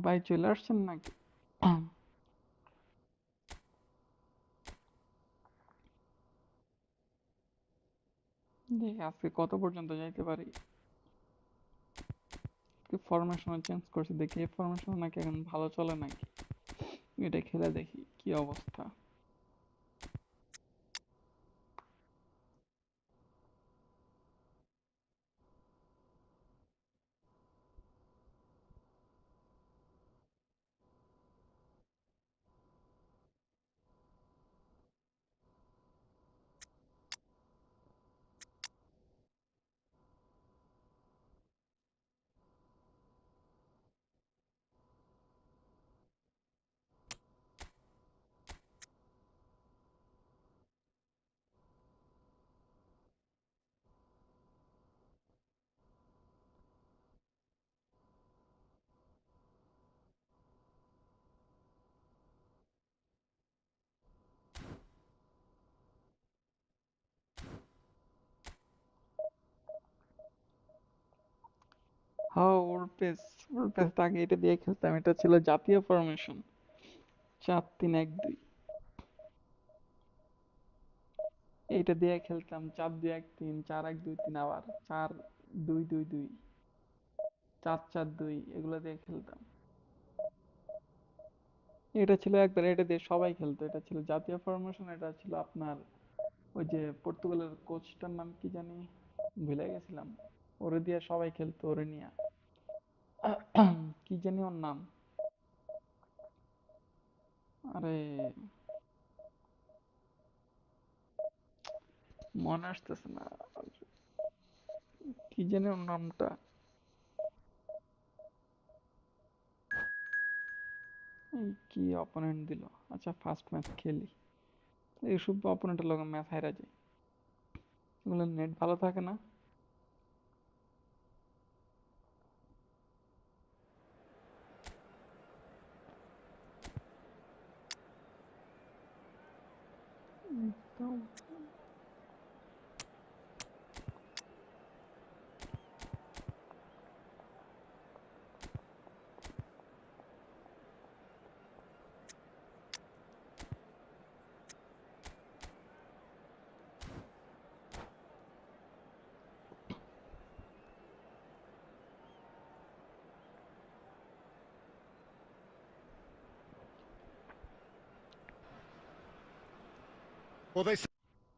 ভাই চলে আসছেন নাকি? দেখি আজকে কত পর্যন্ত যাইতে পারি। ফরমেশন চেঞ্জ করছি, দেখি এই ফরমেশন নাকি এখন ভালো চলে নাকি, এটা খেলে দেখি কি অবস্থা। হ্যাঁ, ওর পেস আগে এটা দিয়ে খেলতাম, এটা ছিল জাতীয় ফরমেশন 4-3-1-2। এইটা দিয়ে খেলতাম 4-2-1-3, 4-1-2-3, আবার 4-2-2-2, 4-4-2, এগুলো দিয়ে খেলতাম। এটা ছিল একবার, এটা দিয়ে সবাই খেলতো, এটা ছিল জাতীয় ফরমেশন। এটা ছিল আপনার ওই যে পর্তুগালের কোচটার নাম কি জানি, ভুলে গেছিলাম। ওরে দিয়ে সবাই খেলতো, ওরে নিয়ে। কি জানি ওর নাম, আরে মনে আসতেছে না, কি জানি ওর নামটা। এই কি অপোনেন্ট দিল। আচ্ছা, ফার্স্ট ম্যাচ খেলি, এইসব অপোনেন্টের লগে ম্যাচ হারা যায়, এগুলো নেট ভালো থাকে না। তো Well, they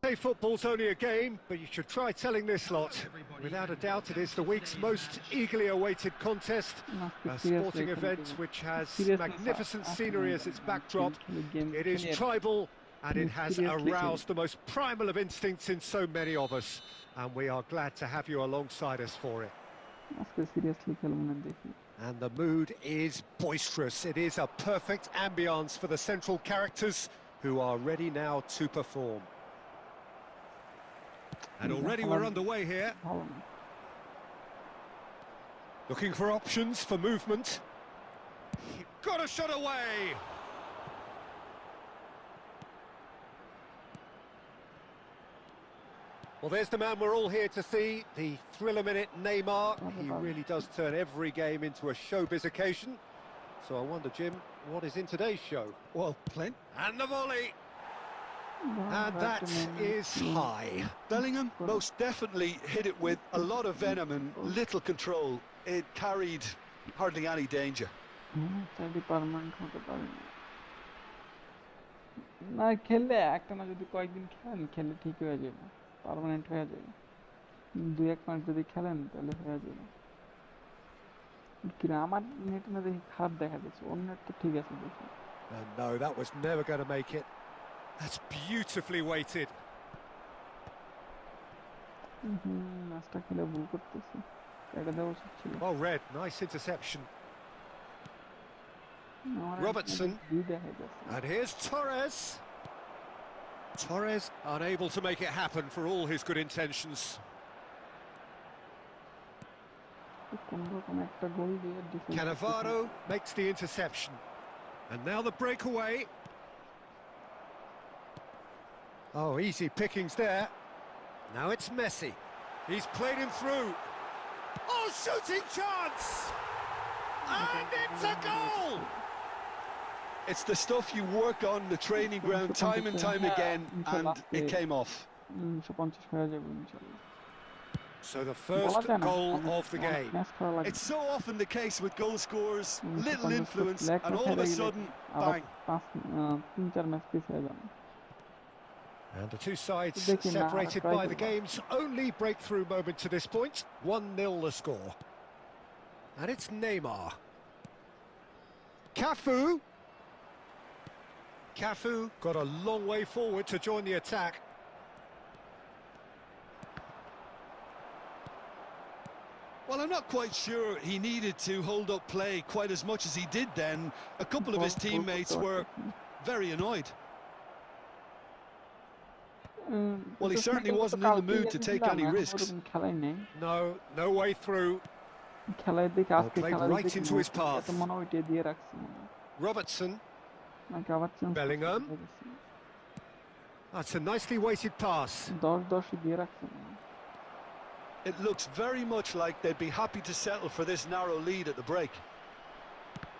say football's only a game, but you should try telling this lot. Without a doubt, it is the week's most eagerly awaited contest, আজকে a সিরিয়াসলি sporting খেলতে event হবে, which has সিরিয়াসনেস magnificent আসে না scenery as its ইদানিং। আমি খেলি backdrop. খেলি game It is খেলি আর কি, tribal, and কিন্তু it has সিরিয়াসলি খেলি। aroused the most primal of instincts in so many of us, and we are glad to have you alongside us for it. আজকে seriously খেলবো না, দেখি। And the mood is boisterous. It is a perfect ambience for the central characters who are ready now to perform. And already we're underway here. ভালো না। Looking for options for movement. Got a shot away. Well, there's the man we're all here to see, the thriller-minute Neymar. He really does turn every game into a showbiz occasion. So I wonder, Jim, what is in today's show? Well, Clint. And the volley. And that is high. Bellingham most definitely hit it with a lot of venom and little control. It carried hardly any danger. Permanent হতে পারে না, না খেললে একটা না, যদি কয়েকদিন খেলেন খেললে ঠিক হয়ে যাবে, পার্মানেন্ট হয়ে যাবে। 2-1 মাস যদি খেলেন তাহলে হয়ে যাবে। কিরা আমার নেট না দেখি খারাপ দেখা যাচ্ছে, ওর নেট তো ঠিক আছে দেখি। And no, that was never going to make it. That's beautifully weighted. ম্যাচটা খেলে ভুল করতেছি, এটা দেওয়া উচিত ছিল। Well read, nice interception. Robertson. And here's Torres. Torres unable to make it happen for all his good intentions. Cannavaro makes the interception. And now the breakaway. Oh, easy pickings there. Now it's Messi. He's played him through. Oh, shooting chance! And it's a goal! It's the stuff you work on the training ground time and time again, and it came off. 150 হয়ে যাবে ইনশাআল্লাহ। So the first goal of the game. It's so often the case with goal scorers, little influence, and all of a sudden, bang. 3-4 match পিছিয়ে যান। And the two sides separated by the game's only breakthrough moment to this point. 1-0 the score. And it's Neymar. Cafu got a long way forward to join the attack. Well, I'm not quite sure he needed to hold up play quite as much as he did then. A couple of his teammates were very annoyed. Well, he certainly wasn't in the mood to take any risks. No way through. Played right into his path. Robertson. Bellingham. That's a nicely weighted pass. It looks very much like they'd be happy to settle for this narrow lead at the break.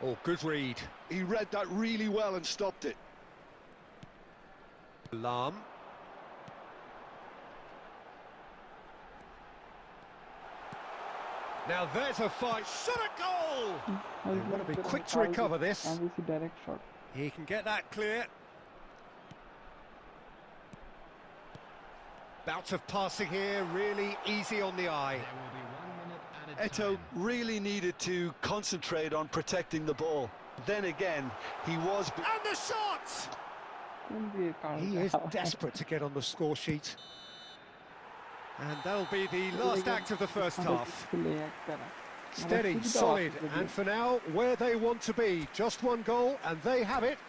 Oh, good read. He read that really well and stopped it. Lam. Now there's a fight. Shot a goal! They want to be quick to recover this. Direct shot. He can get that clear. Bout of passing here, really easy on the eye. Eto'o really needed to concentrate on protecting the ball. Then again, he was... And the shot! He is desperate to get on the score sheet. And that'll be the last act of the first half. Steady, solid, and for now, where they want to be. Just one goal, and they have it.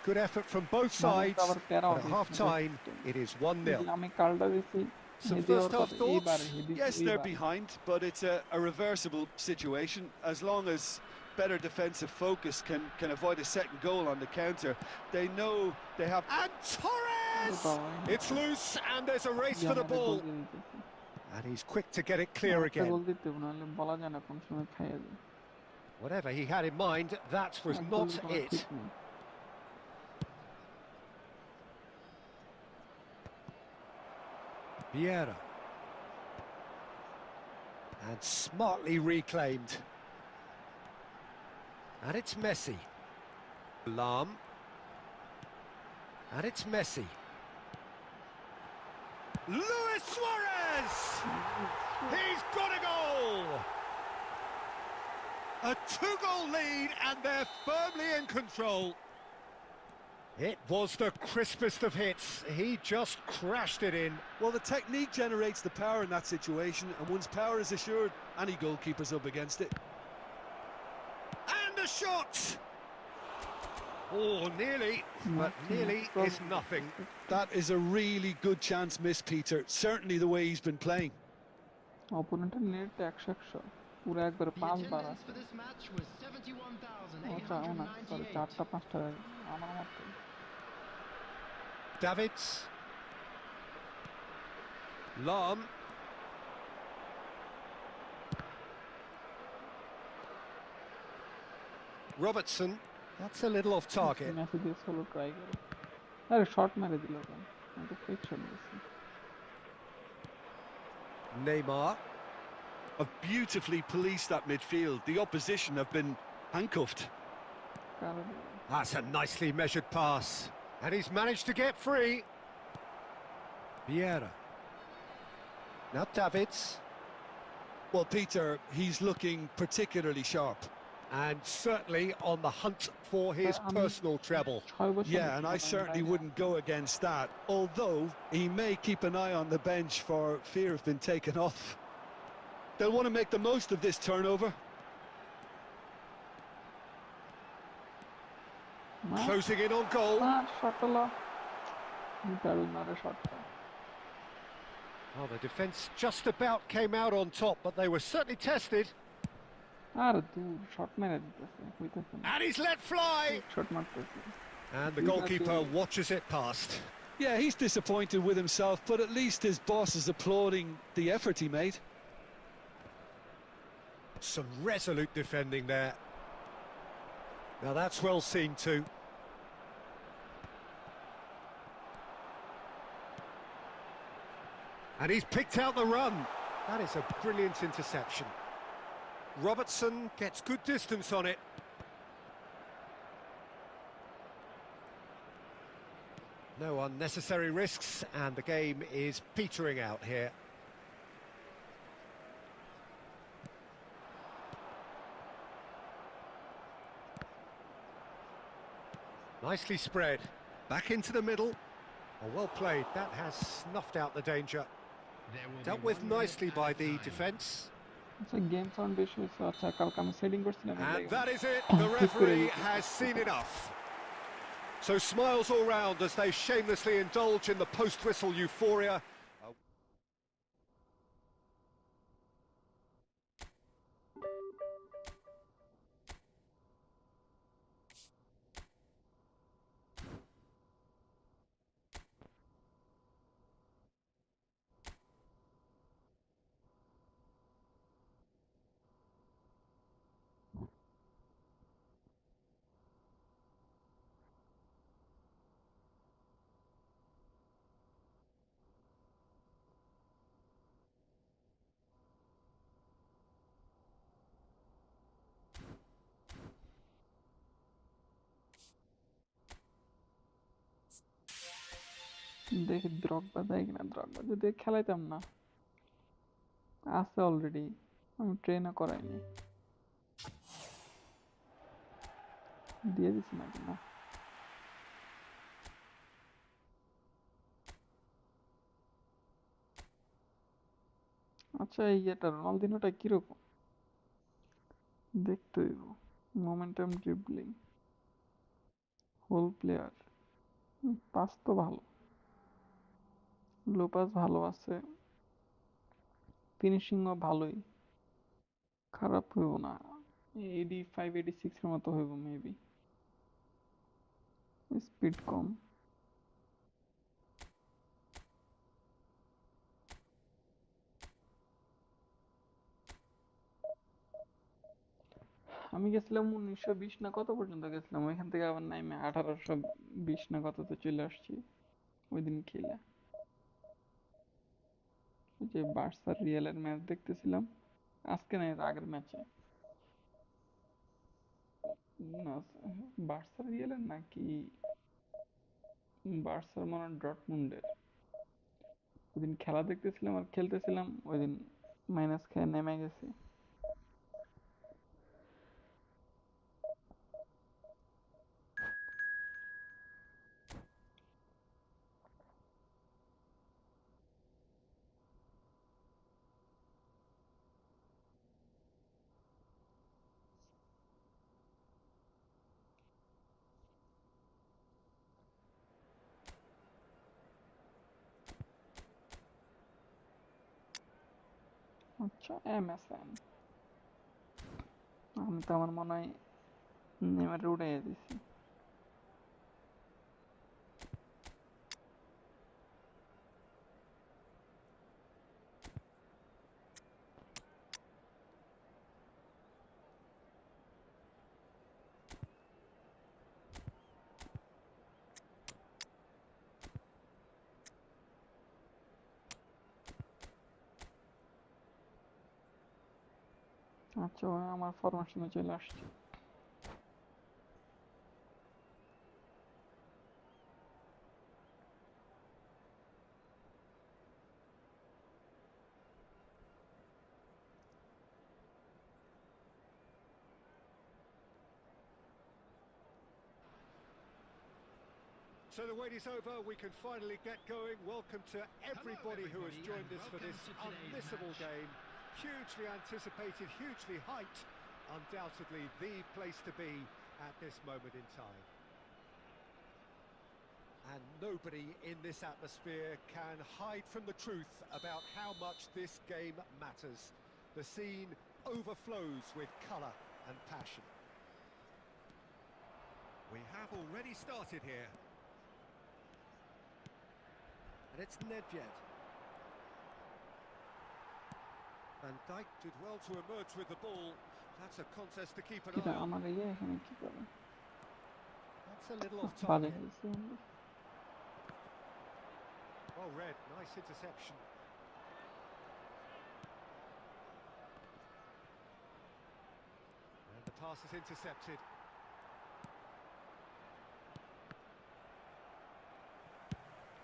Good effort from both sides, but at half-time, it is 1-0. Some first-half thoughts? Yes, they're behind, but it's a reversible situation. As long as better defensive focus can avoid a second goal on the counter, they know they have... And Torres! It's loose, and there's a race for the ball. And he's quick to get it clear again. Whatever he had in mind, that was not it. Vieira. And smartly reclaimed. And it's Messi. Lam. And it's Messi. Luis Suarez! He's got a goal! A 2-goal lead, and they're firmly in control. It was the crispest of hits. He just crashed it in. Well, the technique generates the power in that situation, and once power is assured, any goalkeeper's up against it. And a shot! Oh, nearly, but nearly is nothing. That is a really good chance missed, Peter. Certainly the way he's been playing. Opponent net 100 পুরো একবার 5 বার আছে sorry 4টা 5টা আমার মতে Davids. Lam. Robertson. That's a little off target. Neymar. Have beautifully policed that midfield. The opposition have been handcuffed. That's a nicely measured pass. And he's managed to get free. Vieira. Now Davids. Well, Peter, he's looking particularly sharp. And certainly on the hunt for his personal treble. Yeah, and I certainly wouldn't go against that. Although, he may keep an eye on the bench for fear of being taken off. They'll want to make the most of this turnover. Closing in on goal. Oh, the defence just about came out on top, but they were certainly tested. And he's let fly. And the goalkeeper watches it past. Yeah, he's disappointed with himself, but at least his boss is applauding the effort he made. Some resolute defending there. Now that's well seen too. And he's picked out the run. That is a brilliant interception. Robertson gets good distance on it. No unnecessary risks, and the game is petering out here. Nicely spread. Back into the middle. Oh, well played. That has snuffed out the danger. Dealt with nicely by the defence. আচ্ছা game sound বেশি হয়েছে আচ্ছা কালকে আমি setting করছিলাম এর And লাগি that is it. The ঠিক করে referee দিয়েছে has seen enough. So smiles all round as they shamelessly indulge in the post-whistle euphoria. দেখি দ্রগবা দেয় কিনা দ্রগবা যদি খেলাইতাম না আছে অলরেডি আমি ট্রেনও করাইনি দিয়ে দিছি নাকি না আচ্ছা এই এটা রোনালদিনোটা কিরকম দেখতে হইব মোমেন্টাম ড্রিবলিং হোল প্লেয়ার পাস তো ভালো লো পাস ভালো আছে ফিনিশিংও ভালোই খারাপ হইব না 85 86 এর মতো হইব মেবি স্পিড কম আমি গেছিলাম 1920 না কত পর্যন্ত গেছিলাম ওইখান থেকে আবার নাইমে 1820 না কততে চলে আসছি ওই দিন খেলে ওই যে বার্সার রিয়ালের ম্যাচ দেখতেছিলাম আজকে না এর আগের ম্যাচে না বার্সার রিয়ালের নাকি বার্সার মনে হয় ডর্টমুন্ডের ওইদিন খেলা দেখতেছিলাম আর খেলতেছিলাম ওইদিন মাইনাস খেয়ে নেমে গেছি আচ্ছা এমএসএন আমি তো আমার মনে হয় নেমারে উড়াইয়া দিছি আচ্ছা ওই আমার ফরমেশনে চলে আসছে So the wait is over, we can finally get going. Welcome to everybody who has joined us for this unmissable game. Hugely anticipated, hugely hyped. Undoubtedly the place to be at this moment in time. And nobody in this atmosphere can hide from the truth about how much this game matters. The scene overflows with colour and passion. We have already started here. And it's Nedved. Van Dijk did well to emerge with the ball. That's a contest to keep an কিরা eye on. আমার এখানে কি করে That's a little off বাজে target. খেলছে আমরা। Well read, nice interception. And the pass is intercepted.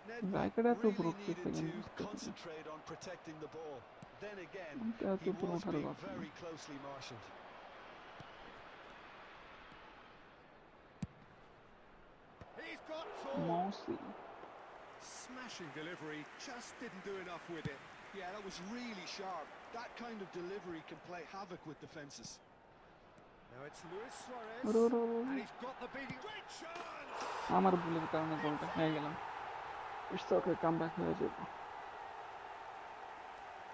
Nedved রাইকার এত উপর really উঠতেছে needed কেন to বুঝতেছি না। concentrate on protecting the ball. Then again, এত he উপর was ওঠার being কথা না। very closely marshalled. He's got মৌসি smashing delivery, just didn't do enough with it. Yeah, that was really sharp. That kind of delivery can play havoc with defences. Now it's Luis Suarez, ওরে ওরে ওরে and ওরে। he's got the beating. Great chance! আমার ভুলের কারণে গোলটা খেয়ে গেলাম। ইটস ওকে, কামব্যাক হয়ে যাবে।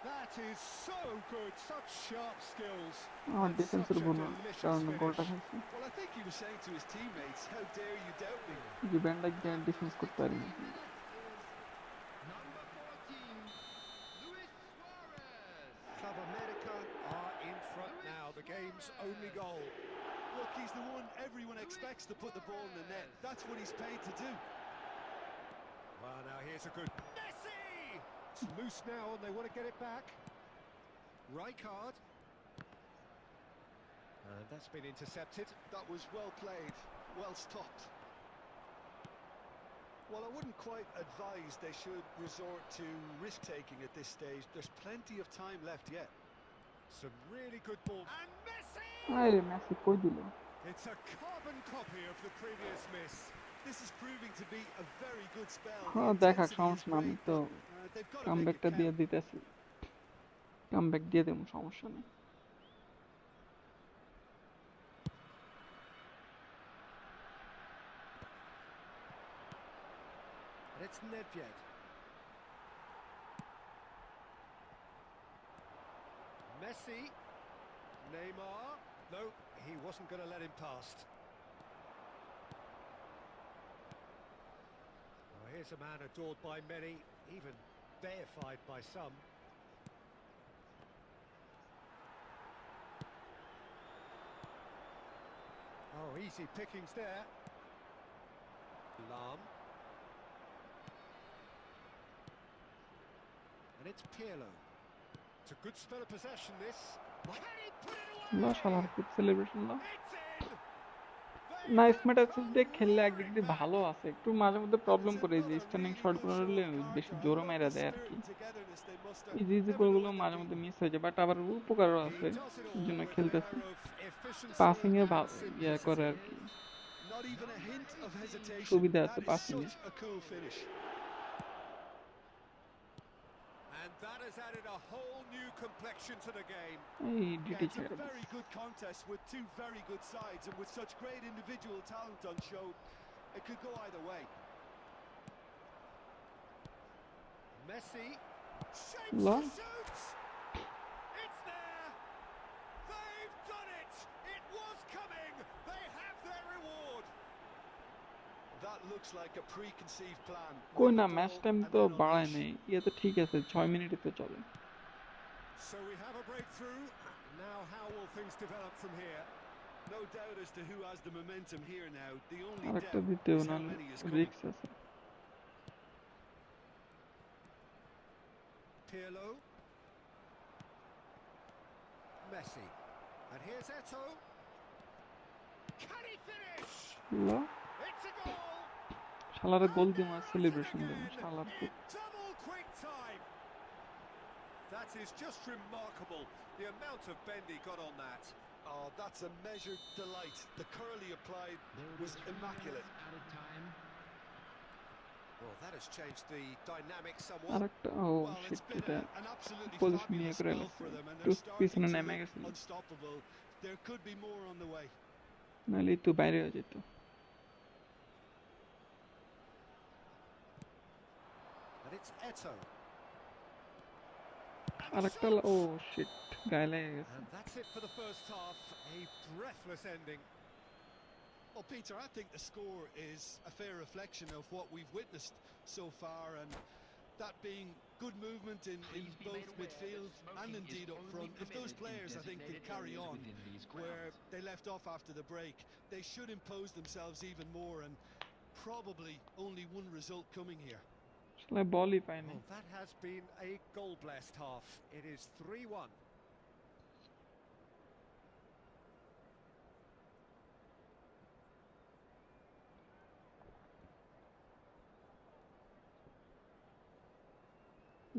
That is so good, such sharp skills. আমার And ডিফেন্সের such a ভুল delicious কারণে গোলটা finish. খাইছি। Well, I think he was saying to his teammates, how dare you doubt me? যে ব্যান্ডটা গিয়ে ডিফেন্স করতে পারিনি। Number 14, Luis Suarez. Club America are in front now, the game's only goal. Look, he's the one everyone expects to put the ball in the net. That's what he's paid to do. Well, now here's a good Messi! It's loose now and they want to get it back. Rijkaard. And that's been intercepted. That was well played, well stopped. Well, I wouldn't quite advise they should resort to risk-taking at this stage. There's plenty of time left yet. Some really good ball. And Messi! আরে Messi কই দিল? It's a carbon copy of the previous miss. This is proving to be a very good spell. হ্যাঁ The দেখা intensity is সমস্যা না, আমি great, তো but, they've got to make it কামব্যাকটা দিয়ে count. দিতেছি। কামব্যাক দিয়ে দেবো, সমস্যা নেই। And it's Nedved. Messi. Neymar. No, he wasn't going to let him past. Well, here's a man adored by many, even deified by some. Oh, easy pickings there. Lam. And it's Pirlo. It's a good spell of possession, this. Can he put it away? লা শালার কি celebration লা। It's in! Nice match আছে যে খেললে একদিক দিয়ে ভালো আছে, একটু মাঝে মধ্যে প্রবলেম করে যে স্ট্যান্ডিং শট গুলো হলে বেশি জোরে মেরে দেয় আর কি। ইজি ইজি গোলগুলো মাঝে মধ্যে মিস হয়ে যায়, বাট আবার উপকারও He আছে, does it এই all জন্য with an খেলতেছে। air of efficiency passing A and ইয়ে করে simplicity. আর কি, Not even a hint of hesitation. সুবিধা আছে That is passing A. such a cool finish. And that has added a whole new complexion to the game. এই Yeah, DT it's a ছেড়ে very good contest with two very good sides, and with such great individual talent on show, it could go either way. Messi shapes লা the shoots. It's there. They've done it. It was coming. They have their reward. That looks like a preconceived plan. কই Win না, the match ball time and তো then বাড়ায় unleash. নেই, ইয়ে তো ঠিক আছে, 6 মিনিটই তো চলে। So we have a breakthrough. Now how will things develop from here? No doubt as to who has the momentum here now. The only আরেকটা doubt দিতেও is না, how many is coming. Risk আছে। Pirlo. Messi. And here's Eto'o. Can he finish? লা It's a goal. শালারে goal And দিমা there it is celebration দেব again শালার in double quick time. That is just remarkable. The amount of bend he got on that. Oh, that's a measured delight. The curl he applied There will was be 3 immaculate. minutes added time. Well, that has changed the dynamic somewhat. আরেকটা ও Well, sheet, it's been এটা an absolutely position নিয়ে fabulous করে spell গেছে, for them, and একটু they're starting পিছনে to নেমে look গেছিল, unstoppable. There could be more on the way. নাহলে তো বাইরে হয়ে যেত। And it's Eto'o. And আরেকটা ও শিট, গায়ে লেগে গেছে। And that's it for the first half. A breathless ending. Well, Peter, I think the score is a fair reflection of what we've witnessed so far, and that being Good movement in both midfield and indeed up front. If those players, I think, can carry on where they left off after the break, they should impose themselves even more, and probably only one result coming here. আসলে বলই পাই নাই। Well, that has been a goal-blessed half. It is 3-1.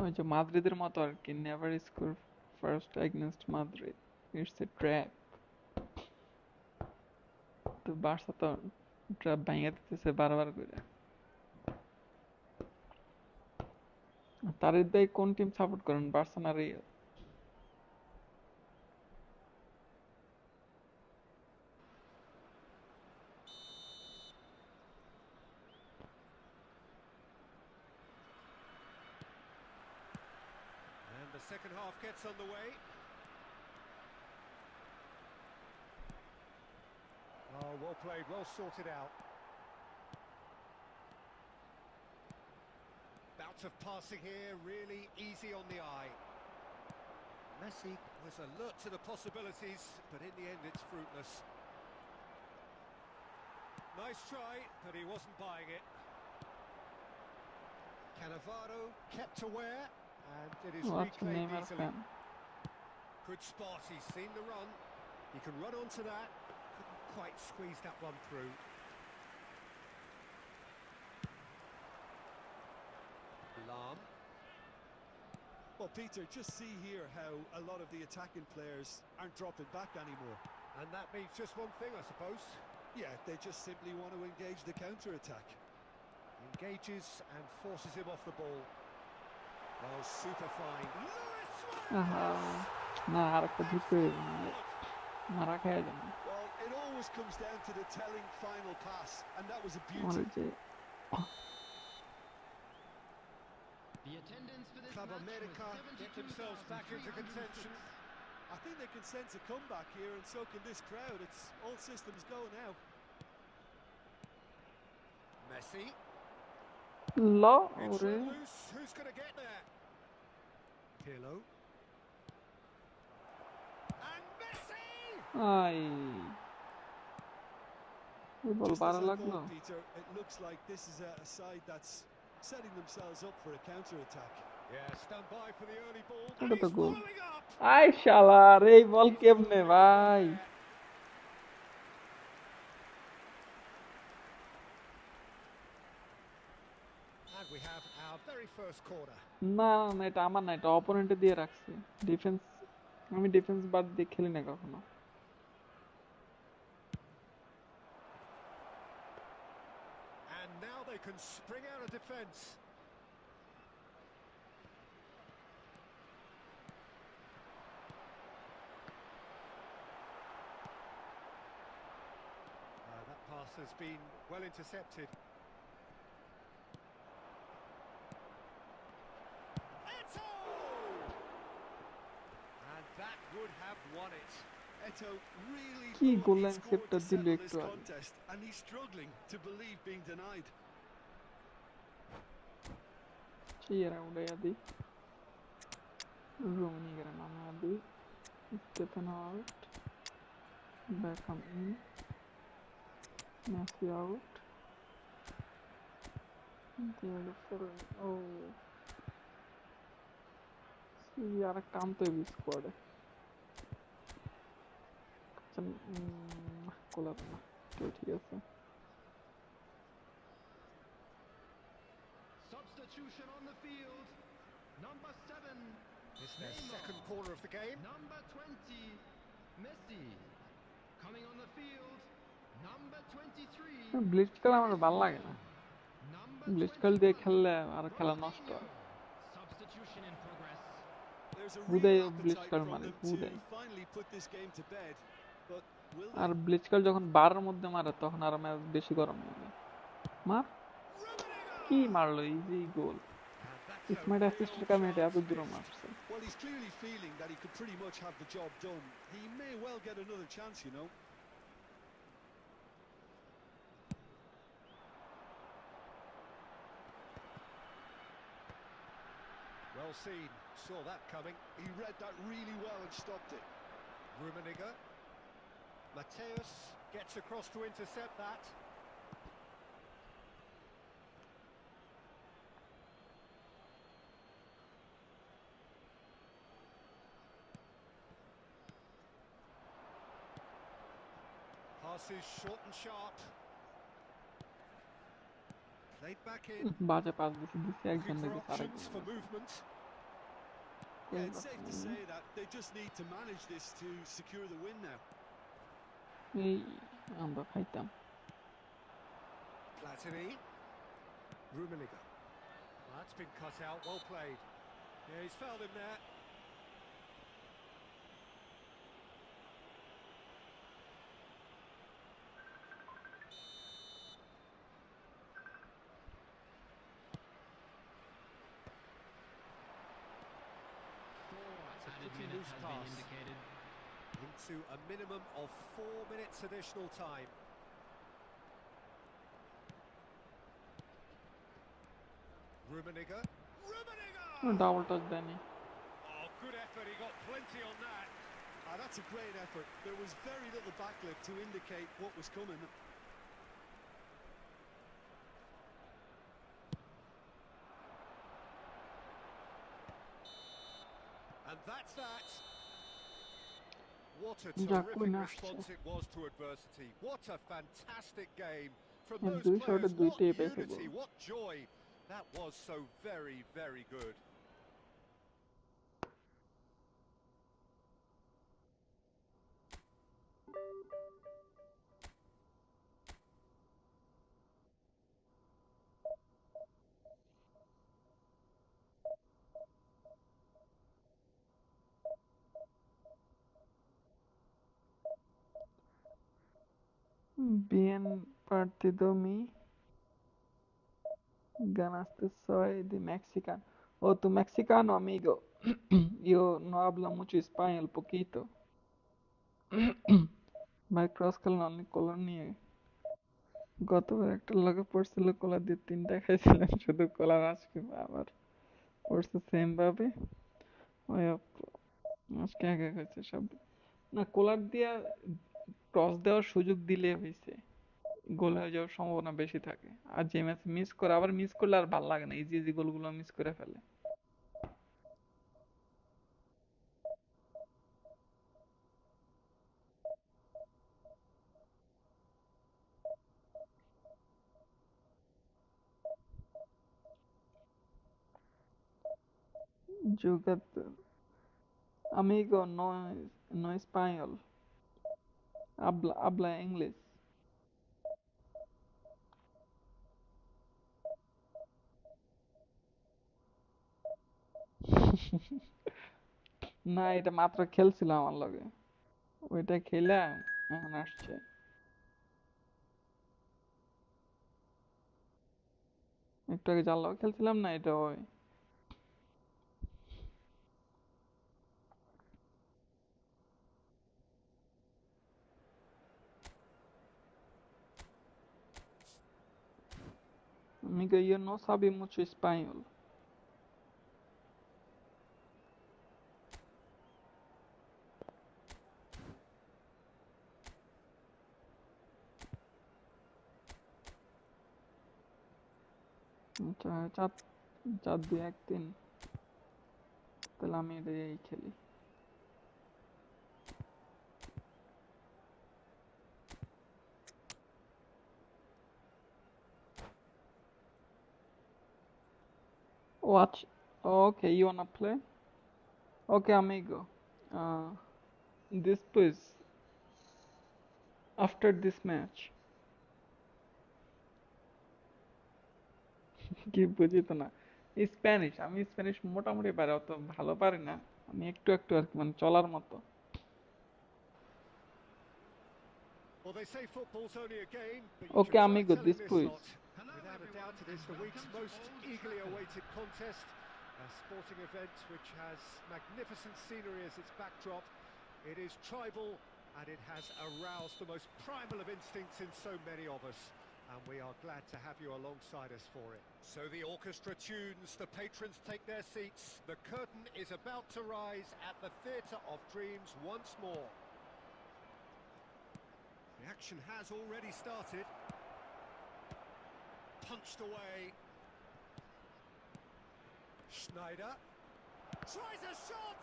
ওই যে মাদ্রিদের মতো আর কি, never score first against Madrid, it's a trap. তো Barca তো ট্র্যাপ ভাঙে দিতেছে বারবার করে। তার দায় কোন টিম সাপোর্ট করেন, বার্সা না Real? And the second half gets underway. Oh, well played, well sorted out. Bouts of passing here, really easy on the eye. Messi was alert to the possibilities, but in the end it's fruitless. Nice try, but he wasn't buying it. Cannavaro kept aware, and it is reclaimed Neymar easily. Fan. Good spot, he's seen the run. He can run onto that. Couldn't quite squeeze that one through. Lam. Well, Peter, just see here how a lot of the attacking players aren't dropping back anymore. And that means just one thing, I suppose. Yeah, they just simply want to engage the counter-attack. Engages and forces him off the ball. Oh, super fine. আহা, না আরেকটা ঢুকতে দেবে না, মারা খেয়ে যাবে। Well, it always comes down to the telling final pass, and that was a আমার beauty. ওই যে The attendance for this Club match America was get themselves back into contention. 72,306. I think they can sense a comeback here, and so can this crowd. It's all systems go now. Messi. Law It's ওরে run loose. Who's going to get there? Pirlo. And Messi! I, এই বল Just as ভালো I লাগলো। thought, Peter, it looks like this is a side that's setting themselves up for a counter-attack. Yeah, stand by for the early ball. ওটা And তো he's goal. following up. I শালার, এই বল He's কেমনে got ভাই? there. And we have our very first corner. না না, এটা আমার না, এটা অপোনেন্টে দিয়ে রাখছে। ডিফেন্স, আমি ডিফেন্স বাদ দিয়ে খেলি না কখনো। And now they can spring out of defence. That pass has been well intercepted. Eto! And that would have won it. Eto really কি thought goal he'd line scored সেভটা to দিল settle একটু this আগে। contest, and he's struggling to believe being denied. C'era udayadı. Rooney namaydı. Stephen out. Beckham in. Messi out. Diğeri sorun. Oh. यार काम तो भी squad है। चल कोला ना तो ठीक है। Substitution on the field. Number 7. It's their Neymar. second corner of the game. Number 20. Messi. Coming on the field. Number 23. Bleach খেলা আমার ভালো লাগে না। Number ব্লিচ খেল দিয়ে 21. খেললে আর খেলা নষ্ট হয়। Substitution in progress. There's a Huday real bleach appetite card from মারে, them Huday। to finally put this game to bed, but will আর they? ব্লিচ খেল যখন বারের মধ্যে মারে তখন আর ম্যাচ বেশি গরম হয়ে যায়। মার, কি মারলো, easy goal. And that's a Ismail real অ্যাসিস্টের কারণে এটা এত chance দূর missed. মারছে। Well, he's clearly feeling that he could pretty much have the job done. He may well get another chance, you know. well seen. Saw that coming. He read that really well and stopped it. Rummenigge. Mateus gets across to intercept that. Passes short and sharp. Played back in. বাজে pass দিছে একজন Looking for দেখেছে options আরেকজন for movement. Yeah, it's safe to say that they just need to manage this to secure the win now. এই আমরা খাইতাম Platini. Rummenigge. That's been cut out. Well played. Yeah, he's fouled him there. Loose pass into a minimum of 4 minutes additional time. Rummenigge. Double touch দেয়নি Oh, good effort. He got plenty on that. That's a great effort. There was very little backlift to indicate what was coming. And that's that. What a যাক terrific win আসছে response it was to adversity. What a fantastic game from হ্যাঁ, those দুই শটে players. What দুইটাই পেয়েছে unity, goal what joy. That was so very, very good. Bien partido mi ganaste soy de Mexican. Oh, tu mexicano amigo. Yo no hablo mucho español, poquito. ভাই cross খেলেন অনেক কলার নিয়ে গতবার একটা লগে পড়ছিল কলার দিয়ে তিনটা খাইছিলেন শুধু কলার আজকে আবার পড়ছে সেম ভাবে ওই আজকে আগে খাইছে সব না কলার দিয়া ক্রস দেওয়ার সুযোগ দিলে হয়েছে গোল হয়ে যাওয়ার সম্ভাবনা বেশি থাকে আর যে ম্যাচ মিস করে আবার মিস করলে আর ভাল লাগে না ইজি ইজি গোলগুলো মিস করে ফেলে Jugador amigo no español habla inglés না এটা মাত্র খেলছিল আমার লগে ওইটা খেলা এখন আসছে একটু আগে যার লগে খেলছিলাম না এটা ওই amigo yo no sabe mucho español আচ্ছা চার চার দুই এক তিন তাহলে আমি এটা এই খেলি watch okay you wanna play okay amigo this please after this match কি বুঝি তো না স্প্যানিশ আমি স্প্যানিশ মোটামুটি পারি অত ভালো পারি না আমি একটু একটু আর কি মানে চলার মতো Well, they say football's only a game, but you okay can try amigo telling this this please lot. Without a doubt, it is the week's most eagerly awaited contest. A sporting event which has magnificent scenery as its backdrop. It is tribal and it has aroused the most primal of instincts in so many of us. And we are glad to have you alongside us for it. So the orchestra tunes, the patrons take their seats. The curtain is about to rise at the Theatre of Dreams once more. The action has already started. Punched away. Schneider tries a shot!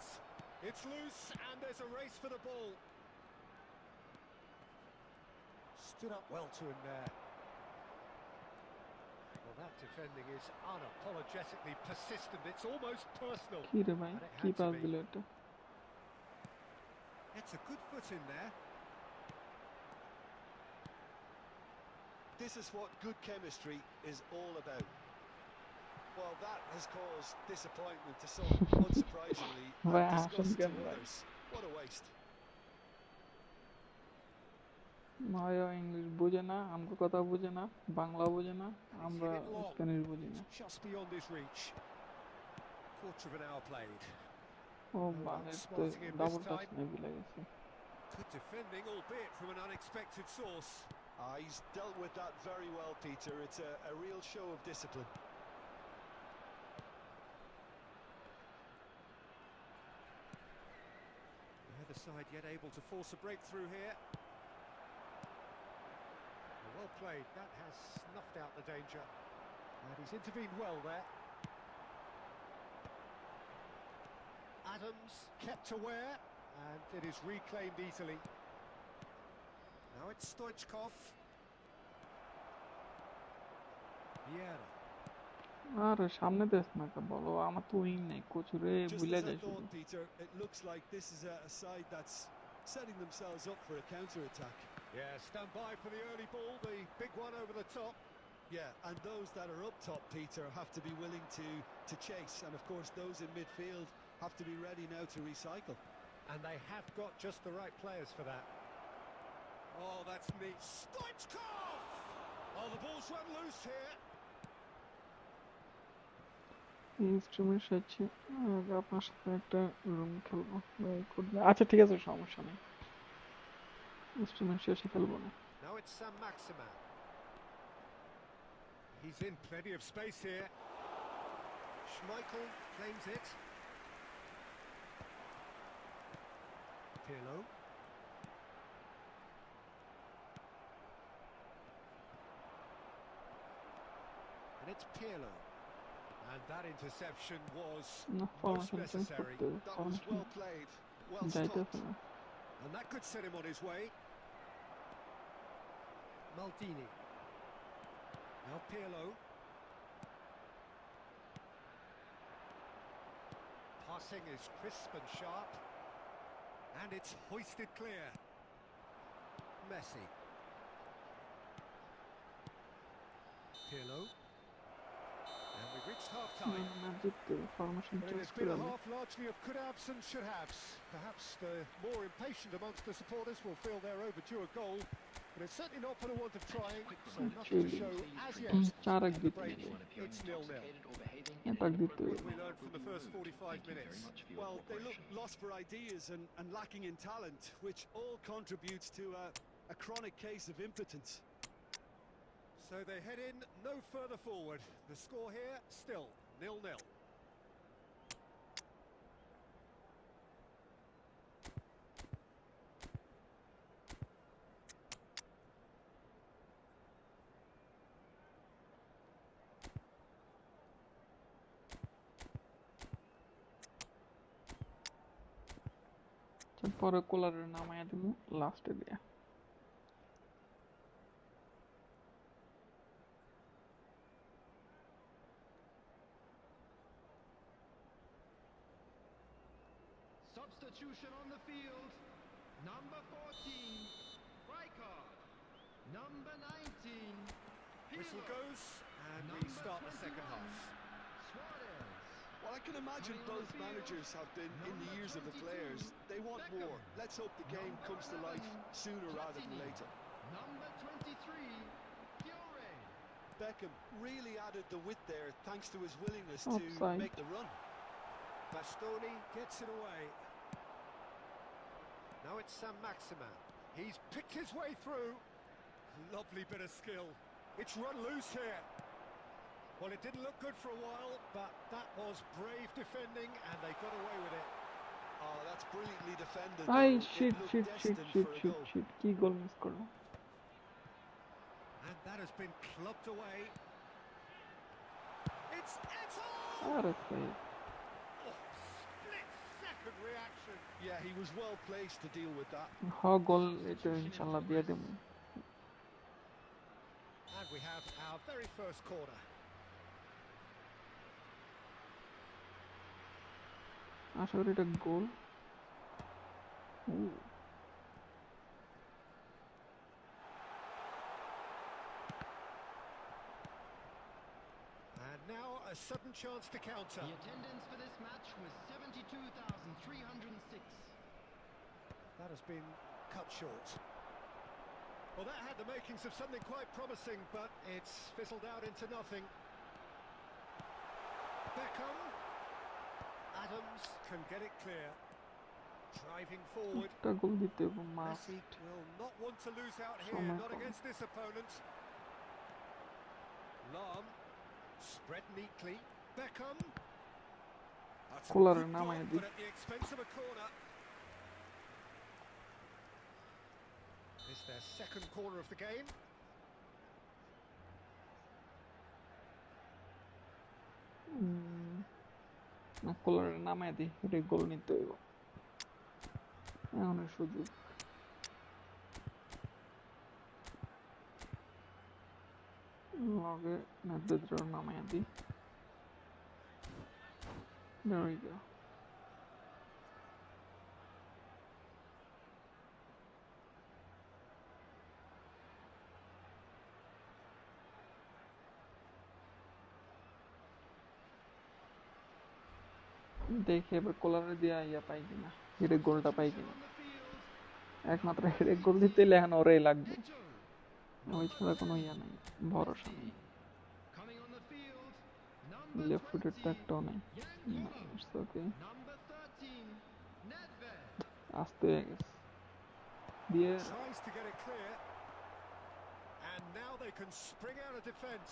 It's loose and there's a race for the ball. Stood up well to him there. Well, that defending is unapologetically persistent. It's almost personal. কি রে ভাই, And it কি had to pass be. দিল এটা? It's a good foot in there. This is what good chemistry is all about. Well, that has caused disappointment to some, unsurprisingly, ভাই and Hasen disgust কেন to ভাই? others. What a waste. ভাইও English বুঝে না, আমগো কথা বুঝে না, বাংলা বুঝে না, And he's আমরা hit it long. স্প্যানিশ বুঝি না। It's just beyond his reach. Quarter of an hour played. O No বাহ, তো outsmarting him this double touch time. নেই ভুলে গেছি। Good defending, albeit from an unexpected source. He's dealt with that very well, Peter. It's a real show of discipline. Neither side yet able to force a breakthrough here. Well played, that has snuffed out the danger. And he's intervened well there. Adams kept aware, and it is reclaimed easily. Now it's Stoichkov. Vieira. আরে সামনে দেশ না কে বলো, আমার তো wing নেই, কচুরে Just ভুলে as I যায় শুধু। thought, Peter, it looks like this is a side that's setting themselves up for a counter-attack. Yeah, stand by for the early ball, the big one over the top. Yeah, and those that are up top, Peter, have to be willing to chase. And of course, those in midfield have to be ready now to recycle. And they have got just the right players for that. Oh, that's neat. Stoichkov! Oh, the ball's run loose here. Instrument আছে, আপনার সাথে একটা room খেলবো। আচ্ছা ঠিক আছে, সমস্যা নেই, ইনস্ট্রুমেন্ট শেষে খেলবো না। Now it's Sam Maximan. He's in plenty of space here. Schmeichel claims it. Pirlo. And it's Pirlo. And that interception was না, most ফরমেশন চেঞ্জ necessary. করতে হবে, That was formation well played, well যাইতেছে stopped. না। And that could set him on his way. Maldini. Now Pirlo. Passing is crisp and sharp. And it's hoisted clear. Messi. Pirlo. And we've reached half-time. না জিততে formation But it change has করে been a আমি half largely of could-haves and should-haves. Perhaps the more impatient amongst the supporters will feel they're overdue a goal, but it's certainly not for the want of trying, so nothing to show as yet. চার এক At the দিতে break, হবে, it's 0-0. এক দিতে What হবে। have we learned from the first 45 minutes? Well, they look lost for ideas and lacking in talent, which all contributes to a chronic case of impotence. So they head in no further forward. The score here still 0-0. পরে কোলারের নামাইয়া দিমু লাস্টে দিয়া। Substitution on the field. Number 14, Rijkaard. Number 19, Whistle Pirlo. goes, and we start the second half. Suarez. Well, I can imagine both managers have been in the ears of the players. They want more. Let's hope the game comes to life sooner rather than later. Number 23, Fiore. Beckham really added the width there thanks to his willingness to Offside. make the run. Bastoni gets it away. Now it's Sam Maximan. He's picked his way through. Lovely bit of skill. It's run loose here. Well, it didn't look good for a while, but that was brave defending, and they got away with it. Oh, that's brilliantly defended, I though. It shit looked shit shit destined shit for a shit goal. Shit কি goal miss করলাম And that has been clubbed away. It's Eto! আরে সেই Oh, split-second reaction. Yeah, he was well placed to deal with that. হ গোল এটা ইনশাআল্লাহ দিয়ে দেব And we have our very first corner. আশা করি এটা গোল And now a sudden chance to counter. The attendance for this match was 72,306. That has been cut short. Well, that had the makings of something quite promising, but it's fizzled out into nothing. Beckham. Adams can get it clear. Driving forward. একটা গোল দিতে হবে must Messi will not want to lose out here, Somewhere not from. against this opponent. Lam. Spread neatly. Beckham. That's a Kolar good নামায় block, দিই। but at the expense of a corner. It's their second corner of the game. না কোলারে নামায় দিই এটা গোল নিতে হইব এখন সুযোগ লগে নেতৃত্ব নামায় দিই There we go. দেখি এবার কোলারে দিয়া ইয়া পাই কিনা হেডে গোলটা পাই কিনা একমাত্র হেডে গোল দিতে হলে এখন ওরাই লাগবে ওই ছাড়া কোনো ইয়া নাই ভরসা নেই Coming on the field, number left ফুটের তো 20, একটাও নেই Yankubo. It's okay Number 13, Nedved. আসতে হয়ে গেছে দিয়ে Tries to get it clear. And now they can spring out of defence.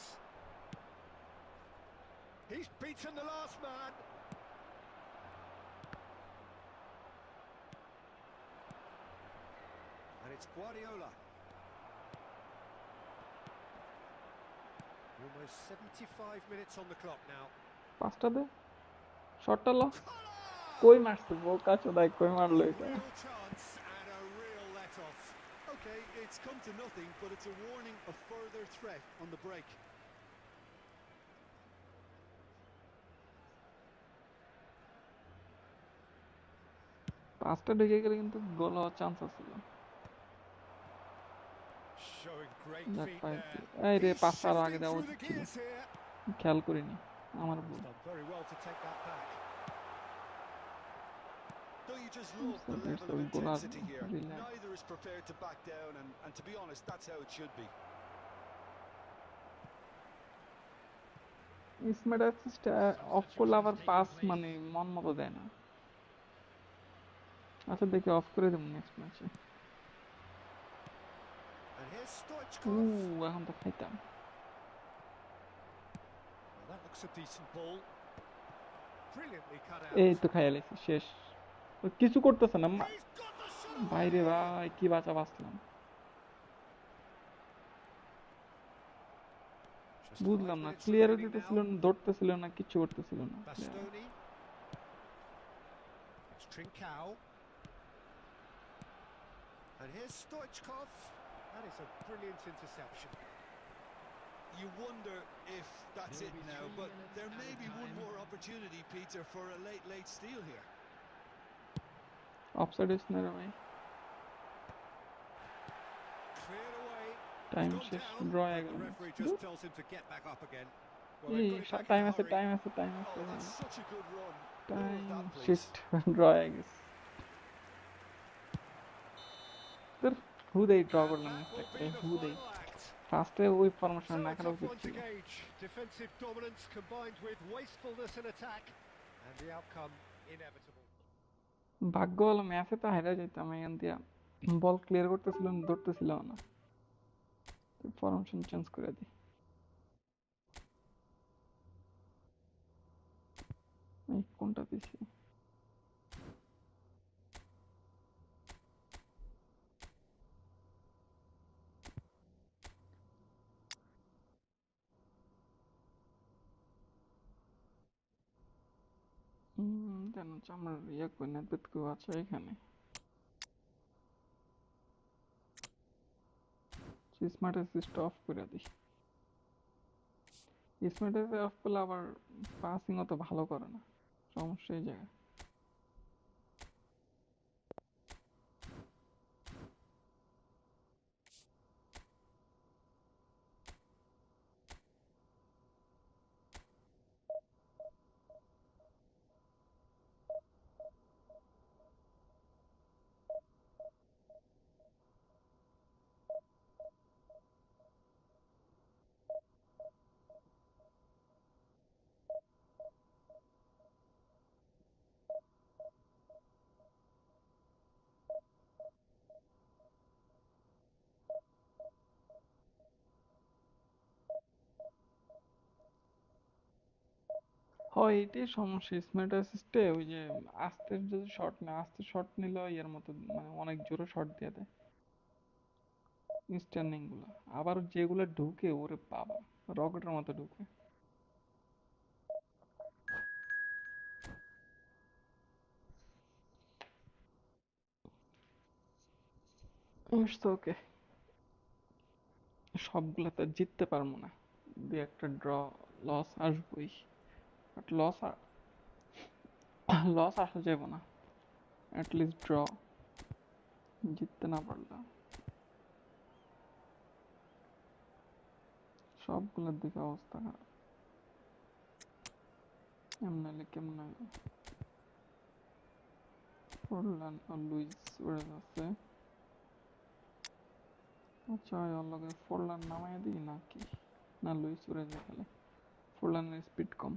He's beaten the last man. And it's Guardiola. Almost 75 minutes on the clock now. পাঁচটা দে শটটা লো কই মারছে বোকা চোদাই কই মারলো A এটা real chance and a real let-off. Okay, it's come to nothing, but it's a warning of further threat on the break. পাঁচটা ঢুকে গেলে কিন্তু গোল হওয়ার চান্স ছিল Showing great দেখ feet পাই there. এই রে He's পাঁচটা আরো আগে shifting দেওয়া through the উচিত ছিল gears here. খেয়াল করিনি আমার ভুল He's done very well to take that back. Don't you just love the It's level a of goal, intensity here? relax. Neither is prepared to back down, and to be honest, that's how it should be. Smart assist of করলে আবার pass মানে মন মতো দেয় না আচ্ছা দেখি of করে দেবো নেক্সট ম্যাচে And here's Stoichkov. এখন তো খাইতাম Well, that looks a decent ball. Brilliantly cut এই out. তো খাইয়া লাইছি শেষ ও কিছু করতেছে না He's got the shot বাইরে away. ভাই কি বাঁচা বাঁচলাম Just 5 বুঝলাম না minutes ক্লিয়ারও remaining দিতেছিল now. না ধরতেছিল না কিছু করতেছিল না Bastoni. It's Trincao. And here's Stoichkov. That is a brilliant interception. You wonder if that's it now, but there may be one more opportunity, Peter, for a late steal here. Offside হইছে না রে ভাই Cleared away. Time He's gone শেষ down, draw হয়ে but গেল the referee just tells him to get back up again. Well, এই they've got it back time in a আছে hurry. Time আছে টাইম আছে Oh, that's such a good run. More time of that, please. Shit draw হয়ে গেছে হু দেই draw And করলাম that will একটা be the হু দেই final act. ফার্স্টে ওই ফরমেশন So না a করা tough উচিত one to ছিল gauge. Defensive dominance combined with wastefulness in attack, and the outcome inevitable. ভাগ্য হলো ম্যাচে তো হারা যেতাম এখান দিয়া বল ক্লিয়ার করতেছিল না ধরতেছিল না ফরমেশন চেঞ্জ করে দিই। এই কোনটা দিছি? কেন আমার ইয়ে কই নেতবেদ কেউ আছে এখানে? স্মার্ট অ্যাসিস্ট অফ করে দিই। স্মার্ট অ্যাসিস্ট অফ করলে আবার পাসিং অত ভালো করে না, সমস্যা এই জায়গায়। হয় এটাই সমস্যা স্মার্ট অ্যাসিস্টে, ওই যে আস্তের যদি শট না, আস্তে শট নিলে এর মতো মানে অনেক জোরে শট দিয়ে দেয় স্ট্যান্ডিং গুলো। আবার যেগুলো ঢুকে ওরে বাবা, রকেটের মতো ঢুকে। ওকে, সবগুলাতে জিততে পারবো না, দুই একটা ড্র লস আসবই, বাট লস আসা যাবে না, অ্যাটলিস্ট ড্র, জিততে না পারলে। সবগুলোর দিকে অবস্থা খারাপ, এমন হলে কেমন হবে? ফরলান আর লুইস উড়ে যাচ্ছে। আচ্ছা ওর লগে ফরলান নামাই দিই নাকি? না, লুইস উড়ে যায় খেলে, ফরলানের স্পিড কম।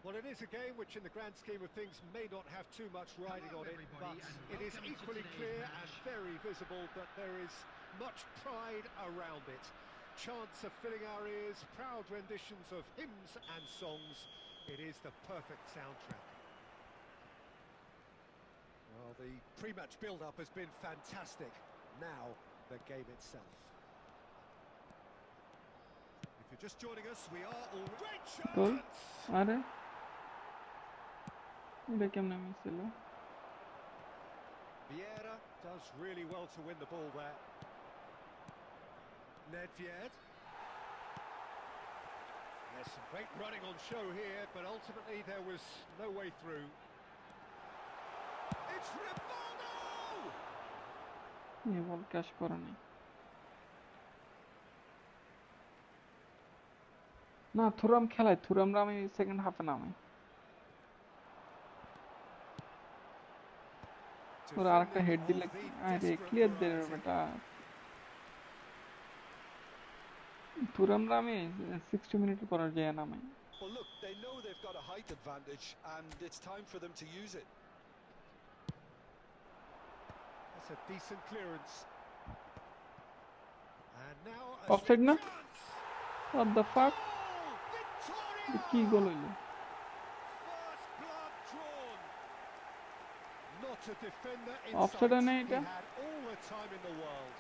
Well, it is a game which in the grand scheme of things may not have too much riding on it, but it is equally clear and very visible that there is much pride around it. Chants are filling our ears, proud renditions of hymns and songs. It is the perfect soundtrack. Well, the pre-match build-up has been fantastic. Now, the game itself. If you're just joining us, we are all... Great goal! chance! আরে এটা কেমনে miss হলো? Vieira does really well to win the ball there. Nedved. There's some great running on show here, but ultimately there was no way through. It's Rivaldo! এই বল cash করে নাই। না, Thuram খেলায়, থুরামরা আমি সেকেন্ড হাফে নামাই। ওরা আরেকটা হেড দিলে, আরে ক্লিয়ার দে রে বেটা। থুরামরা আমি 60 মিনিটের পর যায় নামাই। Well, look, they know they've got a height advantage, and it's time for them to use it. That's a decent clearance. And now a offside না? chance! What the fuck? Victoria! কি গোল হইলো? First blood drawn. Not a defender in Offside sight. না He এটা? had all the time in the world.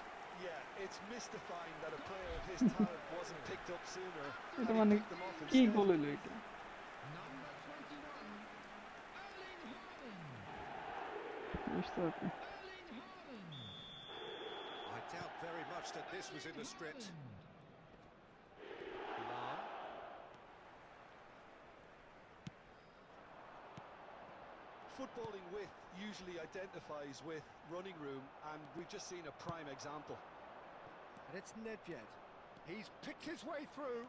Yeah, it's mystifying that a player of his talent wasn't picked up sooner, and এটা he মানে picked them off কি instead. গোল হইলো এটা? Number 21, Erling Haaland. বুঝতে পারছি। Erling Haaland. I doubt very much that this was in the script. Lam. Footballing width usually identifies with running room, and we've just seen a prime example. And it's Nedved. He's picked his way through.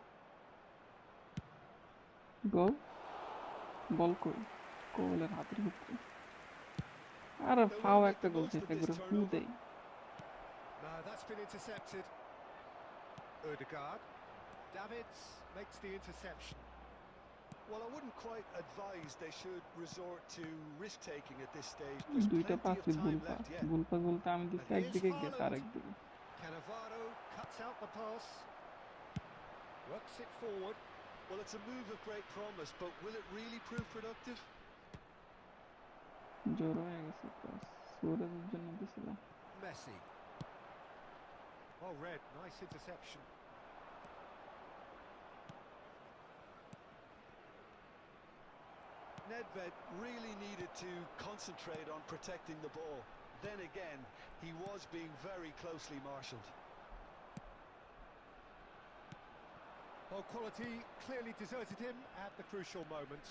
গোল? বল কই? গোলের হাতের ভিতরে। আরে They'll ফাও want to make একটা the goal most of চেষ্টা this করে হু turnover. দেই। No, that's been intercepted. Odegaard. Davids makes the interception. Well, I wouldn't quite advise they should resort to risk-taking at this stage. There's দুইটা plenty of পাসই time ভুল pass left yet. ভুল pass বলতে আমি And দিচ্ছি here's একদিকে গেছে Haaland. আরেকদিকে Cannavaro cuts out the pass. Works it forward. Well, it's a move of great promise, but will it really prove productive? জোর হয়ে গেছে পাস সুয়ারেজের জন্য দিছিলাম Messi. Well read, nice interception. Nedved really needed to concentrate on protecting the ball. Then again, he was being very closely marshalled. Well, quality clearly deserted him at the crucial moment.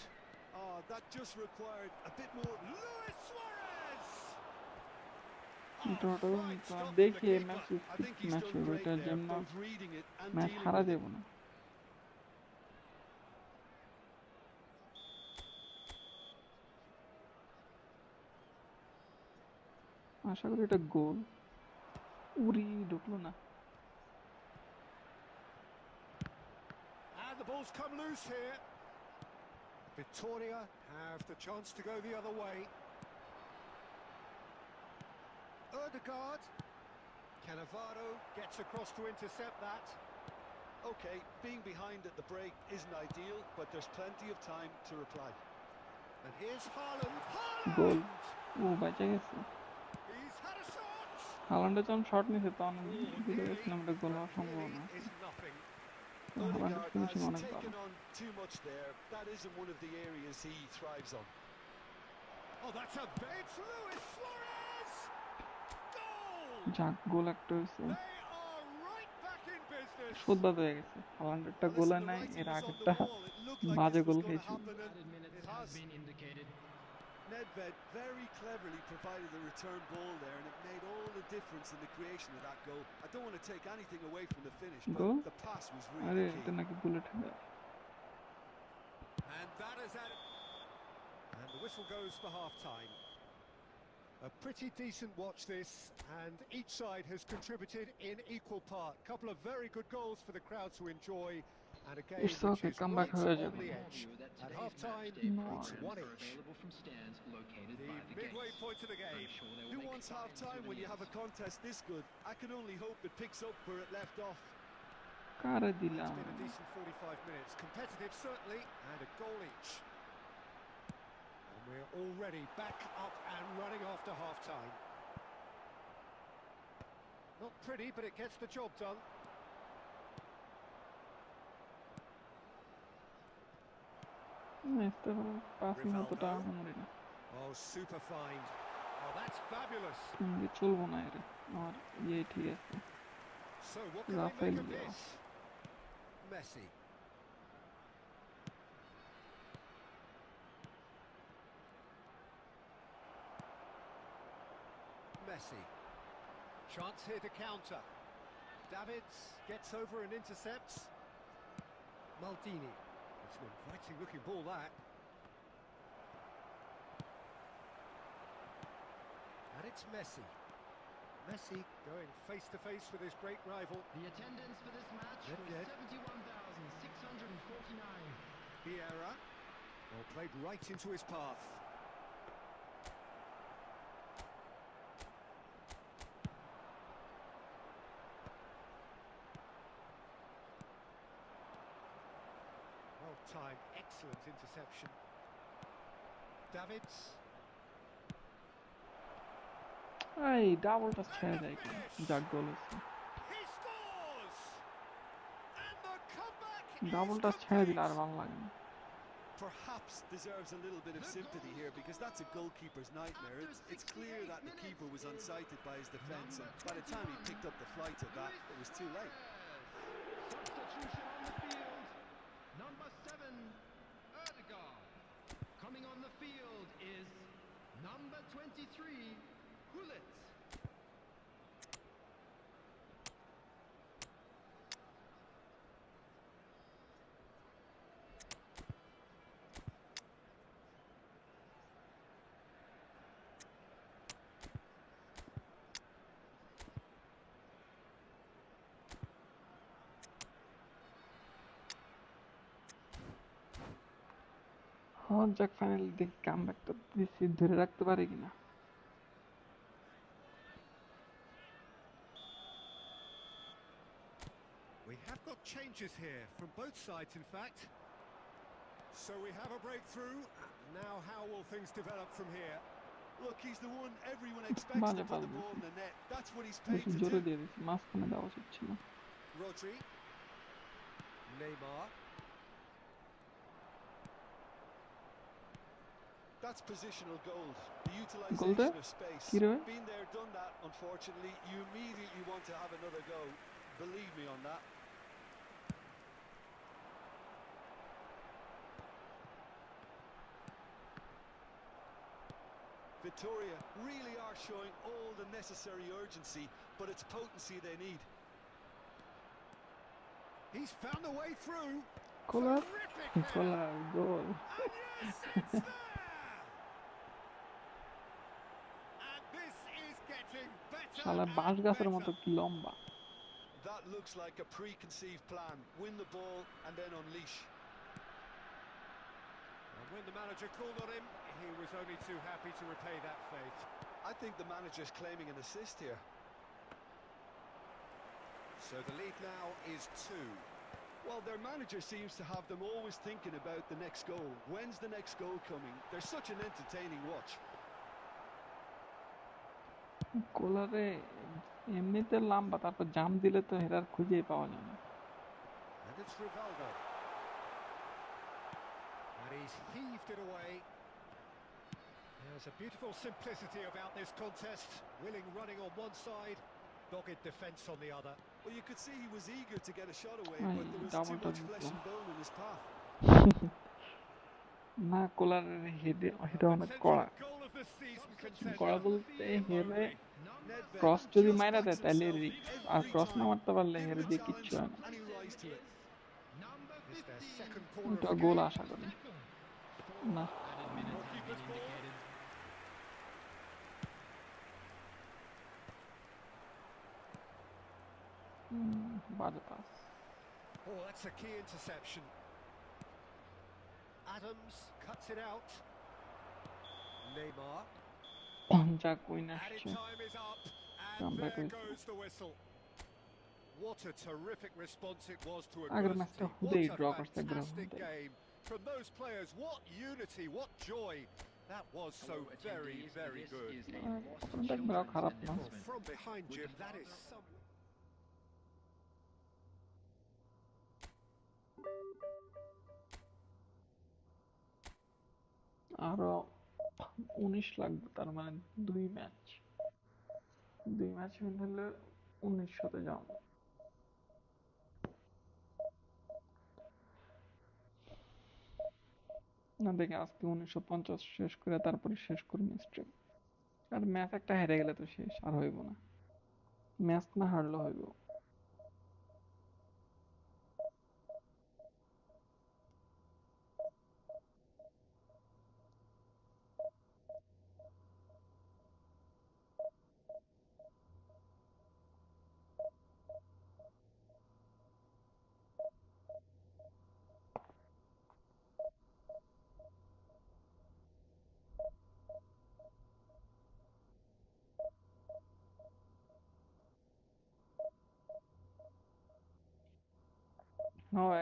Oh, that just required a bit more. Luis Suarez! Toto Right stop from the দেখি এই keeper. Match I think he's match done great এটার there, জন্য both reading it and match dealing হারা with it. দেব না আশা করি এটা গোল উড়ি ঢুকলো না And the ball's come loose here. Victoria have the chance to go the other way. Erdegaard. Cannavaro gets across to intercept that. Okay, being behind at the break isn't ideal, but there's plenty of time to reply. And here's Haaland. Goal Haaland! ও বাঁচা গেছে He's had a shot! হালান্ডে যখন shot নিছে তখন Oh, বুঝে nearly, গেছিলাম এটা গোল but হওয়ার সম্ভাবনা nearly আছে is nothing. হালান্ডের Odegaard finishing has অনেক ভালো taken on too much there. That isn't one of the areas he thrives on. Oh, that's a it's Luis Suarez! Goal! যাক গোল একটা হয়েছে They are right back in business. শোধবাদ হয়ে গেছে হালান্ডেরটা Well, গোলে listen, the নাই writing এর was on the আগেরটা wall. It looked like বাজে this goal was going to খেয়েছিল happen, and Added minutes it has has. been indicated. Nedved very cleverly provided the return ball there, and it made all the difference in the creation of that goal. I don't want to take anything away from the finish, but goal the pass was আরে really key. এটা নাকি bullet header And that is at and the whistle goes for half time. A pretty decent watch this, and each side has contributed in equal part. Couple of very good goals for the crowd to enjoy, and a game It's which okay, is come back right হয়ে on যাবে the edge. At half time, it's one each. The midway point of the game. Who wants half time when you have a contest this good? I can only hope it picks up where it left off. কারে It's দিলাম been a decent 45 minutes. Competitive, certainly, and a goal each. And we're already back up and running after half time. Not pretty, but it gets the job done. ইস্তেফানের passing অতটা Rivaldo. আহামরি না Oh, super find. Oh, that's fabulous. আমি চলবো না এর আমার ইয়ে ঠিক আছে So, what can they Rafael make of Leao. this? Messi. Messi. Chance here to counter. Davids gets over and intercepts. Maldini. It's an inviting looking ball, that. And it's Messi. Messi going face to face with his great rival. The attendance for this match was Nedved. 71,649. Vieira. Well, played right into his path. Well timed, excellent interception. Davids. এই ডাবলটা ছেড়ে দেয় কেন যাক গোল হচ্ছে He scores! And the comeback ডাবলটা is ছেড়ে দিলে আর complete! ভালো লাগে না Perhaps deserves a little bit of sympathy here, because that's a goalkeeper's nightmare. It's clear that the keeper was unsighted by his defence, and by the time he picked up the flight of that, it was too late. Substitution on the field. Number 7, Erdegaard. Coming on the field is number 23, Gullit. যাক finally দেখি কামব্যাকটা দিচ্ছি ধরে রাখতে পারে কিনা। We have got changes here from both sides, in fact. So we have a breakthrough. Now how will things develop from here? Look, he's the one everyone expects বাজে to put pass the ball দিছি, in the net. That's what he's paid বেশি to জোরে do. দিয়ে দিছি, মাঝখানে দেওয়া উচিত ছিল। Rodri. Neymar. That's positional gold. The goal they utilisation of space. কি রে? Been there, done that, unfortunately. You immediately want to have another go. Believe me on that. Victoria really are showing all the necessary urgency, but it's potency they need. He's found a way through. Kolar Terrific header. Kolar goal. And yes, it's there. And this is getting better শালা and বাঁশ গাছের better. মতো কি লম্বা। That looks like a preconceived plan. Win the ball and then unleash. And when the manager called on him, he was only too happy to repay that faith. I think the manager's claiming an assist here. So the lead now is 2. Well, their manager seems to have them always thinking about the next goal. When's the next goal coming? They're such an entertaining watch. কোলারে এমনিতে লম্বা, তারপর জাম দিলে তো হেরার খুঁজেই পাওয়া যায় না। And it's Rivaldo. And he's heaved it away. There's a beautiful simplicity about this contest. Willing running on one side, dogged defence on the other. Well, you could see he was eager to get a shot away, Ay, but there was too double much touch flesh ball. and bone in his path. না কোলারের হেডে A হেডে অনেক কড়া। potential goal of the season contender. কড়া বলতে হেরে Nedved cross যদি just মাইরা দেয় backs তাহলে himself রিস্ক, আর every ক্রস না time. মারতে পারলে Give him হেরে a দিয়ে challenge কিচ্ছু হয় না। and he rise to it. Number It's their 15. second corner of ওটা the গোল game. আশা করি Second. না। Goalkeeper's ball. বাজে pass. Oh, that's a key interception. Adams cuts it out. Neymar. যাক উইন Added আসছে, time is up, and comeback there হয়েছে। goes the whistle. What a terrific response it was to আগের ম্যাচটা adversity. হুদেই What draw a করছে একবার fantastic হুদেই। game from those players. What unity, what joy. That was so very, very good. একবারও খারাপ না। Well, from behind, Jim, that is some... আরো 19 লাগবে, তার মানে 2 ম্যাচ উইন হলে 1900-তে যাও। না দেখে আজকে 1950 শেষ করে তারপরে শেষ করুন স্ট্রিম। আর ম্যাচ একটা হেরে গেলে তো শেষ, আর হইব না। ম্যাচ না হারলে হইব।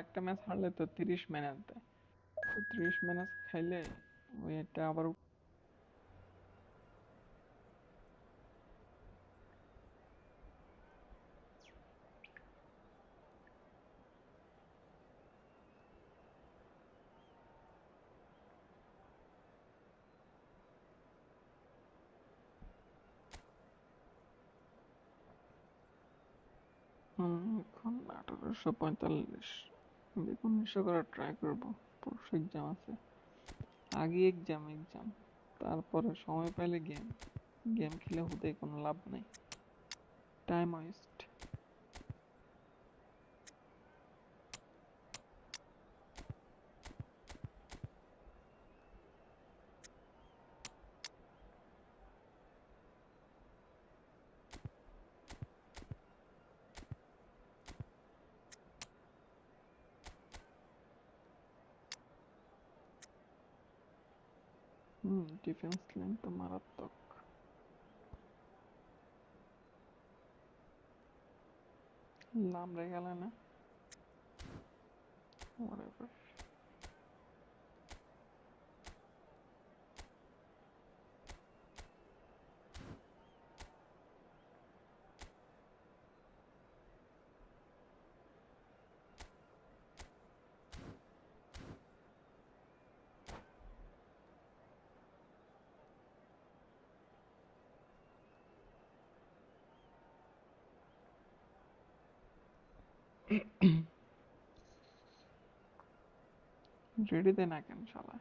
একটা ম্যাচ হারলে তো 30 ম্যানেজ দেয়, 30 ম্যানেজ খাইলে ওই এটা আবার এখন 1845 দেখুন 1900 করার ট্রাই করবো। পরশু এক্সাম আছে, আগে এক্সাম তারপরে সময় পাইলে গেম খেলে হুদাই কোনো লাভ নাই, টাইম ওয়েস্ট। ডিফেন্স লাইন তো মারাত্মক। লামড়ে গেলে না, whatever. রেডি দে না কেন শালা?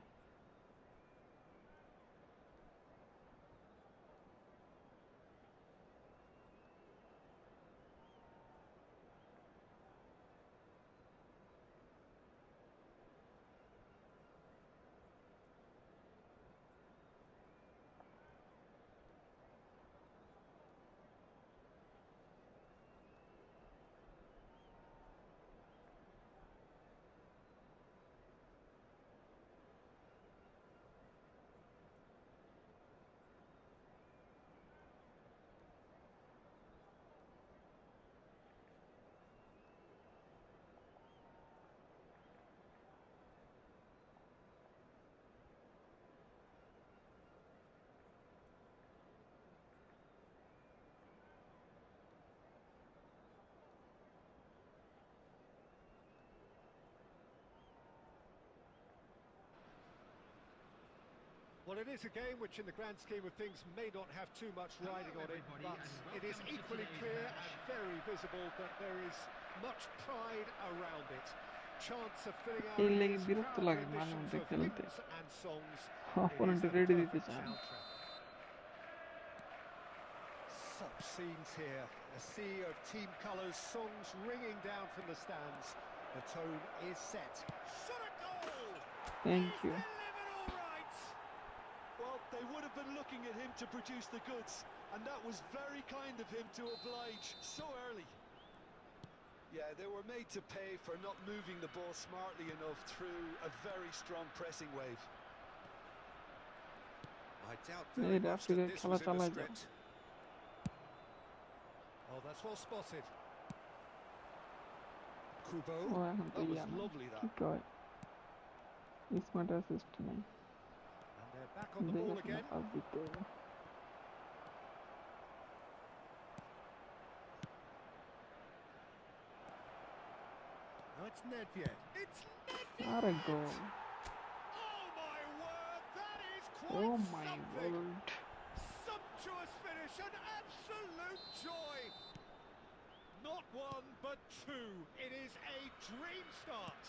Well, it is a game which in the grand scheme of things may not have too much riding on it, but it is equally clear and very visible that there is much pride around it. Chants of filling out এই লেগে his বিরক্ত proud লাগে মাঝে renditions মধ্যে of খেলতে, hymns and songs. It is opponent the ready দিতে perfect চায় না। soundtrack. Such scenes here, a sea of team colours, songs ringing down from the stands. The tone is set. Shot a goal! Thank you. Delivered all right! Well, they would have been looking at him to produce the goods, and that was very kind of him to oblige so early. Yeah, they were made to pay for not moving the ball smartly enough through a very strong pressing wave. I doubt এই very much that রাফিদের this খেলা was in the চালায় যাও। script. Oh, that's well spotted. Kubo. ও এখন তো That was ইয়া নাই, lovely, কি that. কয়, smart assist নাই, And they're back on the দেখে ball শুনে again. পাস দিতে হবে। Now it's Nedved. It's Nedved! আরে goal! Oh my word, that is oh quite my something! God! Sumptuous finish, an absolute joy! Not one, but two. It is a dream start.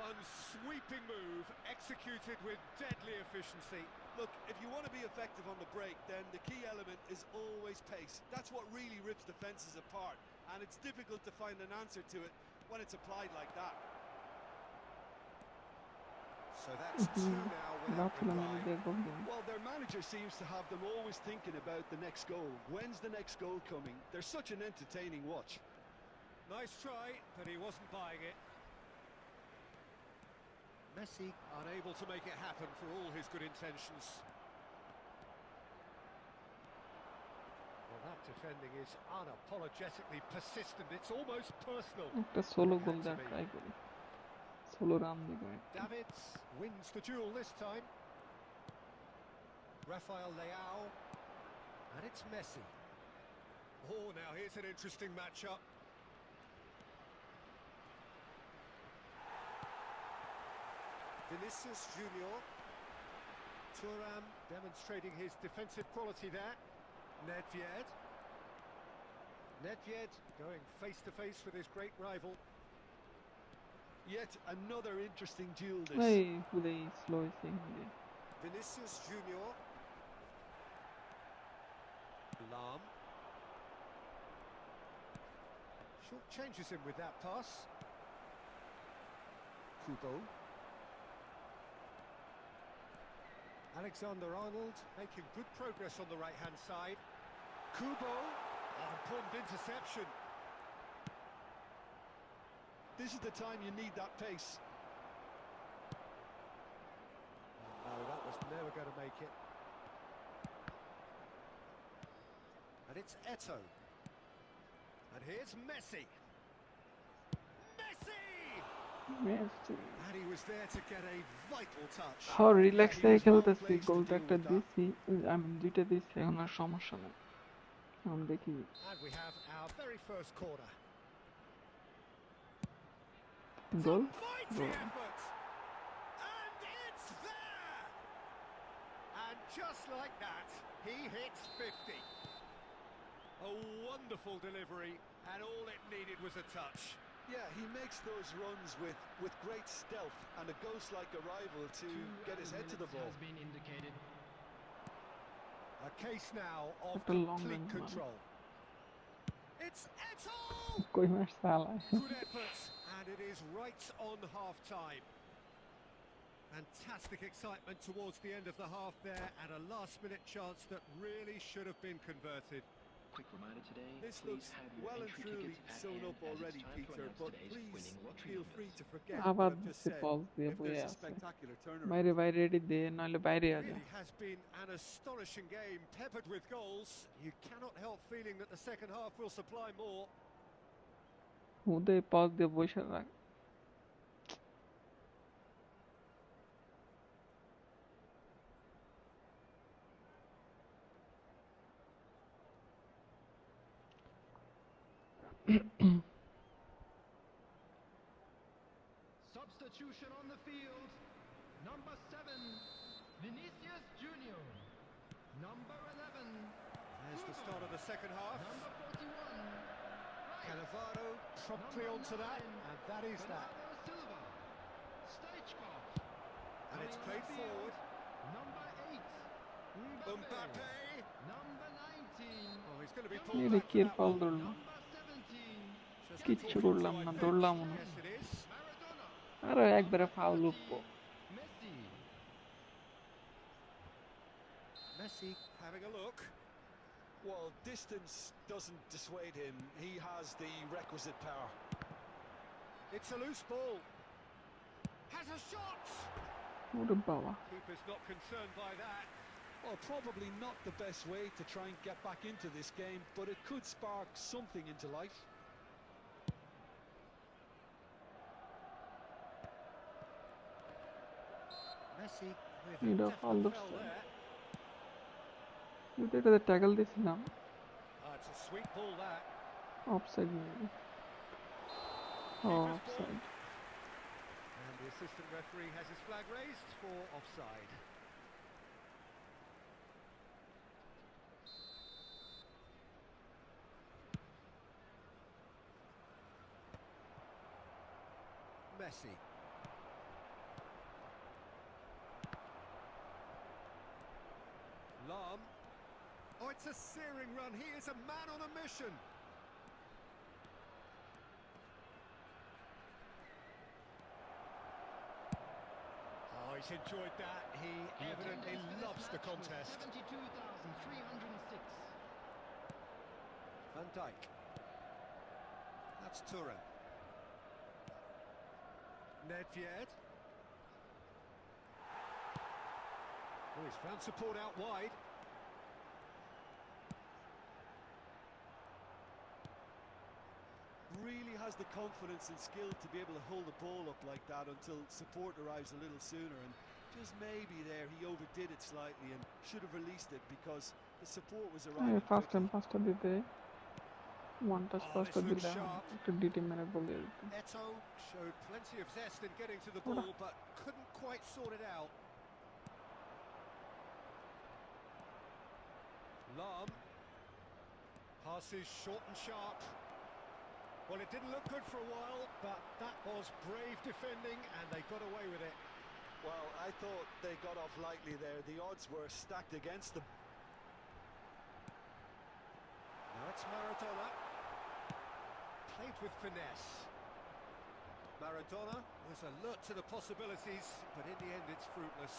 One sweeping move, executed with deadly efficiency. Look, if you want to be effective on the break, then the key element is always pace. That's what really rips defences apart, and it's difficult to find an answer to it when it's applied like that. So that's two now without Rafila reply. মেরে দিয়ে গোল দিন। Well, their manager seems to have them always thinking about the next goal. When's the next goal coming? They're such an entertaining watch. Nice try, but he wasn't buying it. Messi unable to make it happen for all his good intentions. Well, that defending is unapologetically persistent. It's almost personal. একটা solo It goal had to দেওয়ার be. Try করি, solo run দিব একটা। Davids wins the duel this time. Rafael Leao. And it's Messi. Oh, now here's an interesting matchup. Vinicius Junior. Thuram demonstrating his defensive quality there. Nedved. Nedved going face-to-face with his great rival. Yet another interesting duel, this. এই হুদেই slow হয়েছে Hindi. Vinicius Junior. Lam. Short changes him with that pass. Kubo. Alexander-Arnold making good progress on the right-hand side. Kubo. Oh, important interception. This is the time you need that pace. No, that was was never going to make it. And it's Eto. And here's Messi. Messi. And he was there to get a vital touch. How relax Yeah, he was well খেলতেছি placed to গোলটা deal একটা with that. দিছি আমি দুইটা দিছি এখন আর সমস্যা নেই এখন দেখি And we have our very first corner. Goal Mighty goal effort. And it's there. And just like that, he hits 50. A wonderful delivery, and all it needed was a touch. Yeah, he makes those runs with great stealth and a ghost-like arrival to get his head to the ball. A case now of একটা long complete range man. control. It's Eto! কই মার সালা Good effort, and it is right on half-time. Fantastic excitement towards the end of the half there, and a last-minute chance that really should have been converted. Quick reminder today, This please looks have your well and entry truly tickets at sewn hand up as already, it's time to Peter, announce but today's please winning lottery feel numbers. free to forget আবার what I've just দিছে said pause দিয়ে if বইয়ে there's a আছে spectacular turnaround. বাইরে বাইরে ready দে নইলে বাইরে আ যা Really has been an astonishing game, peppered with goals. You cannot help feeling that the second half will supply more. হুদে পজ দিয়ে বসে রাখ Substitution on the field. Number 7, Vinicius Junior. Number 11, There's the start of the second half. number 41, Cannavaro promptly onto that, and that is that. Bernardo Silva. Stoichkov. And it's Coming on played the field, forward. Number 8, Mbappe. Number 19, Oh, he's going to be pulled এটা back কি for এর that foul one. ধরলো number 17, Just কিচ্ছু talking করলাম to, I না think. ধরলাম না Yes, it is. Maradona. আরে একবারে Number ফাউল 30, উঠবো Messi. Messi having a look. Well, distance doesn't dissuade him. He has the requisite power. It's a loose ball. Has a shot. ওরে বাবা Keeper's not concerned by that. Well, probably not the best way to try and get back into this game, but it could spark something into life. Messi with a এটা foul definite foul ধরছে there. কিন্তু এটাতে tackle দিছিলাম It's a sweet ball that. Offside maybe ও offside And the assistant referee has his flag raised for offside. Messi. Lam. Oh, it's a searing run. He is a man on a mission. Oh, he's enjoyed that. He evidently Attendance for this loves the match was contest. 72,306. Van Dijk. That's Turan. Nedved. Oh, he's found support out wide. Really has the confidence and skill to be able to hold the ball up like that until support arrives a little sooner, and just maybe there he overdid it slightly and should have released it because the support was arriving first time quickly. পাঁচটা দিতে one touch Oh, পাঁচটা this looks দিলে sharp. একটা DT মেরে গোল দিয়ে দিত Eto showed plenty of zest in getting to the Ora. ball, but couldn't quite sort it out. Lam. Passes short and sharp. Well, it didn't look good for a while, but that was brave defending, and they got away with it. Well, I thought they got off lightly there. The odds were stacked against them. Now it's Maradona. Played with finesse. Maradona was alert to the possibilities, but in the end it's fruitless.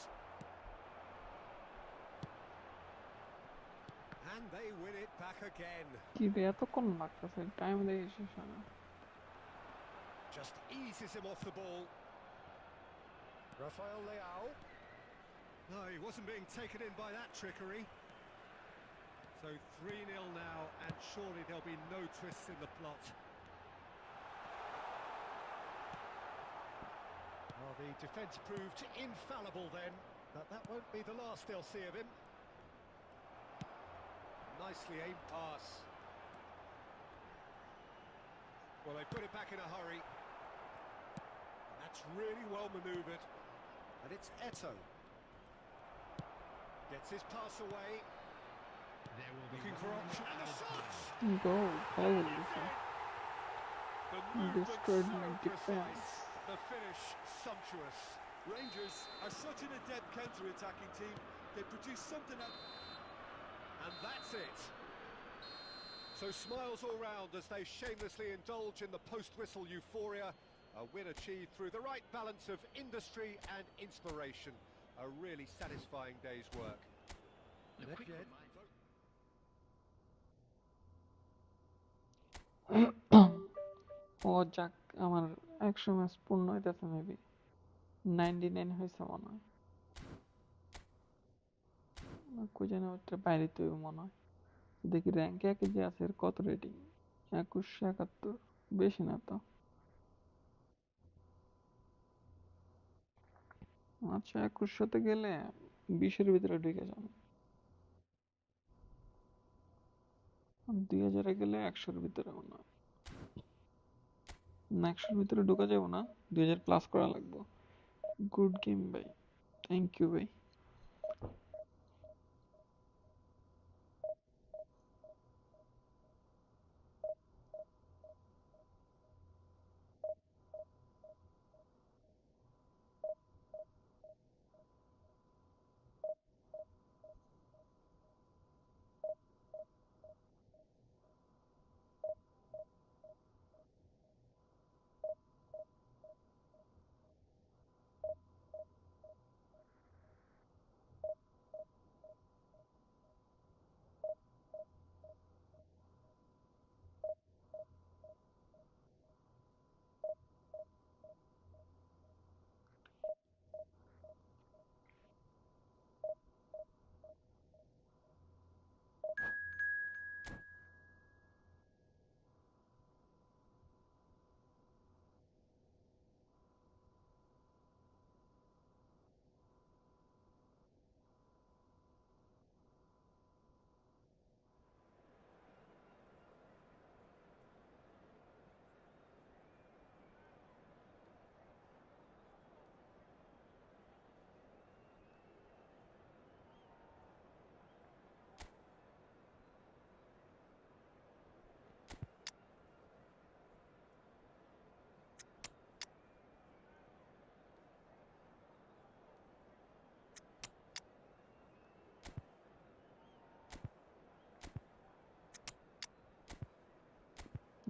And they win it back again. কি রে এতক্ষণ লাগতেছে time দেখে শেষ হয় না Just eases him off the ball. Rafael Leao. No, he wasn't being taken in by that trickery. So 3-0 now, and surely there'll be no twists in the plot. Well, the defence proved infallible then, but that won't be the last they'll see of him. Nicely aimed pass. Well, they put it back in a hurry. And that's really well manoeuvred. And it's Eto. Gets his pass away. Looking for option. And the shots! Goal. Goal. The movement Destroyed so my precise. defense. The finish sumptuous. Rangers are such an adept counter-attacking team. They produce something out. And that's it. So smiles all round as they shamelessly indulge in the post-whistle euphoria. A win achieved through the right balance of industry and inspiration. A really satisfying day's work. ও যাক, আমার 100 match পূর্ণ হইতেছে maybe 99 হয়েছে মনে হয়। কই জানি ওটা বাইরে তো মনে হয়। দেখি র্যাঙ্ক একে যে আছে এর কত রেটিং, 2171, বেশি না তো। আচ্ছা 2100-তে গেলে 20-এর ভিতরে ঢুকে যাবে। 2000-এ গেলে 100-এর ভিতরে মনে হয়। না 100-এর ভিতরে ঢোকা যাবে না, 2000 প্লাস করা লাগবে। গুড গেম ভাই, থ্যাংক ইউ ভাই।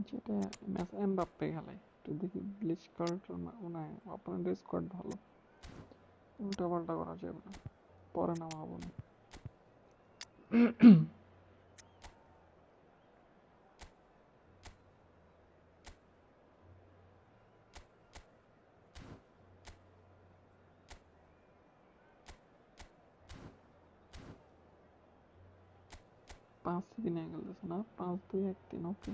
যেটা ম্যাচ এমবাপ্পে খেলে, একটু দেখি গ্লিচ কার্ড না, অপোনেন্টের স্কোয়াড ভালো, উল্টা পাল্টা করা যাবে না, পরে নামা হবো না। পাঁচ দিনে গেলতেছে না, 5-2-1-3, ওকে।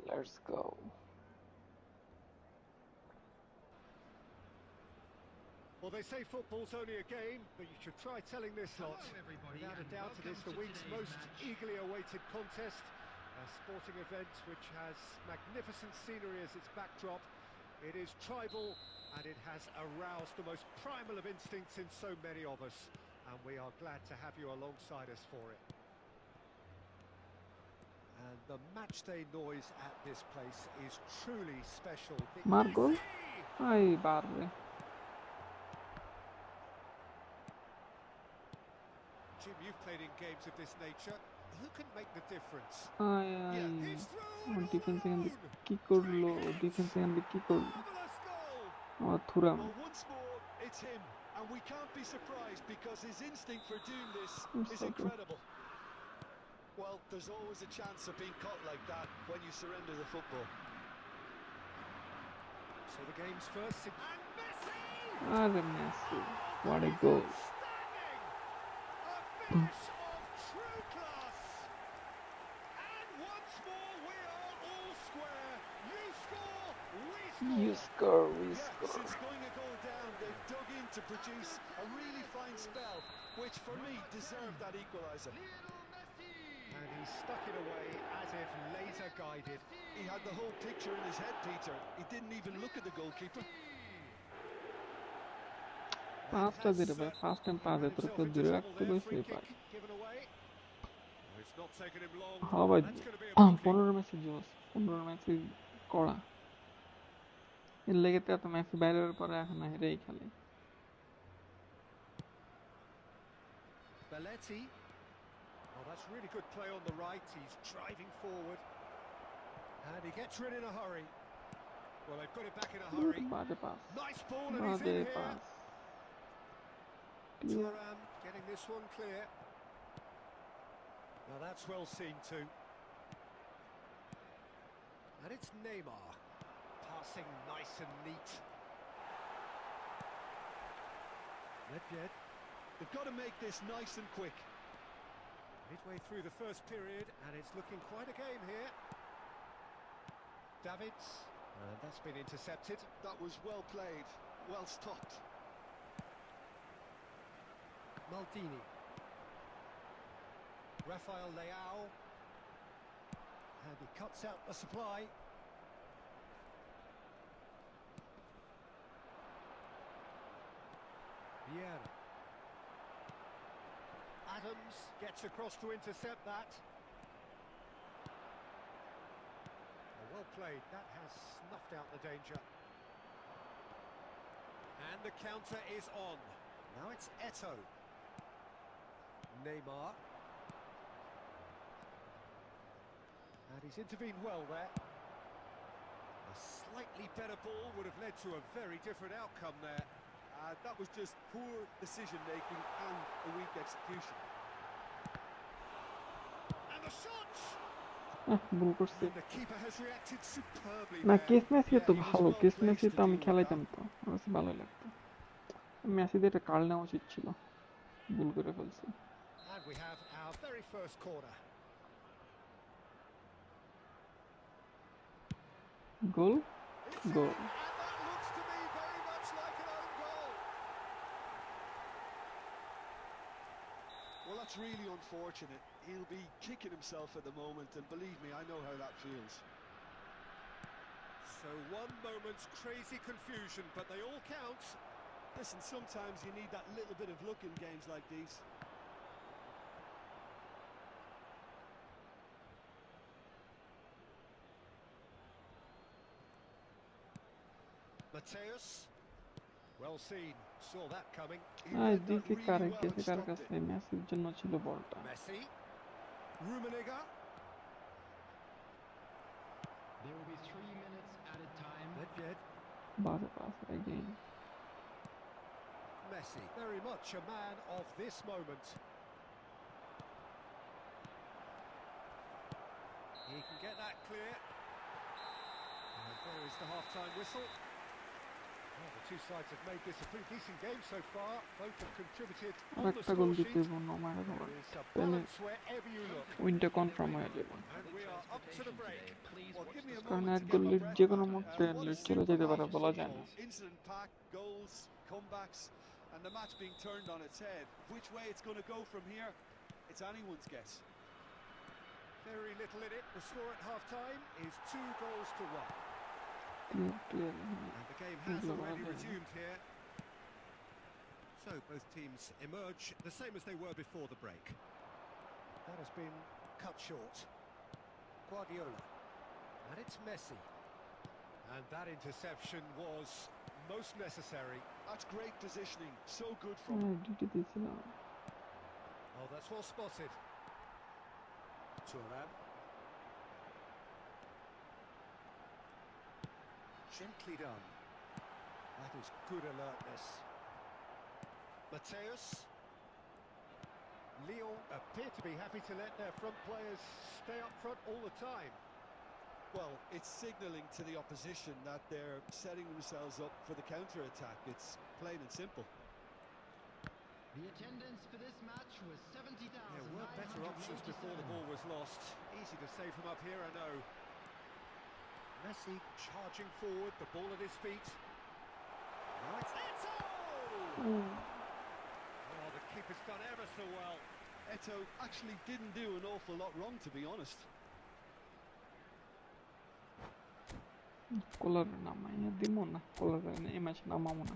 Let's go. Well, they say football's only a game, but you should try telling this lot. Without a doubt, it is the week's most eagerly awaited contest. A sporting event which has magnificent scenery as its backdrop. It is tribal, and it has aroused the most primal of instincts in so many of us. And we are glad to have you alongside us for it. And the matchday noise at this place is truly special. Margol? Ay, barre. Jim, you've played in games of this nature. who can make the difference? I He's আমার through defence and এখান on! থেকে কি করলো? Great hit! Defence এখান থেকে কি করলো? Marvellous goal! আমার Thuram Well, once more, it's him. And we can't be surprised because his instinct for doing this is okay incredible. Well, there's always a chance of being caught like that when you surrender the football. So the game's first... And Messi! আরে Messi Oh, what that A is goal outstanding! A finish of true class! And once more, we are all square. You score, we you score. Score we Yeah, score since going a goal down, they've dug in to produce a really fine spell, which for me deserved that equaliser. Lionel Messi. And he stuck it away as if laser guided. He had the whole picture in his head, Peter. He didn't even look at the goalkeeper. পাঁচটা দিলে ভাই first time পাঁচ এত তো দূরে রাখতে কইছে ভাই হ্যাঁ ভাই 15 ম্যাচে জোস 15 ম্যাচে কড়া এর লেগে তো এত ম্যাচ বাইরের পরে এখন হেরেই খেলে Belletti. Oh, that's really good play on the right. He's driving forward. And he gets rid in a hurry. Well, they've got it back in a hurry. বাজে pass Nice ball and he's বাজে in here. Pass clear Thuram getting this one clear. Now that's well seen too. And it's Neymar. Passing nice and neat. Nedved. They've got to make this nice and quick. Midway through the first period, and it's looking quite a game here. Davids, and that's been intercepted. That was well played, well stopped. Maldini. Rafael Leao. And he cuts out the supply. Vieira. Adams gets across to intercept that. Oh, well played, that has snuffed out the danger. And the counter is on. Now it's Eto'o. Neymar. And he's intervened well there. A slightly better ball would have led to a very different outcome there. That was just poor decision-making and a weak execution. And the shots! ভুল করছি And the keeper has reacted superbly না there. Case Messi তো Yeah, he was ভালো well case placed Messi to তো আমি deal with খেলাইতাম তো আমার কাছে ভালো লাগতো মেসি দিয়ে এটা কাল নেওয়া উচিত ছিল ভুল করে ফেলছি And we have our very first corner. Goal It's in, goal and that looks to me very much like an own goal. Well, that's really unfortunate. He'll be kicking himself at the moment, and believe me, I know how that feels. So one moment's crazy confusion, but they all count. Listen, sometimes you need that little bit of luck in games like these. Mateus, well seen, saw that coming. He I read that দিছি really কারে well গেছে and car stopped কাছে it. মেসির জন্য ছিল বলটা Messi, Rummenigge, There will be 3 minutes added time. Nedved, বাজে pass again Messi, very much a man of this moment. He can get that clear. And there is the half-time whistle. Well, the two sides have made this a pretty decent game so far. Both have contributed on the আরেকটা গোল score দিতে sheet. বন্য মারা দেবো There is a পেলে balance wherever you look. উইনটা confirm হয়ে যাবে And we are up to the break. Well, give me a কারণ moment এক to goal get my lead breath যে কোনো back. মুহূর্তে What a লিড চলে super যেতে পারে half of বলা যায় না football. Incident-packed, goals, comebacks, and the match being turned on its head. Which way it's going to go from here, it's anyone's guess. Very little in it. The score at half-time is 2-1. Clear clear And the game has already resumed here. So both teams emerge the same as they were before the break. That has been cut short. Guardiola. And it's Messi. And that interception was most necessary. That's great positioning. So good from duty দিয়েছিলাম Oh, that's well spotted. Turan. Gently done. That is good alertness. Mateus. Lyon appear to be happy to let their front players stay up front all the time. Well, it's signalling to the opposition that they're setting themselves up for the counter-attack. It's plain and simple. The attendance for this match was 70,000. There were better options before the ball was lost. Easy to say from up here, I know. Messi charging forward, the ball at his feet. Now it's Eto! Oh, the keeper's done ever so well. Eto actually didn't do an awful lot wrong, to be honest. Color namanya dimo na color ini match nama muna.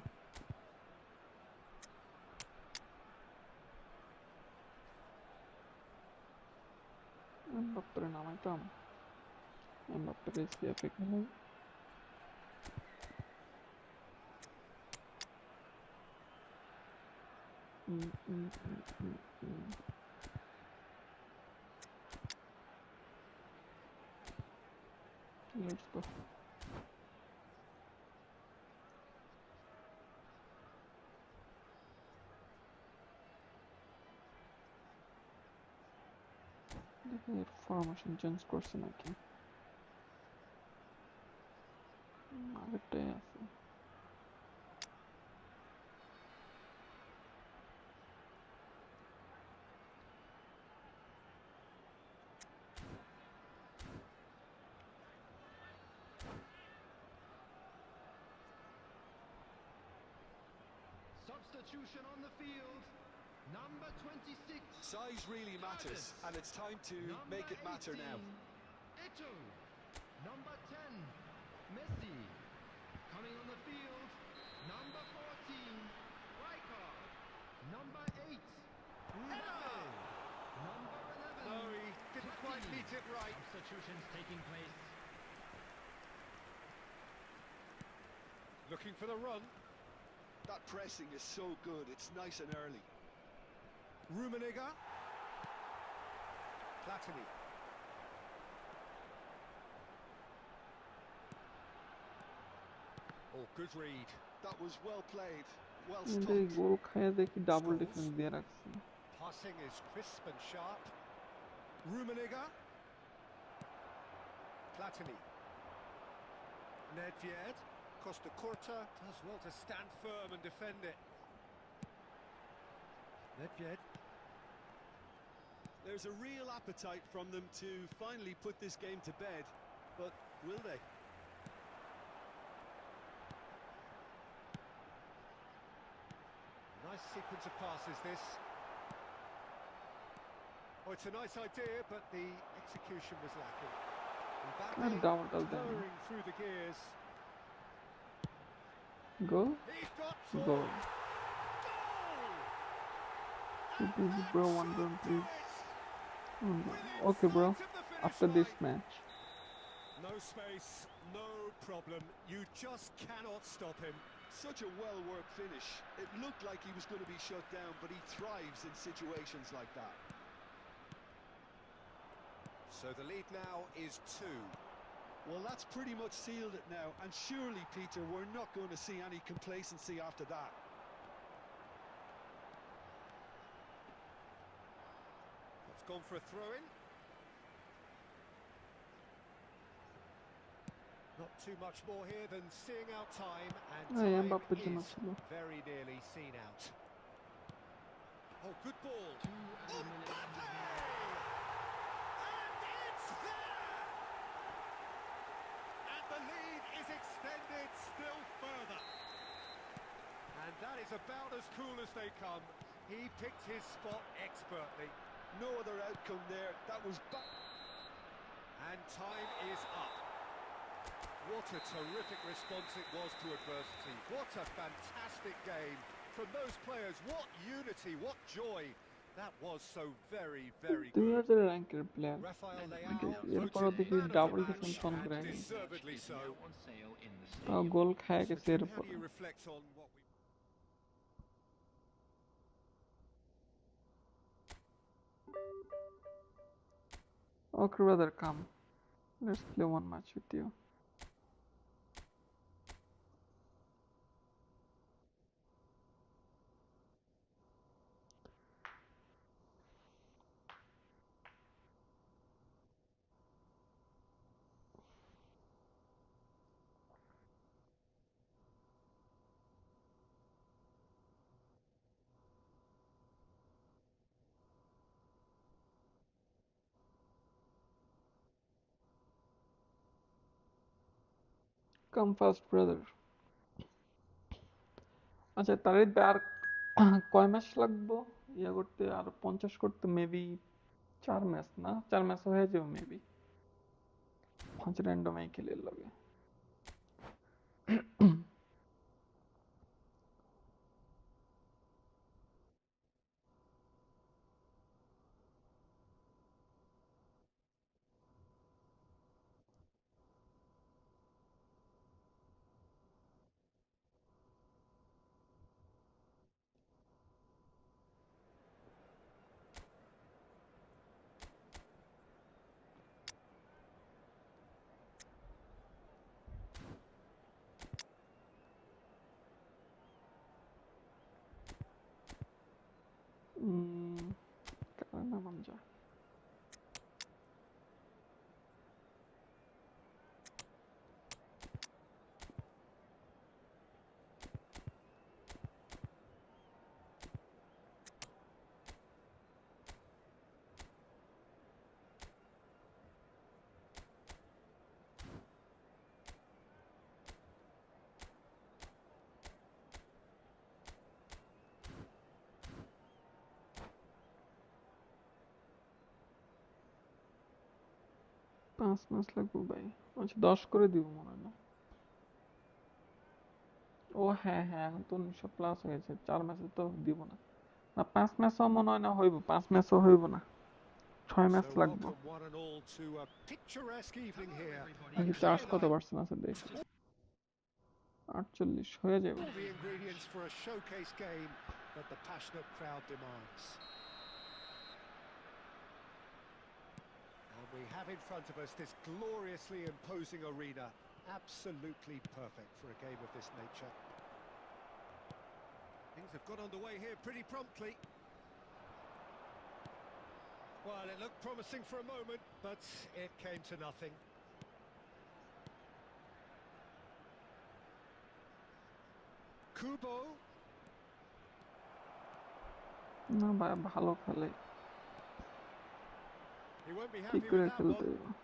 Mbappe nama itu am. Mbappe SPF খেলে Let's go. দেখি formation change করছে নাকি আগেরটাই আছে Substitution on the field. Number 26. Size really matters, and it's time to make it matter now. Eto. Number 10. Messi. Coming on the field. Number 14. Riker. Number 8. Mbappe. Number 11. No, he didn't quite beat it right. Substitutions taking place. Looking for the run. That pressing is so good, it's nice and early. Rummenigge. Platini. Oh, good read. That was well played, well কিন্তু এই stopped. গোল খায় দেখি double defence দিয়ে রাখছে Passing is crisp and sharp. Rummenigge. Platini. Nedved. Costa Curta does well to stand firm and defend it. Nedved. There's a real appetite from them to finally put this game to bed, but will they? Nice sequence of passes, this. Oh, it's a nice idea, but the execution was lacking. Mbappe lowering through the gears. Goal? He's got Goal. Goal! Please, bro, one run, please. Okay, bro. After this match. No space, no problem. You just cannot stop him. Such a well-worked finish. It looked like he was going to be shut down, but he thrives in situations like that. So the lead now is 2. Well, that's pretty much sealed it now, and surely, Peter, we're not going to see any complacency after that. It's gone for a throw-in. Not too much more here than seeing out time, and time is very nearly seen out. Oh, good ball. Mbappe! And it's there! And the lead is extended still further. And that is about as cool as they come. He picked his spot expertly. No other outcome there. That was... And time is up. What a terrific response it was to adversity. What a fantastic game from those players. What unity, what joy. That was so very, very good. 2000 ranker player. Rafael Leao এরপরও দেখি double defence on করে নি deservedly so. তাও গোল খায় গেছে How এরপর do you reflect on what we... Okay, brother, come. Let's play one match with you. Come first, brother. আচ্ছা তারিদ ভাই আর কয় ম্যাচ লাগবো ইয়া করতে আর 50 করতে মেবি 4 ম্যাচ না 4 ম্যাচ হয়ে যাবে মেবি 5 র্যান্ডম এই খেলে লাগে কার নাম যা 5 ম্যাচ লাগবে ভাই আচ্ছা 10 করে দিব মনে হয় না ও হ্যাঁ হ্যাঁ এখন তো 1900 প্লাস হয়েছে 4 ম্যাচে তো দিব না না 5 ম্যাচও মনে হয় না হইব 5 ম্যাচও হইব না 6 ম্যাচ লাগবে দেখি চার্জ কত পার্সেন্ট আছে দেখি 48 হয়ে যাবে We have in front of us this gloriously imposing arena, absolutely perfect for a game of this nature. Things have got underway here pretty promptly. Well, it looked promising for a moment, but it came to nothing. Kubo. না ভাই ভালো খেলে He won't be কি happy করে with that খেলতে one.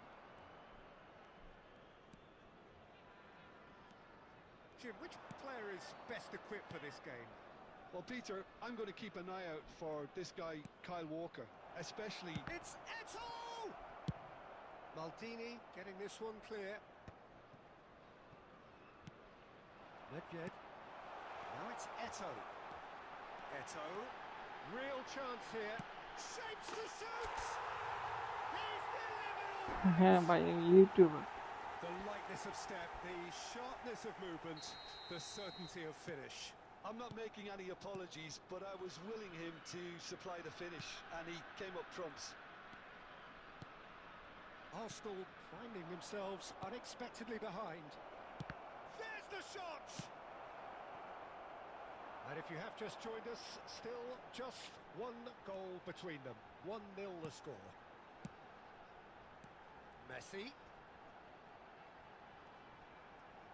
Jim, which player is best equipped for this game? Well, Peter, I'm going to keep an eye out for this guy, Kyle Walker, especially... It's Eto! Maldini getting this one clear. Nedved. Now it's Eto. Eto. Real chance here. Shapes to shoot! He's delivered! হ্যাঁ ভাই YouTuber The lightness of step, the sharpness of movement, the certainty of finish. I'm not making any apologies, but I was willing him to supply the finish, and he came up trumps. Arsenal finding themselves unexpectedly behind. There's the shot! And if you have just joined us, still just one goal between them. 1-0 the score. Messi. এই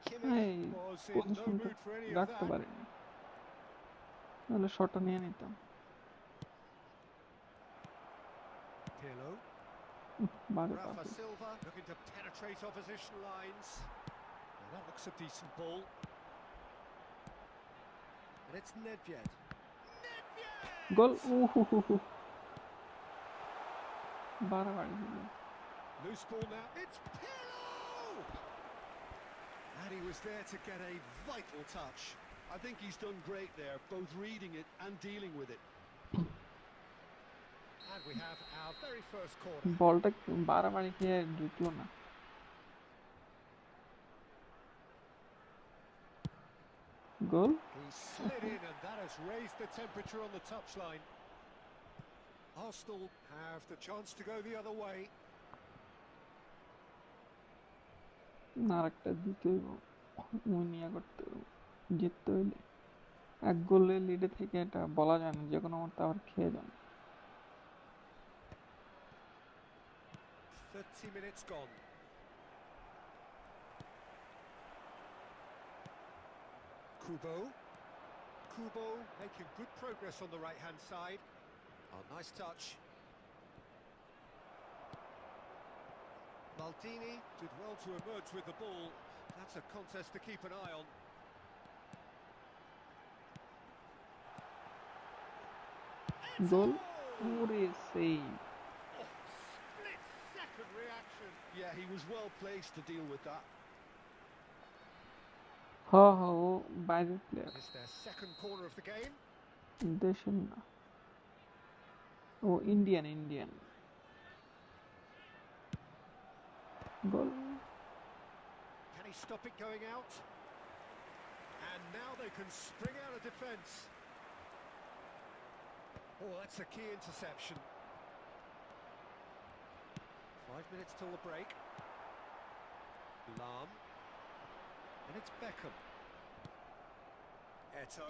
Kimmich was in no পজিশনটা mood for any of রাখতে that. পারিনি নাহলে শটটা নিয়ে নিতাম Pirlo. বারে Rafa পাশে Silva looking to penetrate opposition lines. Well, that looks a decent ball. And it's Nedved. Nedved! গোল উহু বাড়াবাড়ি হলো Loose ball now. It's Pirlo! And he was there to get a vital touch. I think he's done great there, both reading it and dealing with it. And we have our very first corner. বলটা বাড়াবাড়ি খেয়ে ঢুকলো না গোল He slid in and that has raised the temperature on the touchline. Arsenal have the chance to go the other way. না আরেকটা দিতে হইব, উইনিয়া করতে হইব জিততে হইলে। এক গোলে লিডে থেকে এটা বলা যায় না, যে কোনো মুহূর্তে আবার খেয়ে যান। 30 minutes gone. Kubo making good progress on the right hand side. Oh, nice touch. Maldini did well to emerge with the ball. That's a contest to keep an eye on. গোল, ওরে save! Split-second reaction. Yeah, he was well placed to deal with that. হ হ, ও বাইরের player, It's their second corner of the game. দেশের না, ও Indian Indian. Goal! Can he stop it going out? And now they can spring out of defence. Oh, that's a key interception. 5 minutes till the break. Lam. And it's Beckham. Eto.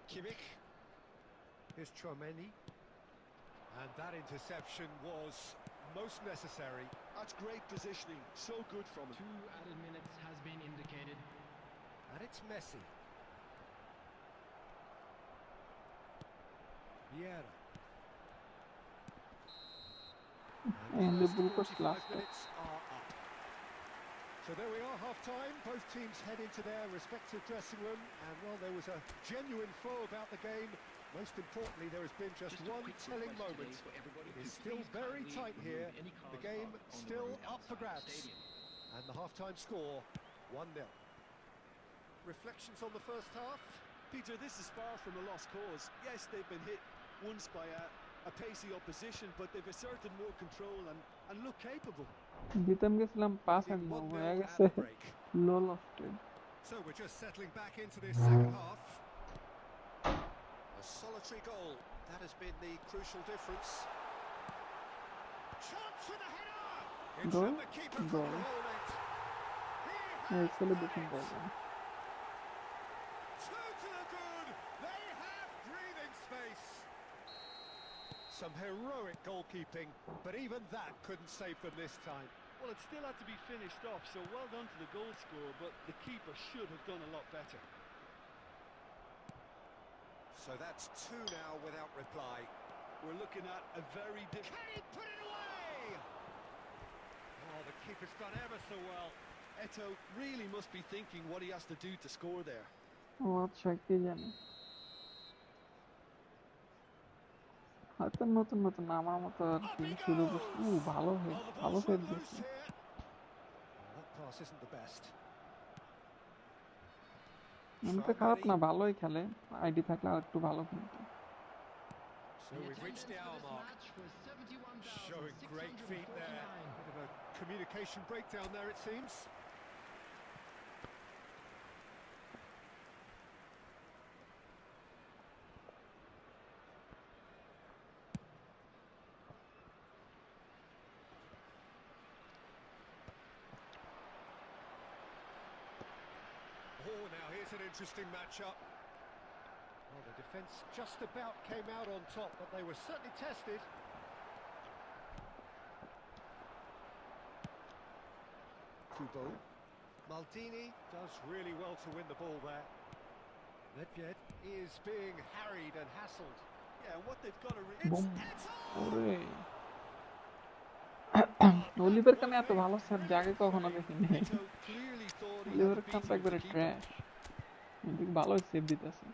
Kimmich. Here's Chouameni. And that interception was most necessary. That's great positioning, so good from him. 2 added minutes has been indicated. And it's Messi. Vieira. And the first Bulgars 45 last minutes are up. So there we are, half-time. Both teams head into their respective dressing room. And, well, there was a genuine flow about the game. Most importantly, there has been just one telling moment. It's still very tight here. The game still up for grabs. And the half-time score, 1-0. Reflections on the first half? Peter, this is far from a lost cause. Yes, they've been hit once by a pacey opposition, but they've asserted more control and look capable. জিতাম গেছিলাম 5-1, হয়ে গেছে লো লস্টেড। So we're just settling back into this second half. A solitary goal, that has been the crucial difference. Chance with a header! It's Goal, from the keeper from goal. the whole net. Celebration করলাম। Two to the good. They have breathing space. Some heroic goalkeeping, but even that couldn't save them this time. Well, it still had to be finished off, so well done to the goal scorer, but the keeper should have done a lot better. So that's two now without reply. We're looking at a very different... Can he put it away? Oh, the keeper's done ever so well. Eto really must be thinking what he has to do to score there. ও আচ্ছা, কে জানে, হয়তো নতুন নতুন আমার মতো আর Up কি he শুরু করছে। goes! ভালো হেড, Oh, the ভালো ball's সেভ let loose দিয়েছে। here. That pass isn't the best. এমনিতে খারাপ না, ভালোই খেলে, আইডি থাকলে আর একটু ভালো খেলতো। So we've reached the hour mark. Showing great feet there. Bit of a communication breakdown there, it seems. Oh, now here's an interesting matchup. Well, the defence just about came out on top, but they were certainly tested. Kubo. Maldini does really well to win the ball there. Nedved is being harried and hassled. Yeah, what they've got to... broom! Eto! ওরে Oliver কানে এত ভালো save আগে কখনো দেখিনি। Eto clearly thought he had Oliver the কান তো beating of একবারে the keeper. ট্র্যাশ, এদিকে ভালোই সেভ দিতেছে।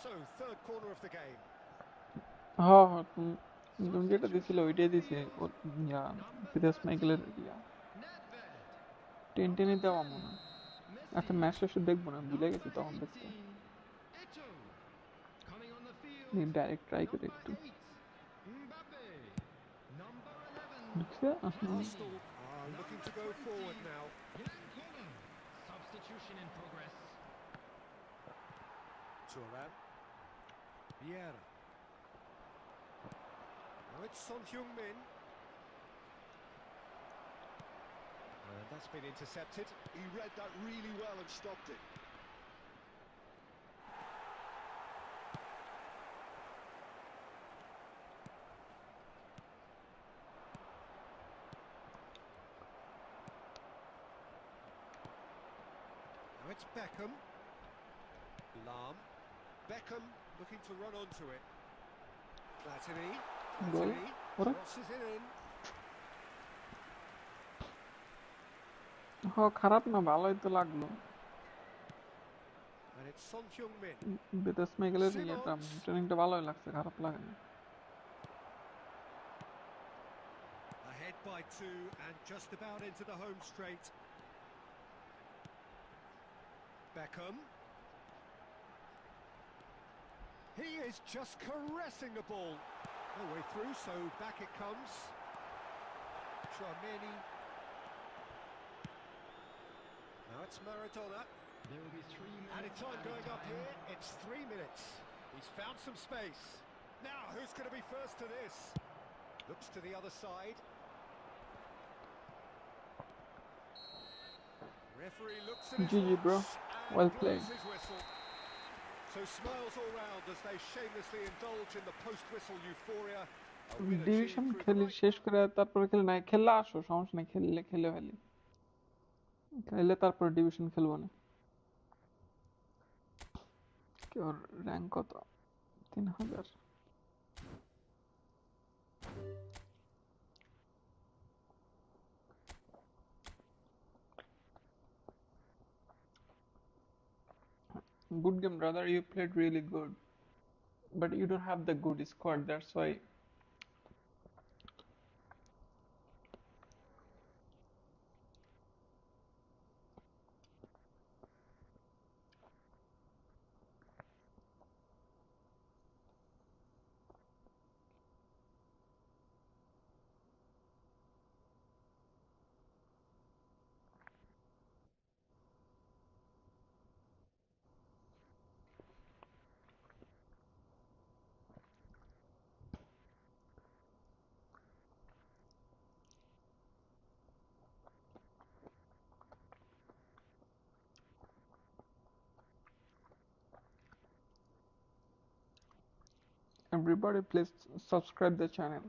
So, third corner of the game. হ্যাঁ হ্যাঁ, তুমি যেটা দিছিল ওইটাই দিছে, সিরিয়াস মাইকেলের টেন টেনে দেওয়া মনে হয়। আচ্ছা, ম্যাচ শেষে দেখবো না, ভুলে গেছি তখন দেখতে। ডাইরেক্ট ট্রাই করে একটু। Arsenal are looking to go forward now. Substitution in progress. Turan. Vieira. Now it's Son Heung-min. And that's been intercepted. He read that really well and stopped it. Now it's Beckham. Lahm. Beckham looking to run onto it. Platini. Goal Platini ওরে crosses it in. খারাপ না ভালোই তো লাগলো And it's Son Heung-min. বিদেশ মেগেলের ইয়েটা Simmons. ট্রেনিংটা ভালোই লাগছে খারাপ লাগে না Ahead by 2 and just about into the home straight. Beckham. He is just caressing the ball. No way through, so back it comes. Chouameni. Now it's Maradona. There will be 3 minutes. Added time going up here. It's 3 minutes. He's found some space. Now, who's going to be first to this? Looks to the other side. Referee looks at his GG bro watch and well blows played his whistle. So smiles all round as they shamelessly indulge in the post-whistle euphoria. A win division achieved through the খেলি right. শেষ করে তারপরে খেলে নাই খেললে আসো সমস্যা নাই খেললে খেলে ফেলি খেললে তারপর ডিভিশন খেলবো না কি ওর র্যাঙ্ক কত 3000 good game brother you played really good but you don't have the good squad that's why everybody please subscribe the channel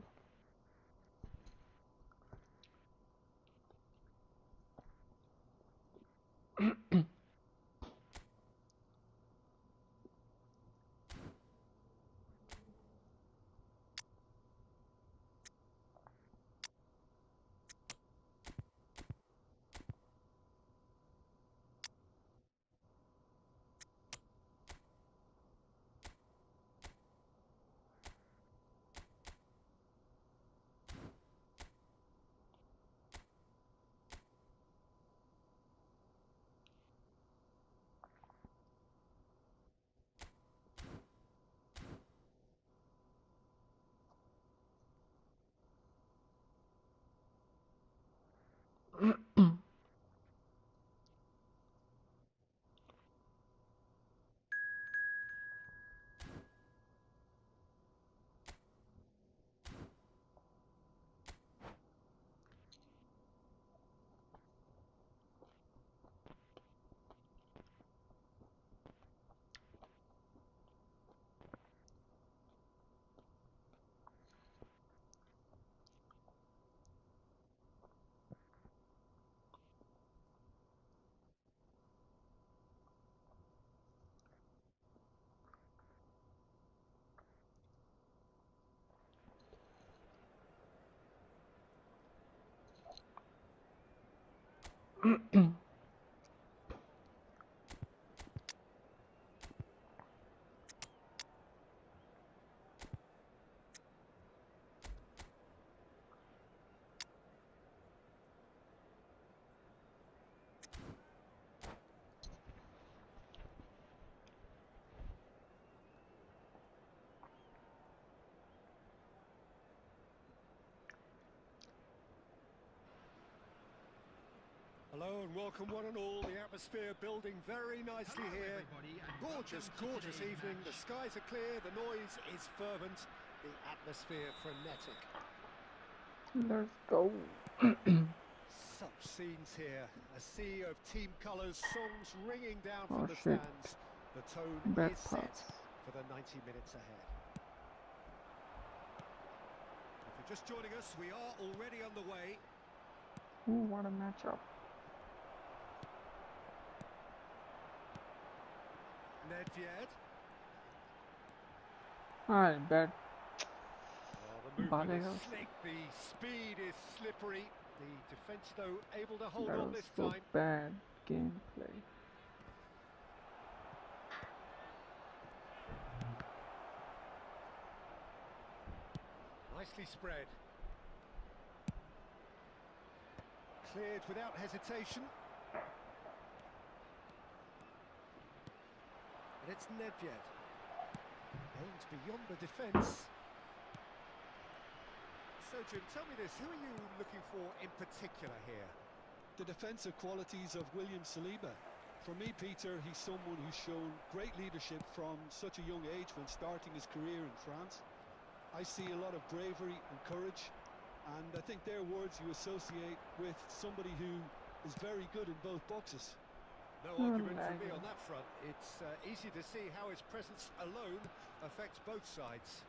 Hello and welcome one and all. The atmosphere building very nicely Hello, here. everybody, and Gorgeous, welcome to gorgeous today's evening. match. The skies are clear, the noise is fervent, the atmosphere frenetic. Let's go. Such scenes here. A sea of team colours, songs ringing down Oh from the shit. stands. The tone Bad is pass. set for the 90 minutes ahead. If you're just joining us, we are already underway. Ooh, what a matchup. Nedved. Alright, bad. Oh, the movement Bale. is slick, the speed is slippery. The defence, though, able to hold That on was this so time. bad gameplay. Nicely spread. Cleared without hesitation. And it's Nedved. Aims beyond the defence. So, Jim, tell me this, who are you looking for in particular here? The defensive qualities of William Saliba. For me, Peter, he's someone who's shown great leadership from such a young age when starting his career in France. I see a lot of bravery and courage, and I think they're words you associate with somebody who is very good in both boxes. No Oh, argument from me lagging. on that front. It's easy to see how his presence alone affects both sides.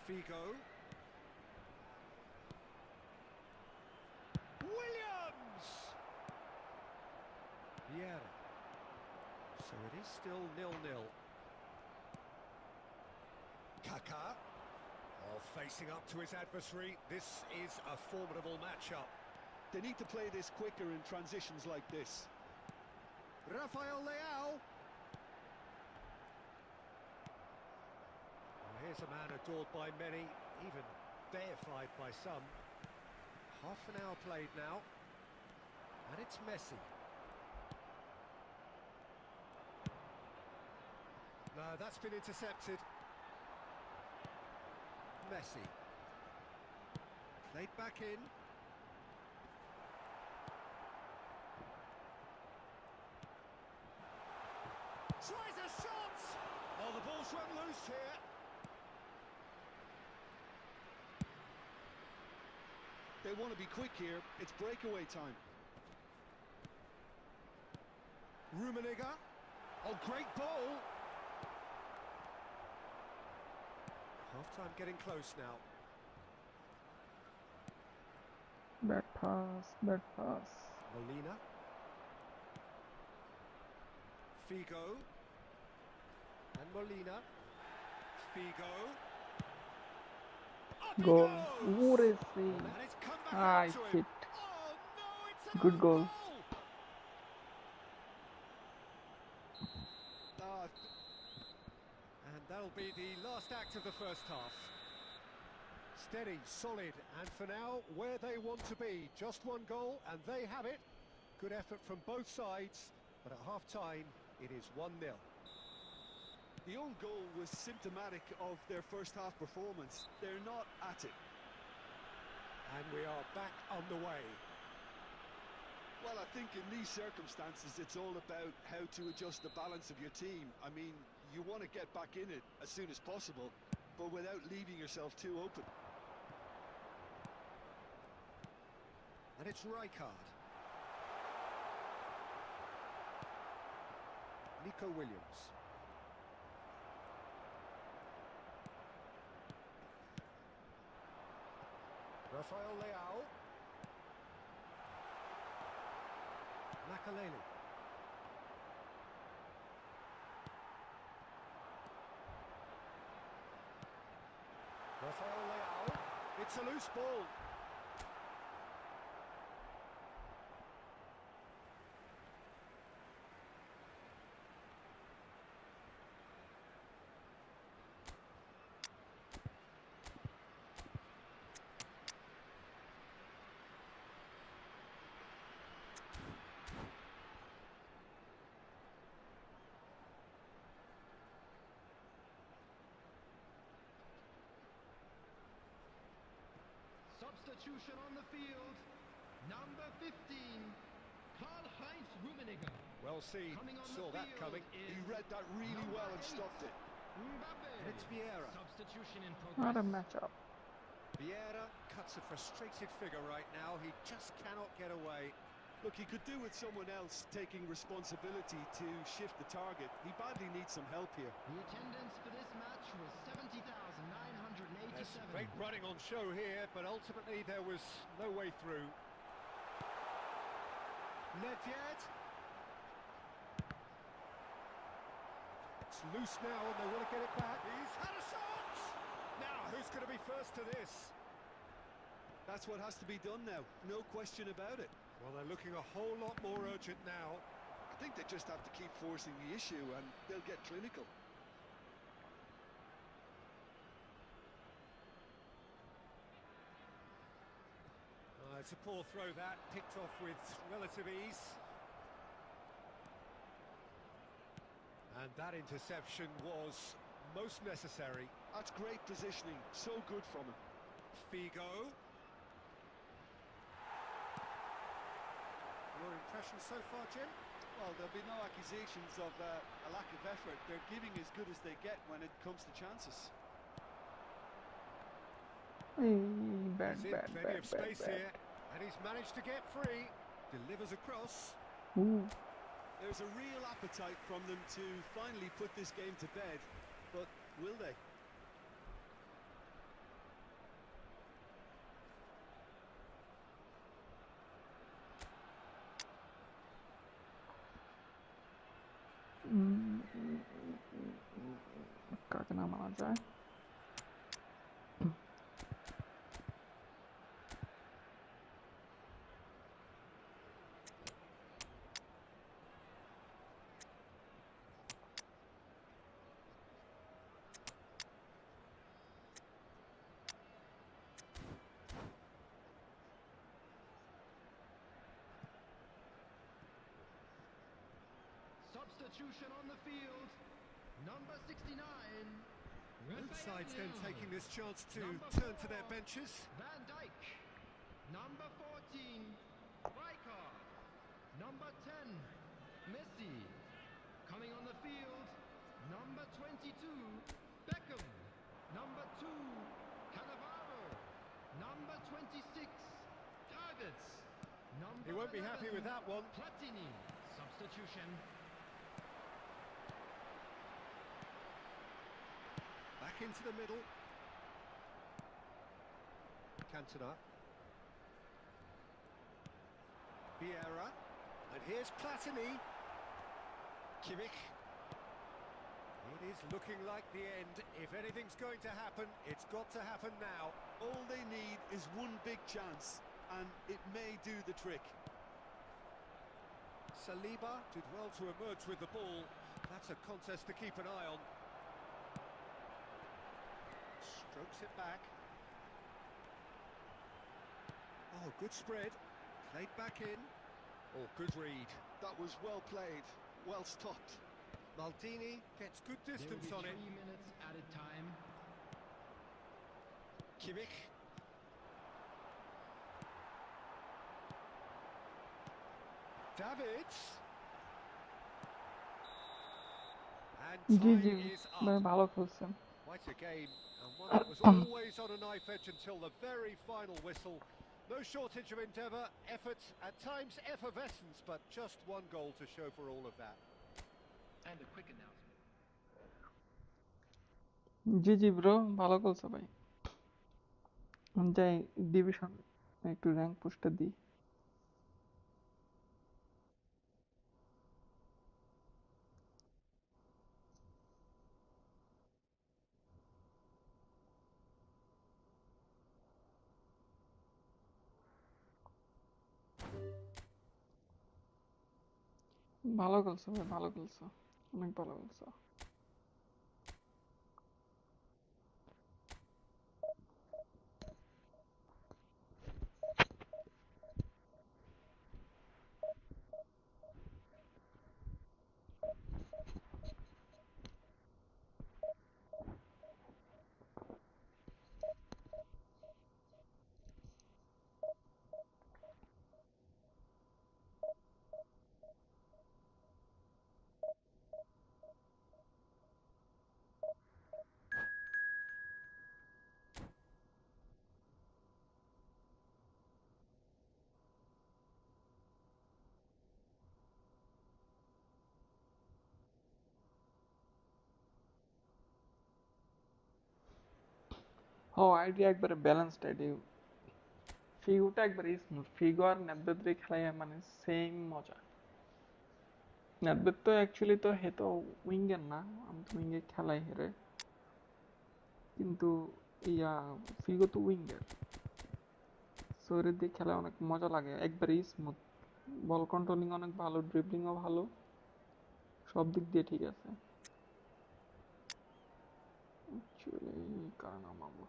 Figo. Williams! Vieira. So it is still 0-0. Kaká. Oh, facing up to his adversary. This is a formidable matchup. They need to play this quicker in transitions like this. Rafael Leao. Well, here's a man adored by many, even deified by some. Half an hour played now, and it's Messi. No, that's been intercepted. Messi. Played back in. Tries a shot! Oh, the ball's run loose here. They want to be quick here. It's breakaway time. Rummenigge. Oh, great ball! Half-time getting close now. Bad pass, bad pass. Molina. Figo. And Molina. Figo. Up he Goal. goes! What is he? And it's come back Ah, out to him. shit. Oh no, it's an Good own goal. goal! Ah, And that'll be the last act of the first half. Steady, solid, and for now, where they want to be. Just one goal, and they have it. Good effort from both sides, but at half-time, it is 1-0. the own goal was symptomatic of their first half performance. They're not at it. And we are back underway. Well, I think in these circumstances, it's all about how to adjust the balance of your team. I mean, you want to get back in it as soon as possible, but without leaving yourself too open. And it's Rijkaard. Nico Williams. Rafael Leao. Makaleli. Rafael Leao. It's a loose ball. Substitution on the field. Number 15, Karl-Heinz Rummenigge. Well seen, Coming on saw the that field coming. He is read that really number well and 8, stopped it. Mbappe. And it's Vieira. Substitution in What a progress. matchup. Vieira cuts a frustrated figure right now. He just cannot get away. Look, he could do with someone else taking responsibility to shift the target. He badly needs some help here. The attendance for this match was There's 70,987. great running on show here, but ultimately there was no way through. Nedved. It's loose now and they want to get it back. He's had a shot! Now, who's going to be first to this? That's what has to be done now, no question about it. Well, they're looking a whole lot more urgent now. I think they just have to keep forcing the issue and they'll get clinical. It's a poor throw that, picked off with relative ease. And that interception was most necessary. That's great positioning, so good from him. Figo. Your impression so far, Jim? Well, there'll be no accusations of a lack of effort. They're giving as good as they get when it comes to chances. Bad, He's in bad, plenty bad, of bad, space bad. here, and he's managed to get free. Delivers across. Ooh. There's a real appetite from them to finally put this game to bed, but will they? কাকে নামানো যায়? Substitution on the field. Number 69. Both sides then taking this chance to Number turn to their 4, benches. Van Dijk. Number 14, Rijkaard. Number 10, Messi. Coming on the field, number 22, Beckham. Number 2, Cannavaro. Number 26, Targets. Number He won't be 11, happy with that one. Platini. Substitution. Back into the middle. Cantona. Vieira. And here's Platini. Kimmich. It is looking like the end. If anything's going to happen, it's got to happen now. All they need is one big chance, and it may do the trick. Saliba did well to emerge with the ball. That's a contest to keep an eye on. Strokes it back. Oh, good spread. Played back in. Oh, good read. That was well played, well stopped. Maldini gets good There will distance be on it. 3 minutes added time. Kimmich. Davids. And G time G is ভাই up. ভালো খেলছেন। Quite a game, and one that was always on a knife edge until the very final whistle. No shortage of endeavour, effort, at times effervescence, but just one goal to show for all of that. And a quick announcement. G G bro ভালো খেলছো ভাই। যাই division একটু rank পুশটা দিই। ভালো খেলছো ভাই, ভালো খেলছো, অনেক ভালো খেলছো। ও আইডিয়া একবারে ব্যালেন্সড আইডিয়া। ফিগুটা একবারে স্মুথ, ফিগো আর নেদবেদ্রে খেলায় মানে সেম মজা। নেদবেদ তো অ্যাকচুয়ালি তো হে তো উইঙ্গার না, আমি তো উইঙ্গে খেলাই হেরে, কিন্তু ইয়া ফিগো তো উইঙ্গার, সো এর দিয়ে খেলা অনেক মজা লাগে, একবারে স্মুথ, বল কন্ট্রোলিং অনেক ভালো, ড্রিবলিংও ভালো, সব দিক দিয়ে ঠিক আছে। অ্যাকচুয়ালি কারণ আমাবো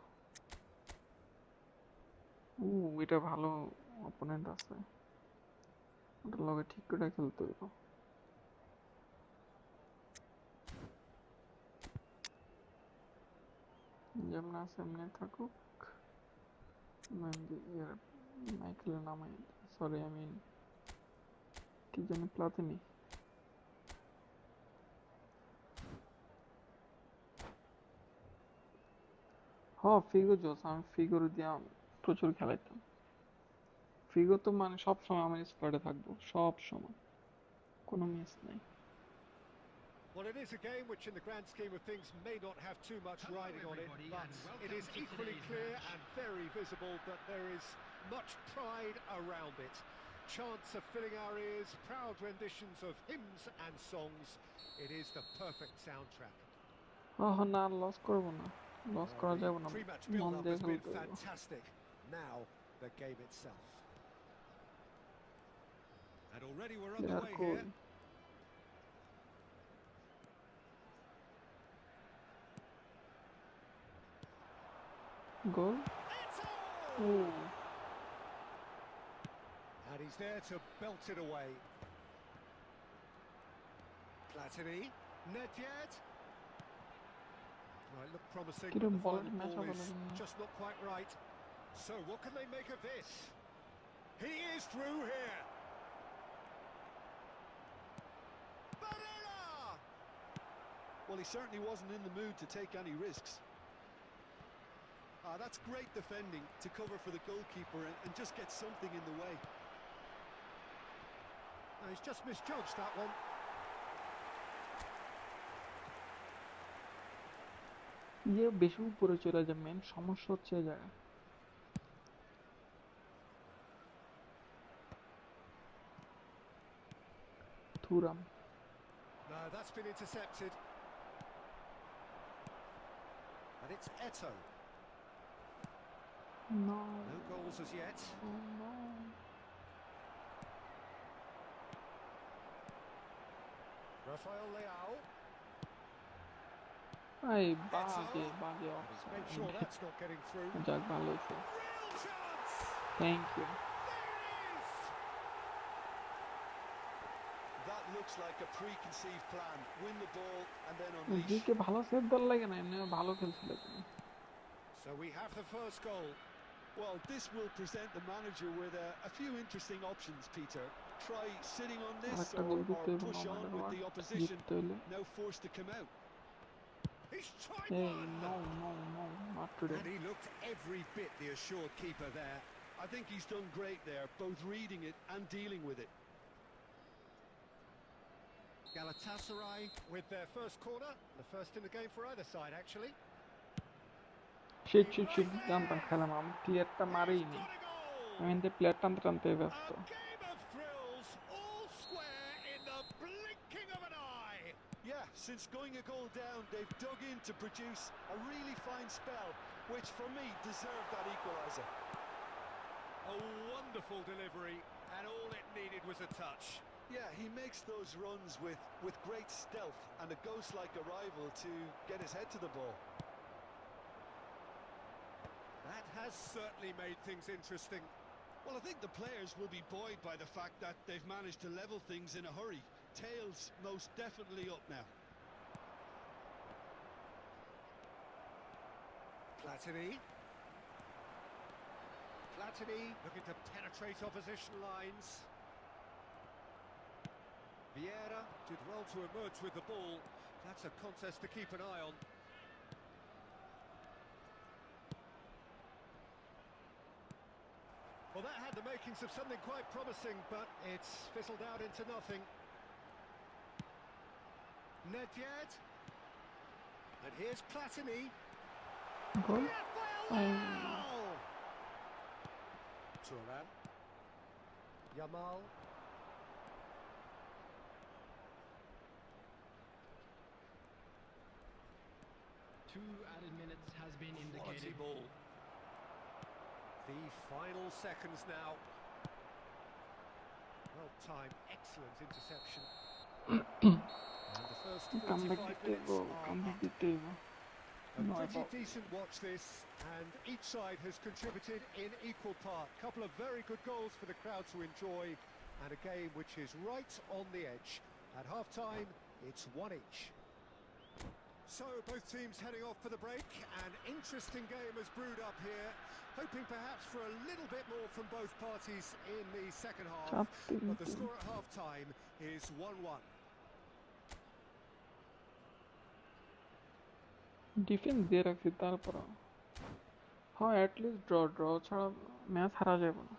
এটা ভালো অপোনেন্ট আছে, ওটার লগে ঠিক করে খেলতে হইব। যেমন আছে এমনি থাকুক, মাইকেলের নামে, সরি আই মিন কি জানি প্লাতিনি। ফিগো জোস, আমি ফিগোর দিয়ে প্রচুর খেলাইতাম। ফিগো তো মানে সব সময় আমার স্কোয়াডে থাকবো, সব সময়, কোনো মিস নাই। Well, it is a game which in the grand scheme of things may not have too much Hello, riding on it, everybody, but and it welcome is to equally today's clear match. and very visible that there is much pride around it. Chants are filling our ears, proud renditions of hymns and songs. It is the perfect soundtrack. না, loss করবো না, loss Well, করা the যাবে না, pre-match মন build-up দিয়ে has been খেলতে হইব। fantastic. Now, the game itself. And already we're player underway কই? here. গোল? It's ও all! And he's there to belt it away. Platini, Nedved. Well, it looked promising, but কিরম the বলের final match ball হবে is না। just not quite right. So what can they make of this? He is through here. Barella! Well, he certainly wasn't in the mood to take any risks. That's great defending to cover for the goalkeeper and just get something in the way. No, he's just misjudged that one. বেশি উপরে চলে যায়, main সমস্যা হচ্ছে এই জায়গায়। Thuram. No, that's been intercepted. And it's Eto. No. No goals as yet. Oh no. Rafael Leao. এই Eto. বাজে And he's made sure offside. that's not getting through. যাক ভালো হয়েছে, Real chance! Thank you. There it is! That looks like a preconceived plan. Win the ball and then unleash. GK ভালো save দল লাগে না, এমনি ভালো খেলছিল তুমি। So we have the first goal. Well, this will present the manager with a few interesting options, Peter. Try sitting on this আরেকটা গোল or দিতে হবে no push on matter with what, the opposition জিততে হলে। now forced to come out. He's tried এই one! No, not today. And he looked every bit the assured keeper there. I think he's done great there, both reading it and dealing with it. Galatasaray with their first corner, the first in the game for either side actually. Shit জানতাম খেলাম, আমি প্লেয়ারটা মারিনি, Got a goal! আমি এতে player টানতে টানতে ব্যস্ত। A game of thrills, all square in the blinking of an eye. Yeah, since going a goal down, they've dug in to produce a really fine spell, which for me deserved that equaliser. A wonderful delivery, and all it needed was a touch. Yeah, he makes those runs with great stealth and a ghost-like arrival to get his head to the ball. That has certainly made things interesting. Well, I think the players will be buoyed by the fact that they've managed to level things in a hurry. Tails most definitely up now. Platini looking to penetrate opposition lines. Vieira did well to emerge with the ball. That's a contest to keep an eye on. Well, that had the makings of something quite promising, but it's fizzled out into nothing. Nedved. And here's Platini. Goal. Rafael Wow! Turan. Yamal. 2 added minutes has been Quality indicated. ball. The final seconds now. Well timed, excellent interception. And the first 45 minutes are up. A pretty decent watch this, and each side has contributed in equal part. Couple of very good goals for the crowd to enjoy, and a game which is right on the edge. At half-time, it's 1 each. So, both teams heading off for the break. An interesting game has brewed up here. Hoping perhaps for a little bit more from both parties in the second half. But the score at half-time is 1-1. Defence দিয়ে রাখছি তারপর হ্যাঁ at least draw ছাড়া match হারা যাবে না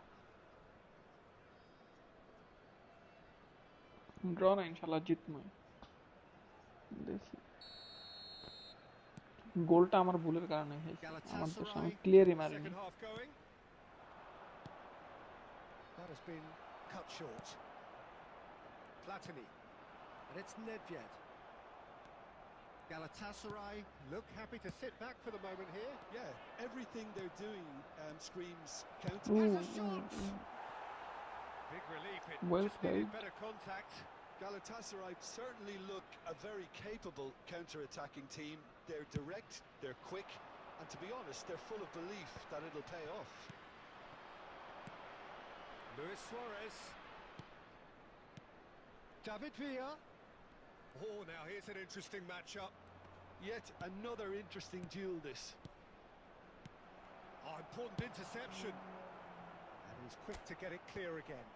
draw না ইনশাল্লাহ জিতমই দেখি গোলটা আমার ভুলের কারণে হয়েছে আমার তো আমি ক্লিয়ারই মারিনি That has been cut short. Platini. And it's Nedved. Galatasaray look happy to sit back for the moment here. Yeah, everything they're doing screams counter. Has a shot! Big relief, it just needed better contact. Galatasaray certainly look a very capable counter-attacking team. They're direct, they're quick, and to be honest, they're full of belief that it'll pay off. Luis Suarez. David Villa. Oh, now here's an interesting matchup. Yet another interesting duel, this. Oh, important interception. And he's quick to get it clear again.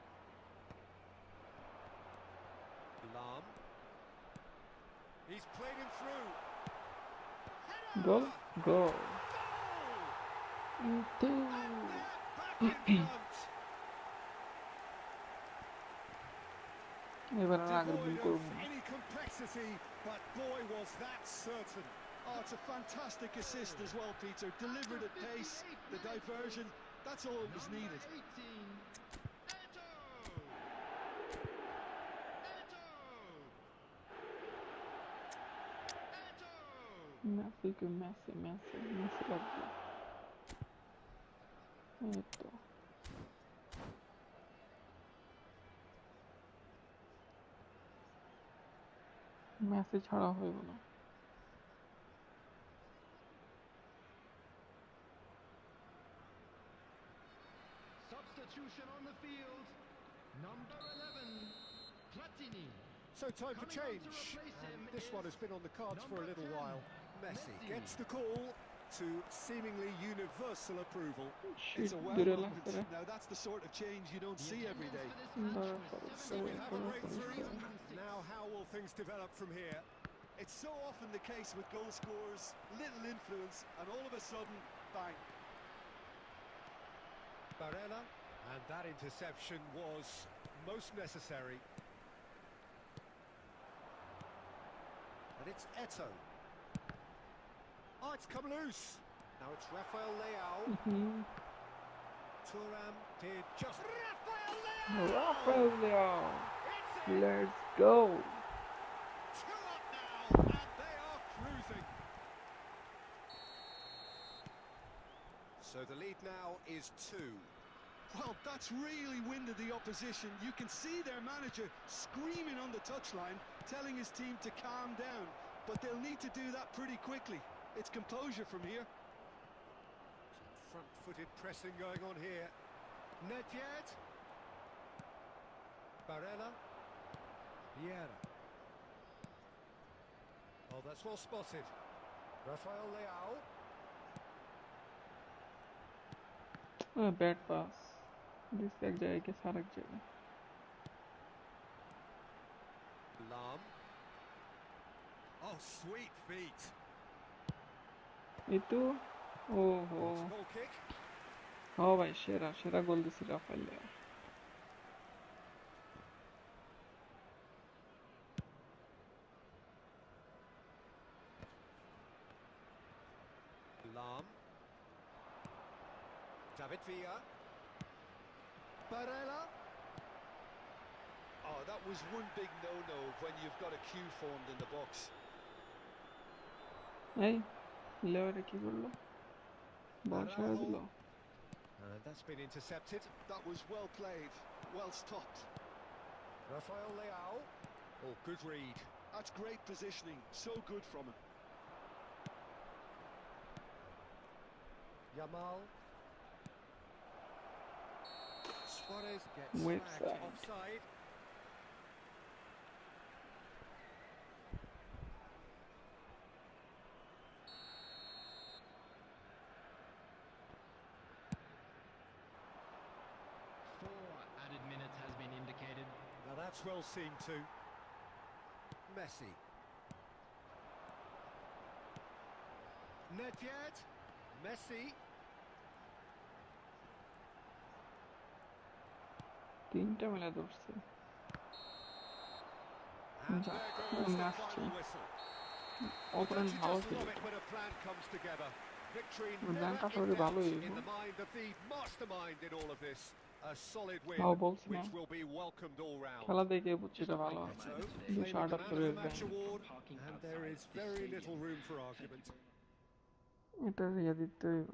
Lam. He's played him through. Goal. Goal! Into. Back in front. Devoid of any complexity, but boy was that certain. Oh, it's a fantastic assist as well, Peter. Delivered at pace, the diversion, that's all that was needed. Messi লাগবে এই তো Messi ছাড়া হইব না Substitution on the field. Number 11, Platini. So time for change. And this one has been on the cards for a little while. Messi gets the call to seemingly universal approval. It's a well moment. Now that's the sort of change you don't see every day. So we have a breakthrough. Now how will things develop from here? It's so often the case with goal scorers, little influence, and all of a sudden, bang. Barella, and that interception was most necessary. And it's Eto. Oh, it's come loose. Now it's Rafael Leao. Thuram did just... Rafael Leao. Let's go. 2 up now, and they are cruising. So the lead now is 2. Well, that's really winded the opposition. You can see their manager screaming on the touchline, telling his team to calm down. But they'll need to do that pretty quickly. It's composure from here. Some front-footed pressing going on here. Nedved. Barella. Vieira. Oh, that's well spotted. Rafael Leao. Bad pass. This এক জায়গায় গেছে আরেক জায়গায় Lam. Oh, sweet feet. itu ওহো Goal kick. ও ভাই সেরা goal দিছি Rafael Leao Lam. David Villa. Barella. Oh, that was one big no-no when you've got a queue formed in the box. এই লেভারে কি করলো? বল ছেড়ে দিল। And that's been intercepted. That was well played, well stopped. Rafael Leao. Oh, good read. That's great positioning, so good from him. Yamal. Suarez gets Website. flagged offside. Added minutes has been indicated. Now that's well seen too. Messi. Nedved. Messi. তিনটা মিলে ধরছে। And যাক, there goes আমি the আসছি। final whistle. অপরেন্ট Don't you ভালো just ছিল। love it when a plan comes together? Victory bank never Asha in করি doubt ভালোই in হইব। the mind of the mastermind in all of this. A solid win, তাও বলছি না, which will be welcomed all round. খেলা দেখে বুঝছি এটা ভালো So, আছে। claiming the 278 man করে of the bank. match award, and there is very little room for argument. এটা ইয়ে দিতে হইব।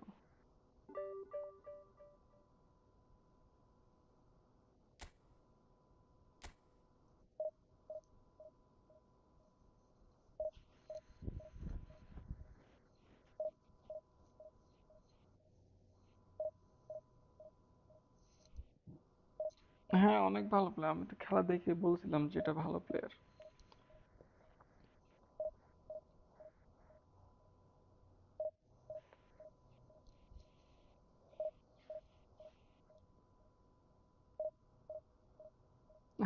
হ্যাঁ, অনেক ভালো প্লেয়ার। আমি তো খেলা দেখে বলছিলাম যে এটা ভালো প্লেয়ার।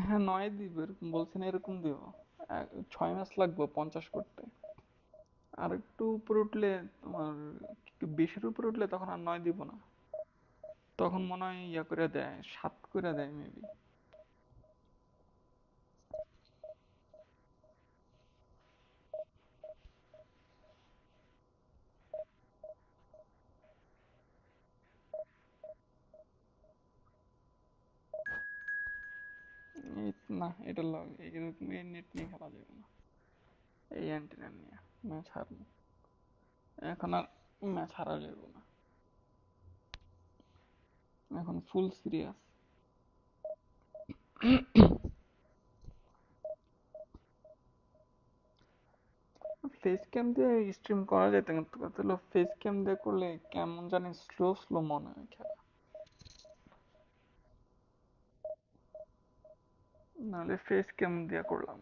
হ্যাঁ, 9 দিব এরকম বলছি না, এরকম দিব। 6 ম্যাচ লাগবে 50 করতে। আর একটু উপরে উঠলে তোমার একটু 20-এর উপরে উঠলে তখন আর 9 দিব না। তখন মনে হয় ইয়া করে দেয়, 7 করে দেয় মেবি। না, এটা এরকম এই নেট নিয়ে খেলা যাবে না। এই অ্যান্টেনা নিয়ে ম্যাচ হারবো। এখন আর ম্যাচ হারা যাবে না। এখন ফুল সিরিয়াস। ফেস ক্যাম দিয়ে স্ট্রিম করা যেত, কিন্তু কথা হলো ফেস ক্যাম দিয়ে করলে কেমন জানি স্লো স্লো মনে হয় খেলা। নাহলে ফেস ক্যাম দিয়ে করলাম।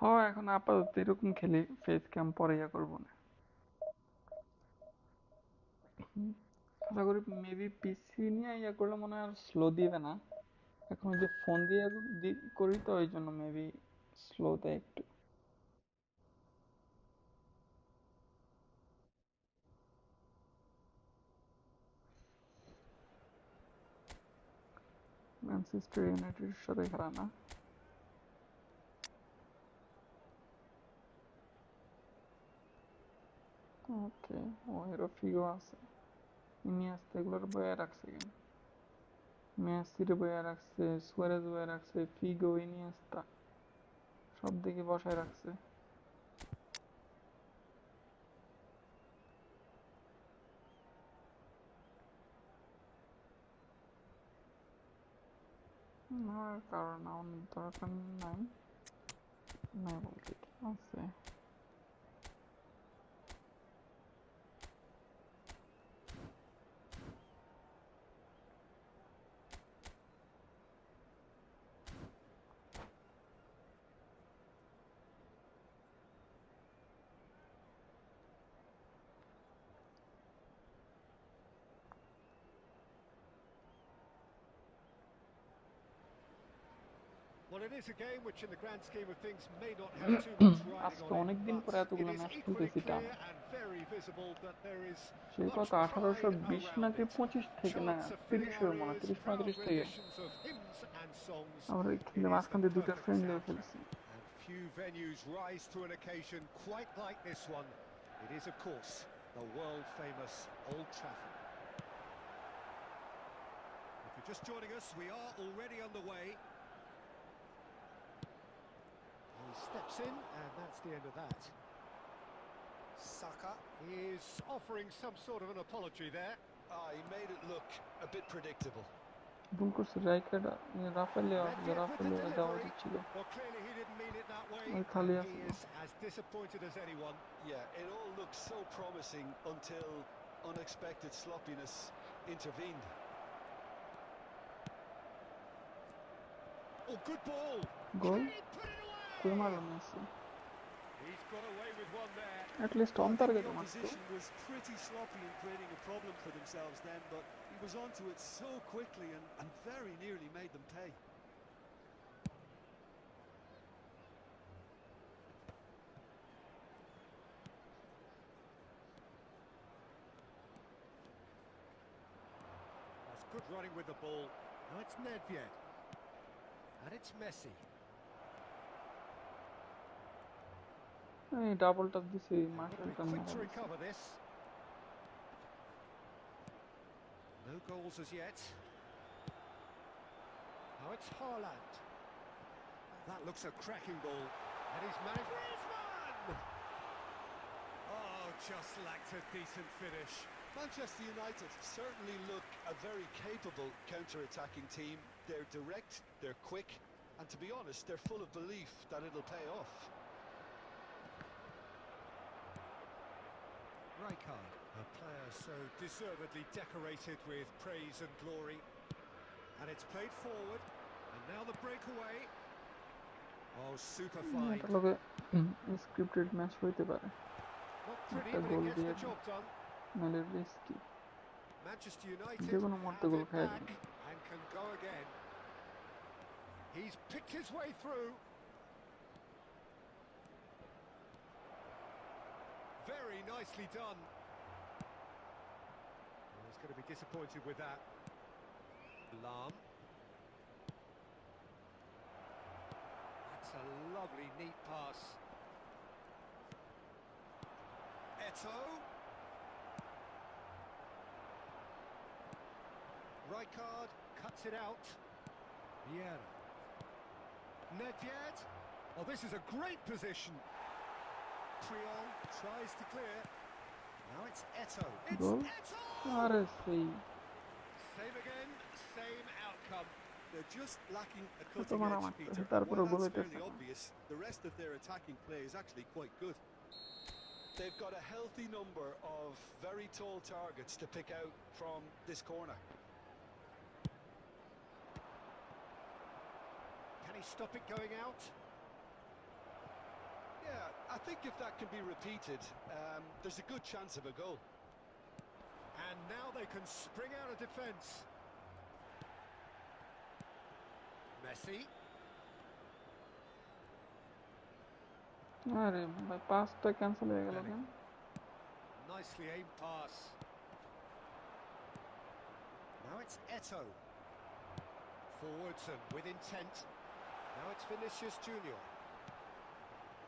হয় এখন আপাতত এরকম খেলি, ফেস ক্যাম পরে ইয়া করবো না। আশা করি মেবি পিসি নিয়ে ইয়া করলে মনে হয় আর স্লো দিবে না। এখন ওই যে ফোন দিয়ে করি তো ওই জন্য মেবি স্লো দেয় একটু। ম্যানচেস্টার ইউনাইটেডের সাথে খেলা না। ওকে, ও এরও ফিগো আছে। ইনিয়েস্তা এগুলোর বয়ে রাখছে কেন? মেসির বয়ে রাখছে, সুয়ারেজ বয়ে রাখছে, ফিগো, ইনিয়েস্তা সব দিকে বসায় রাখছে। আমার কারণ আমার দরকার নাই, নাই বলতে কি আছে। Well, it is a game which, in the grand scheme of things, may not have too much riding আজকে on it, অনেকদিন but পরে it এতগুলো is ম্যাচ equally খেলতেছি clear টানা। and very visible that there is সেই much কত pride 1820 around নাকি it. 25 থেকে না Chants are filling 30 our এর মনে হয় ears, 30 proud 35 থেকে renditions of hymns and songs. আমরা It খেলে is the মাঝখান দিয়ে দুইটা perfect ফ্রেন্ডলিও soundtrack, খেলছি। and few venues rise to an occasion quite like this one. It is, of course, the world-famous Old Trafford. If you're just joining us, we are already underway. He steps in, and that's the end of that. Saka is offering some sort of an apology there. He made it look a bit predictable. ভুল করছে রাইকারটা রাফেলিও Nedved with the দেওয়া delivery. উচিত ছিল। Well, clearly he didn't mean it that way, ওই and খালি he আছে। is as disappointed as anyone. Yeah, it all looked so promising until unexpected sloppiness intervened. Oh, good ball. Goal Can he put it কই away? মারলো Messi? He's got away with one there. At least Well, on I think target the মারতো। opposition was pretty sloppy in creating a problem for themselves then, but he was onto it so quickly and very nearly made them pay. That's good running with the ball. Now it's Nedved. And it's Messi. এই ডাবলটা দিছি And মাঠে he'll be একটা quick মারা to দিছি। recover this. No goals as yet. Now it's Haaland. That looks a cracking ball. And he's managed. Griezmann! Oh, just lacked a decent finish. Manchester United certainly look a very capable counter-attacking team. They're direct, they're quick, and to be honest, they're full of belief that it'll pay off. Rijkaard, a player so deservedly decorated with praise and glory. And it's played forward. And now the breakaway. Oh, super fine. এটা লগে scripted match হইতে পারে। Not pretty, একটা but goal it gets দিয়ে the job done. নালে risky. Manchester United যে কোনো মুহূর্তে have গোল it খাইয়ে back দিবে। and can go again. He's picked his way through. Very nicely done. Oh, he's going to be disappointed with that. Lahm. That's a lovely, neat pass. Eto'o. Rijkaard cuts it out. Vieira. Nedved. Oh, this is a great position. Triol tries to clear. Now it's Eto'o. It's goal Eto'o! আরে সেই Same again, same outcome. They're just lacking a ছোট cutting মারা edge, মারতো Peter. তারপরে While goal that's হইতেছে fairly না। obvious, the rest of their attacking play is actually quite good. They've got a healthy number of very tall targets to pick out from this corner. Can he stop it going out? Yeah, I think if that can be repeated, there's a good chance of a goal. And now they can spring out of defence. Messi. আরে ভাই পাসটা cancel হয়ে গেল কেন? Nicely aimed pass. Now it's Eto'o. Forwards and with intent. Now it's Vinicius Junior.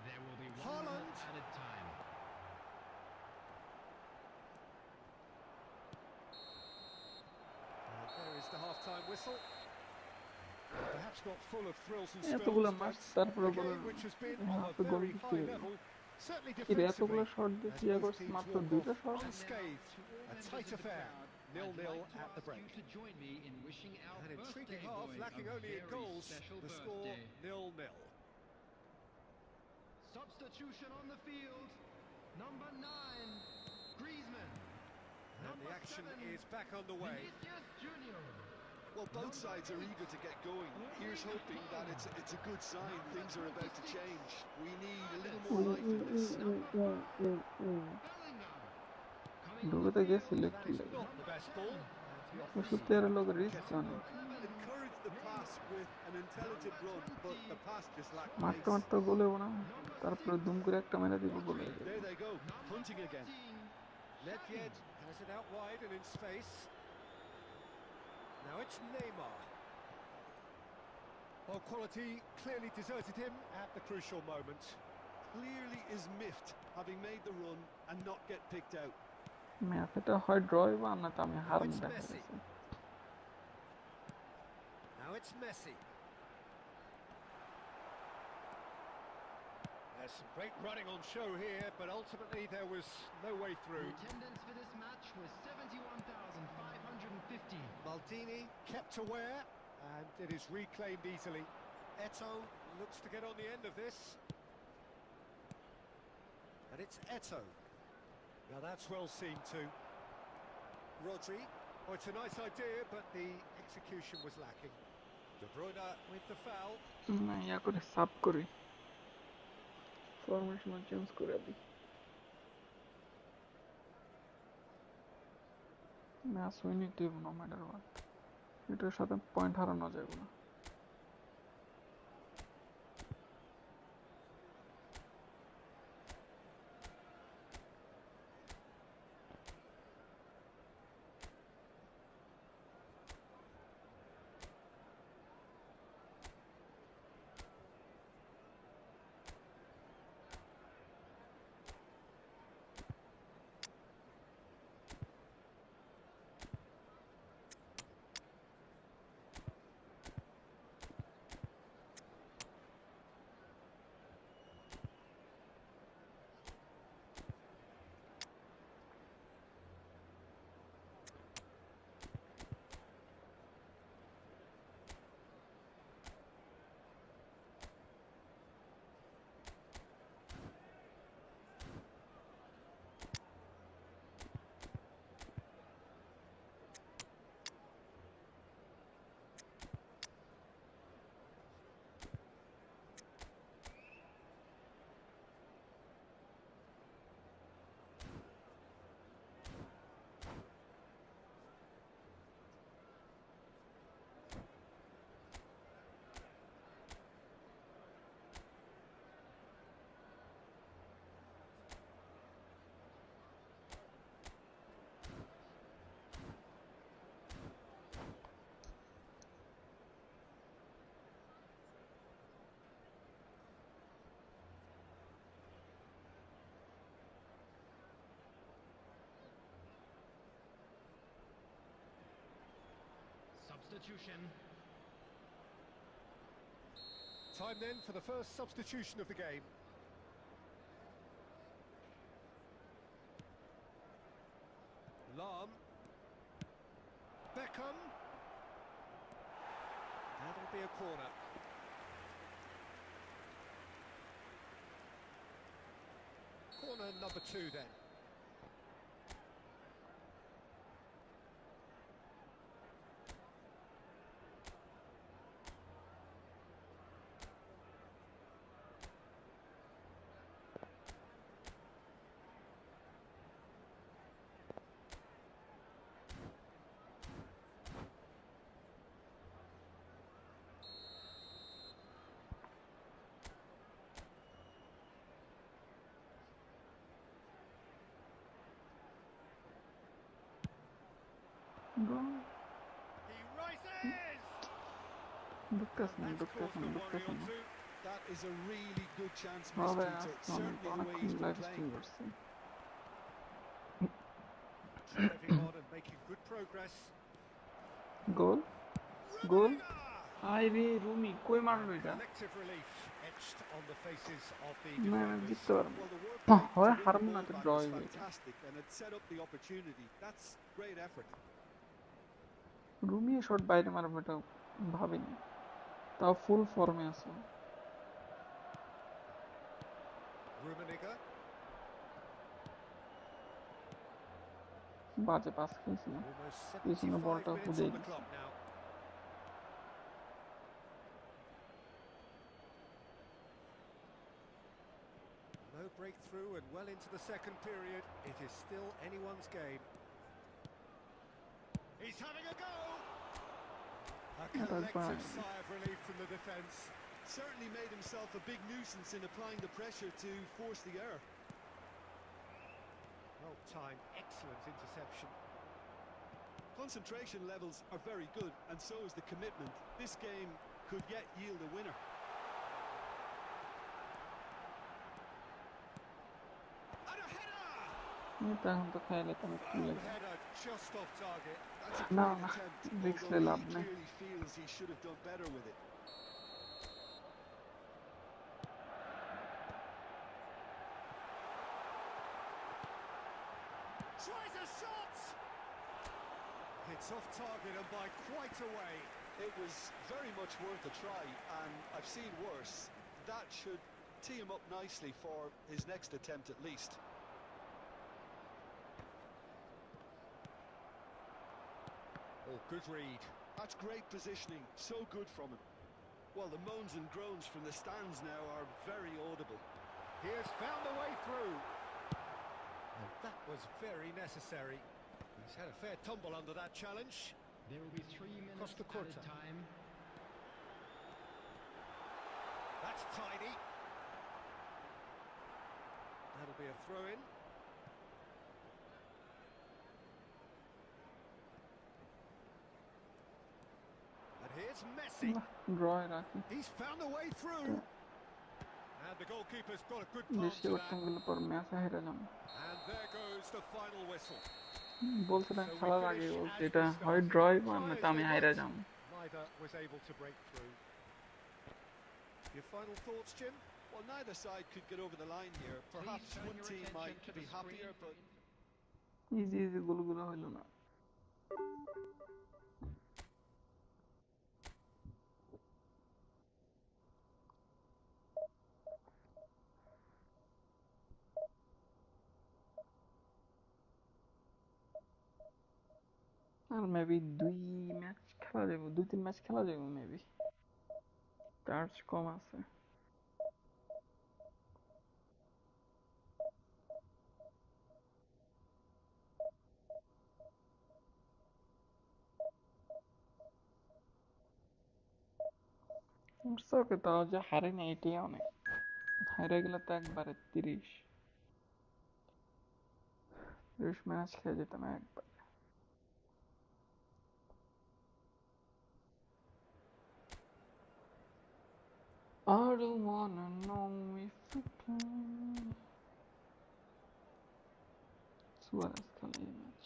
There will be one Haaland. minute added time. And there is the half-time whistle. Perhaps not full of thrills and spills, এতগুলো but match তারপরে a goal game which has been on a হাফে গোল very দিতে high level, certainly কি রে এতগুলো defensively. Shot দিয়ে As কি ইয়া both করছে teams মাত্র walk দুইটা off shot? unscathed, a tight affair, 0-0 at the break. To join me in wishing our An intriguing birthday half, boy lacking a only in very goals, special the score birthday. 0-0. Substitution on the field. Number 9, Griezmann. And the Number action 7, is back underway. Vinicius Junior. Well, both sides are eager to get going. Here's hoping that it's a good sign. Things are about to change. We need a little more life in this. Bellingham. Coming on ঢুকে the তো field. গেছিল That একটু is লাগে। not the best ball. And the ওষুধ opposition প্লেয়ারের লোক risk getting অনেক। work. 11, Encouraged off the pass with an intelligent run, but the pass just lacked মারতে pace. মারতে গোল হবো না, তারপরে দুম করে একটা মেরে দিব, গোল হয়ে যাবে। There they go, punting again. Nedved has it out wide and in space. Now it's Neymar. Well, quality clearly deserted him at the crucial moment. Clearly is miffed, having made the run and not get picked out. Match এটা হয় draw হইব, আর না তো আমি Now harm it's দেখা Messi. গেছে। Now it's Messi. There's some great running on show here, but ultimately there was no way The through. attendance for this match was 71,550. Maldini kept aware, and it is reclaimed easily. Eto'o looks to get on the end of this. And it's Eto'o. Now that's well seen too. Rodri. Oh, it's a nice idea, but the execution was lacking. De Bruyne with the foul. না ইয়া করে sub করি, formation change করে দিই, match win হইতে হইব no matter what, এটার সাথে point হারানো যাবে না। Substitution. Time then for the first substitution of the game. Lahm. Beckham. That'll be a corner. Corner number 2 then. He rises! ঢুকতেছে না, That's ঢুকতেছে caused না, the worry ঢুকতেছে on না। two. That is a really good chance হবে missed, Peter. আজকে Certainly the way অনেকক্ষণ he's been live playing. Stream করছি। Driving on and making good progress. Goal goal, Rummenigge! I রে রুমি কই মারলো এটা? Collective relief etched on the faces of the না না defenders. জিততে পারবো Well, the work না, rate to হয় win the হারবো না ball তো back ড্র was হইবে এটা। fantastic and it set up the opportunity. That's great effort. Rumi shot বাইরে মারবে এটা ভাবিনি, তাও ফুল ফর্মে আছে। Rummenigge. বাজে পাস খেলছিল, Almost পিছনে 75 বলটা minutes হুদেই on the দিছে। clock now. No breakthrough and well into the second period. It is still anyone's game. He's having a go! A collective sigh of relief from the defence. Certainly made himself a big nuisance in applying the pressure to force the error. Well timed, excellent interception. Concentration levels are very good, and so is the commitment. This game could yet yield a winner. And a header! Header just off target. That's a brilliant attempt, although he clearly feels he should have done better with it. Tries a shot! It's off target and by quite a way. It was very much worth a try, and I've seen worse. That should tee him up nicely for his next attempt at least. Oh, good read. That's great positioning, so good from him. Well, the moans and groans from the stands now are very audible. He has found a way through. And that was very necessary. He's had a fair tumble under that challenge. There will be 3 minutes added time. That's tidy. That'll be a throw-in. And here's Messi. He's found a way through. And the goalkeeper's got a good palm to that. And there goes the final whistle. বলছিলাম খেলার আগে বলছি এটা হয় draw বা নয়তো আমি হাইরা যাম। Neither was able to break through. Your final thoughts, Jim? Well, neither side could get over the line here. Perhaps one team might be happier, but easy গোলগুলো হইল না। আর মেবি 2-3 ম্যাচ খেলা যাবে মেবি। চার্জ কম আছে। ওকে তাও যে হারে না এটাই অনেক। হারে গেলে তো একবারে 30 ম্যাচ খেয়ে যেতাম একবার। I don't wanna know if you can. Suarez খেলে এই ম্যাচ।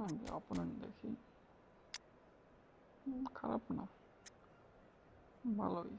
আগে অপোনেন্ট দেখি। খারাপ না, ভালোই।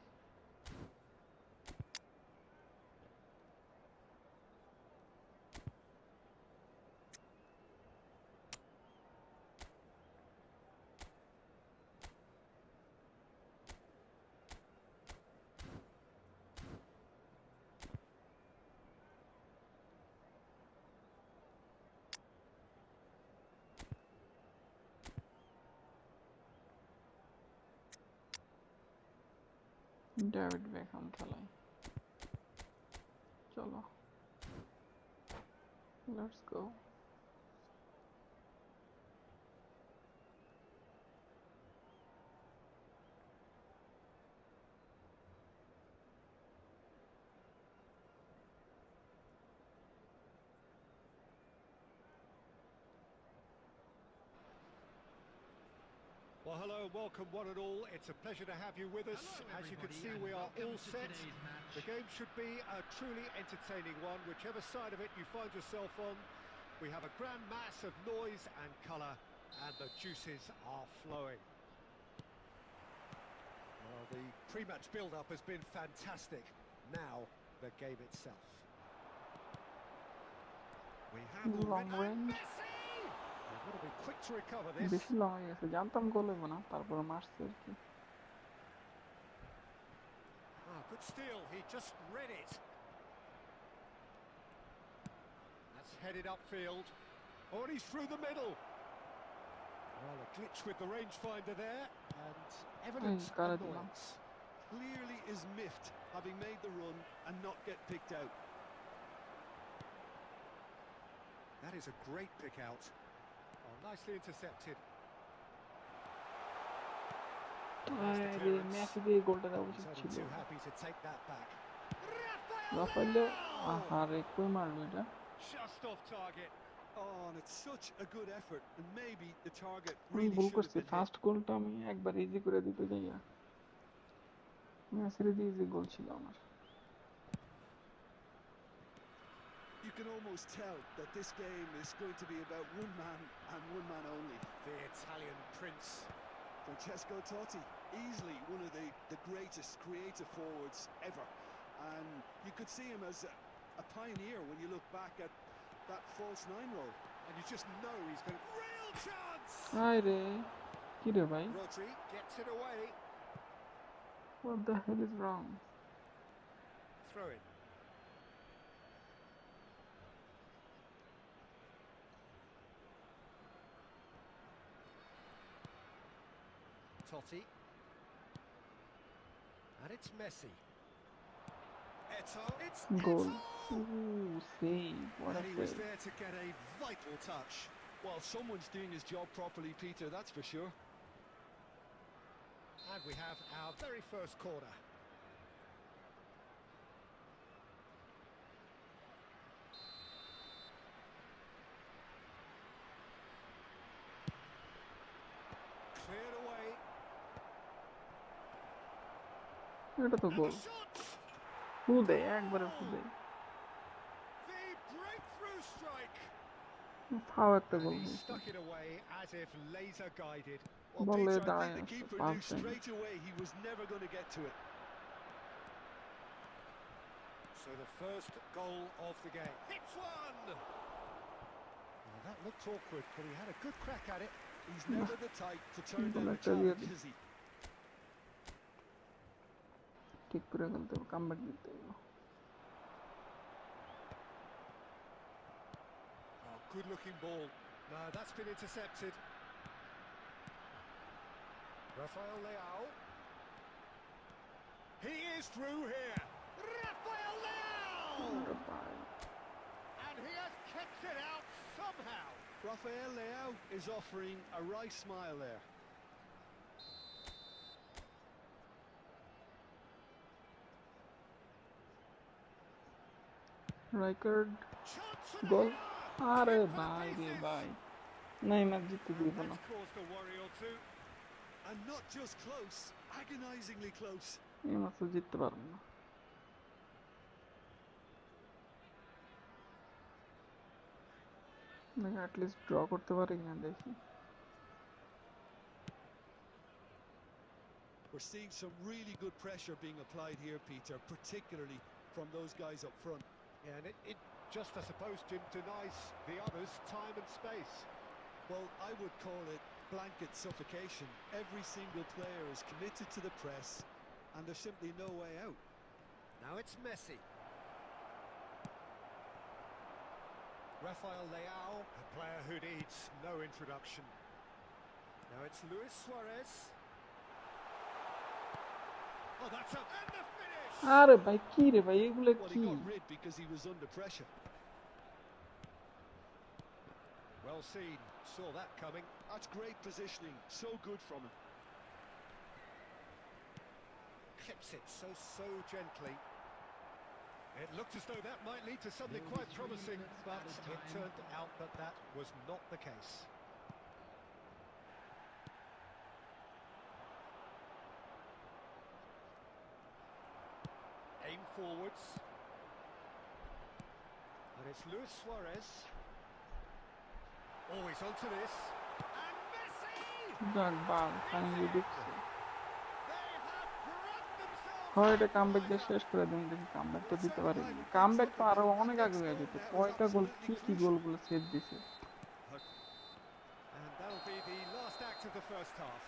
ডেভিড বেকহাম খেলায়। চলো, let's go. Well, hello, welcome one and all. It's a pleasure to have you with us. As you can see, we are all set. The game should be a truly entertaining one, whichever side of it you find yourself on. We have a grand mass of noise and colour, and the juices are flowing. Well, the pre-match build-up has been fantastic. Now, the game itself. We have long range. They've got to be quick to recover this. বেশি long হয়ে গেছে, জানতাম গোল হইব না, তারপরে মারছে আর কি। Good steal, he just read it. That's headed upfield. Oh, and he's through the middle. Well, a glitch with the rangefinder there, and evidence annoyance. Clearly is miffed, having made the run and not get picked out. That is a great pick out. Oh, nicely intercepted. First আরে appearance. Messi দিয়ে গোলটা দেওয়া He's উচিত only ছিল। too happy to take that back. Rafael রাফায়েলো Leao! আহারে কই মারলো এটা? Just off target. Oh, and it's such a good effort, and maybe the target আমি really ভুল should have করছি, been hit. ফার্স্ট গোলটা আমি একবার ইজি করে দিতে যাইয়া মেসির দিয়ে ইজি গোল ছিল আমার। You can almost tell that this game is going to be about one man and one man only. The Italian prince. Francesco Totti, easily one of the greatest creative forwards ever. And you could see him as a pioneer when you look back at that false nine role. And you just know he's going to... Real chance! আরে কি রে ভাই? Rodri gets it away. What the hell is wrong? Throw it. Totti. And it's Messi. Eto, it's Goal. Eto! Ooh, save. What a And he was save. there to get a vital touch. Well, someone's doing his job properly, Peter, that's for sure. And we have our very first corner. Cleared away. এটা তো And goal. the shot! ফুদে একবারে ফুদে। The breakthrough strike! ফাও একটা And goal he হয়েছে। stuck it away as if laser guided. Well, বলে Peter, I think দাঁড়ায় the আছে keeper পাঁচ knew time. straight away he was never going to get to it. So the first goal of the game. Hits one! Well, that looked awkward, but he had a good crack at it. He's never the type to turn ball down a একটা দিয়ে challenge, they. is he? ঠিক করে খেলতে হবে, comeback দিতে হবে। Oh, good looking ball. No, that's been intercepted. Rafael Leao. He is through here. Rafael Leao! আরে ভাই। And he has kicked it out somehow. Rafael Leao is offering a wry smile there. Rijkaard Chance and a goal. header. আরে In for the ভাই রে pieces. ভাই, Neymar জিততে দিব And না। that's caused a worry or two. And not just close, agonizingly close. এই match জিততে পারবো না। দেখি অ্যাটলিস্ট ড্র করতে পারি কিনা দেখি। We're seeing some really good pressure being applied here, Peter, particularly from those guys up front. Yeah, and it just, I suppose, Jim, denies the others time and space. Well, I would call it blanket suffocation. Every single player is committed to the press, and there's simply no way out. Now it's Messi. Rafael Leao, a player who needs no introduction. Now it's Luis Suarez. Oh, that's up. And the finish! আরে ভাই কি রে ভাই, এগুলো Well, he কি? got rid because he was under pressure. Well seen. Saw that coming. That's great positioning. So good from him. Clips it so gently. It looked as though that might lead to something quite promising, but it turned out that that was not the case. Aim forwards. And it's Luis Suarez. Oh, he's onto this. And Messi! যাক বাল, finally ঢুকছে। They have brought themselves হয় এটা comeback দিয়ে শেষ করে দেন, দেখি comeback তো দিতে পারি। কামব্যাক তো আরো অনেক আগে হয়ে যেত। কয়টা গোল, কি গোলগুলো সেভ দিছে। And that'll be the last act of the first half.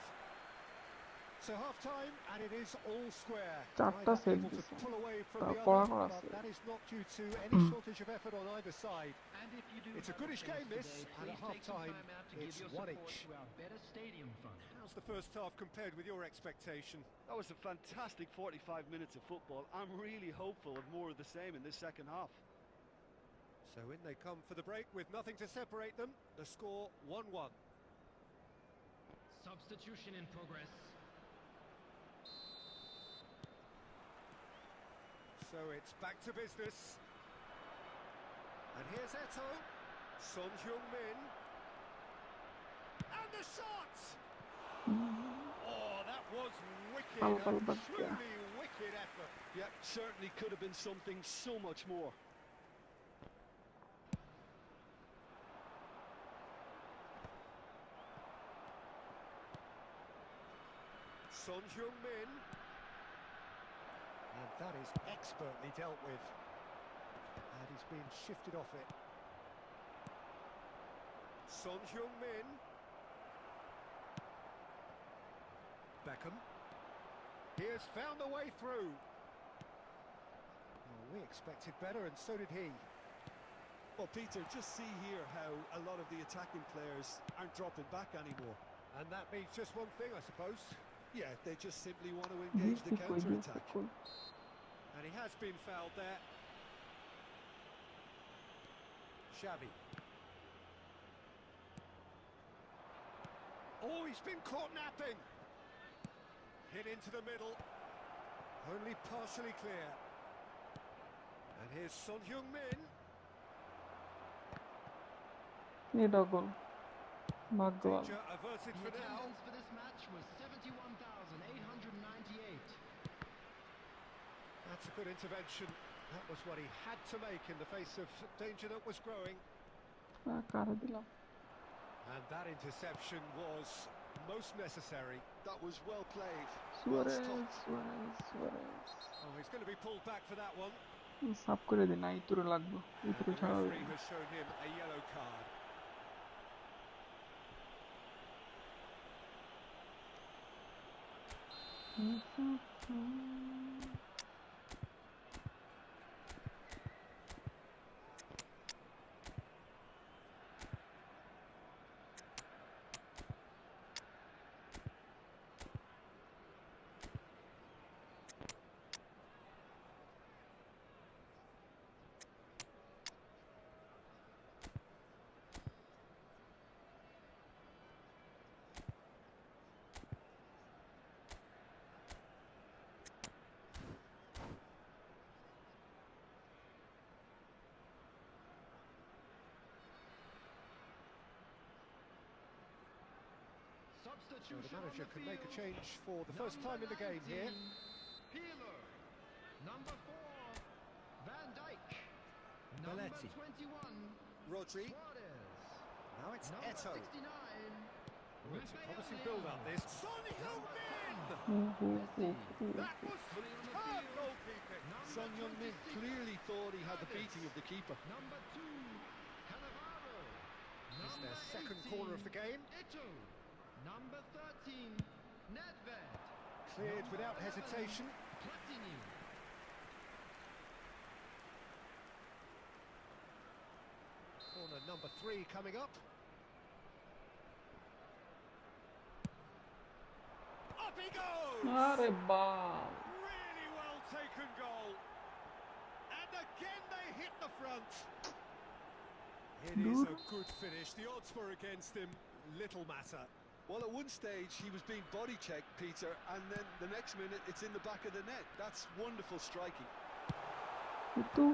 So half-time, and it is all square. চারটা Neither সেভ able to দিছে। pull away from তা the কড়া other, কড়া but save. that is not due to any shortage of effort on either side. And if you do It's a have goodish fans game, this, today, and at please take some half-time, time out to give it's your 1 support each. to our Better Stadium Fund. How's the first half compared with your expectation? That was a fantastic 45 minutes of football. I'm really hopeful of more of the same in this second half. So in they come for the break with nothing to separate them. The score 1-1. Substitution in progress. So it's back to business. And here's Eto. Son Heung-min. And the shot! Oh, that was wicked. A truly wicked effort. Yeah, certainly could have been something so much more. Son Heung-min. And that is expertly dealt with. And he's been shifted off it. Son Heung-min. Beckham. He has found a way through. Well, we expected better, and so did he. Well, Peter, just see here how a lot of the attacking players aren't dropping back anymore. And that means just one thing, I suppose. Yeah, they just simply want to engage the counter-attack. And he has been fouled there. Xavi. Oh, he's been caught napping. Hit into the middle. Only partially clear. And here's Son Heung-min. Danger averted for now. Attendance for this match was 71,898. That's a good intervention. That was what he had to make in the face of danger that was growing. And that interception was most necessary. That was well played. Suarez. Oh, he's going to be pulled back for that one. সাফ করে দিন, ইতুরে লাগবে, And ইতুরে the ছাড়া referee has shown him a yellow card. So the manager can make a change for the first time in the game here. Peeler. Number 4, Van Dijk. Belletti. Number 21, Rodri. Suarez. Now it's Number Eto. 69, Oh, it's a promising Rafael. build-up, this. Son Heung-min! That was superb goalkeeping. Son Heung-min clearly thought he had the beating of the keeper. Number 2, Cannavaro. It's their Number second 18, corner of the game. Ito. Number 13, Nedved. Cleared Number without 11, hesitation. Platini. Corner number 3 coming up. Up he goes! আরে বাহ, Really well taken goal. And again they hit the front. It is a good finish. The odds were against him. Little matter. Well, at one stage he was being body checked, Peter, and then the next minute it's in the back of the net. That's wonderful striking. কিন্তু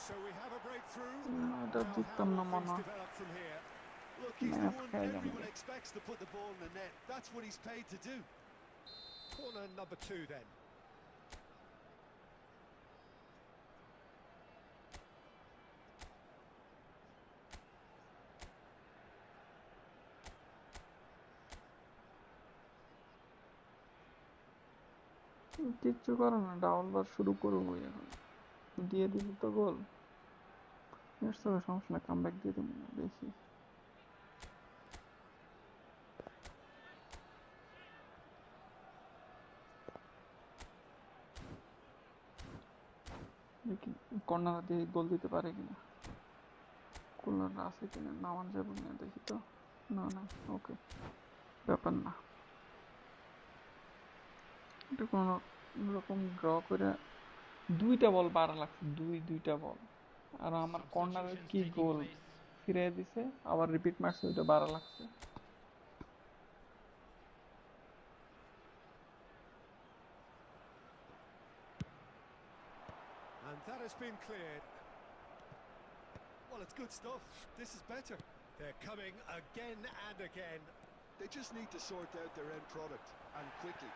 So we have a breakthrough. এটা Now, জিততাম how না will মনে things হয়। develop from here? Look, he's the Match one খেয়ে যাবে। everyone expects to put the ball in the net. That's what he's paid to do. Corner number 2 then. কিচ্ছু করে না, ডাবলবার শুরু করবো এখন, দিয়ে দিবি তো গোল, সমস্যা না, কামব্যাক দিয়ে দেবো দেখি। দেখি কর্নার দিয়ে গোল দিতে পারে কিনা, কর্নার আছে কিনা, নামান যাবো কিনা দেখি তো। না না, ওকে, ব্যাপার না। এটা কোনো রকম ড্র করে 2টা বল বাড়া লাগছে, দুইটা বল, আর আমার কর্নারের কি গোল ফিরে দিছে, আবার রিপিট মারছে, ওইটা বাড়া লাগছে। That has been cleared. Well, it's good stuff. This is better. They're coming again and again. They just need to sort out their end product, and quickly.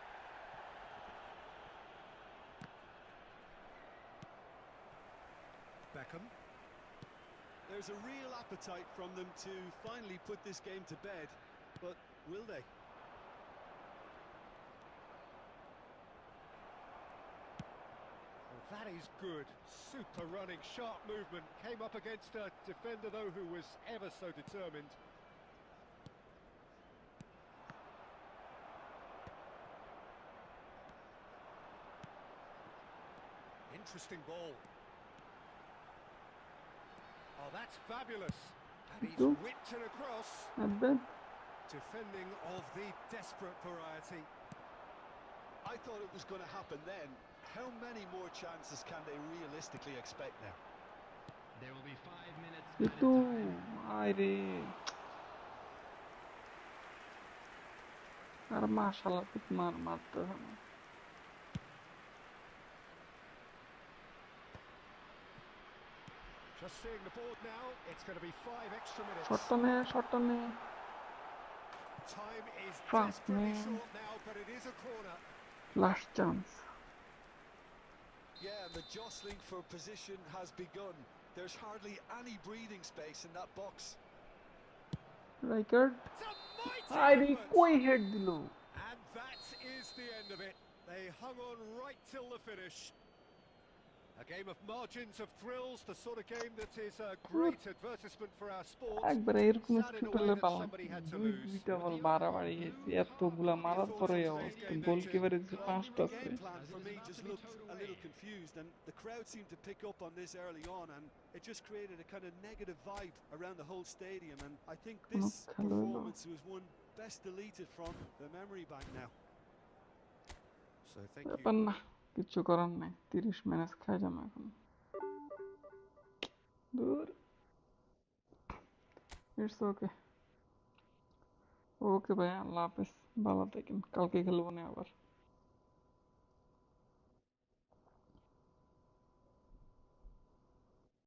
Beckham. There's a real appetite from them to finally put this game to bed, but will they? Well, that is good. Super running, sharp movement. Came up against a defender, though, who was ever so determined. Interesting ball. Oh, that's fabulous. And he's whipped it across. Not bad. Defending of the desperate variety. I thought it was going to happen then. How many more chances can they realistically expect now? There will be 5 minutes Itu, added time. aire. Ar maşallah bitmar mattı. Just seeing the board now, it's going to be 5 extra minutes. Shot on ne. Time is Fuck, desperately man. short now, but it is a corner. Last chance. Yeah, and the jostling for position has begun. There's hardly any breathing space in that box. Rijkaard. It's a mighty Aire effort. koi head dilo. And that is the end of it. They hung on right till the finish. A game of margins of thrills, the sort of game that is a great advertisement for our sport. একবার এরকম Sad in speed a way হলে that পালাম somebody had to lose. দুইটা বল বাড়াবাড়ি গেছে এতগুলা What are your মারার thoughts পরে on today's অবস্থা game then, Jim? গোলকিপারে যে Well, 5টা the আছে game plan for me just looked a little confused, and the crowd seemed to pick up on this early on, and it just created a kind of negative vibe around the whole stadium, and I think this খেলো হলো performance was one best deleted from the memory bank now. So thank ব্যাপার you. না কিচ্ছু করার নাই 30 minute খাই যাম এখন দূর ইটস ওকে ওকে ভাই আল্লাহ হাফেজ ভালো থাকেন কালকে খেলবো না আবার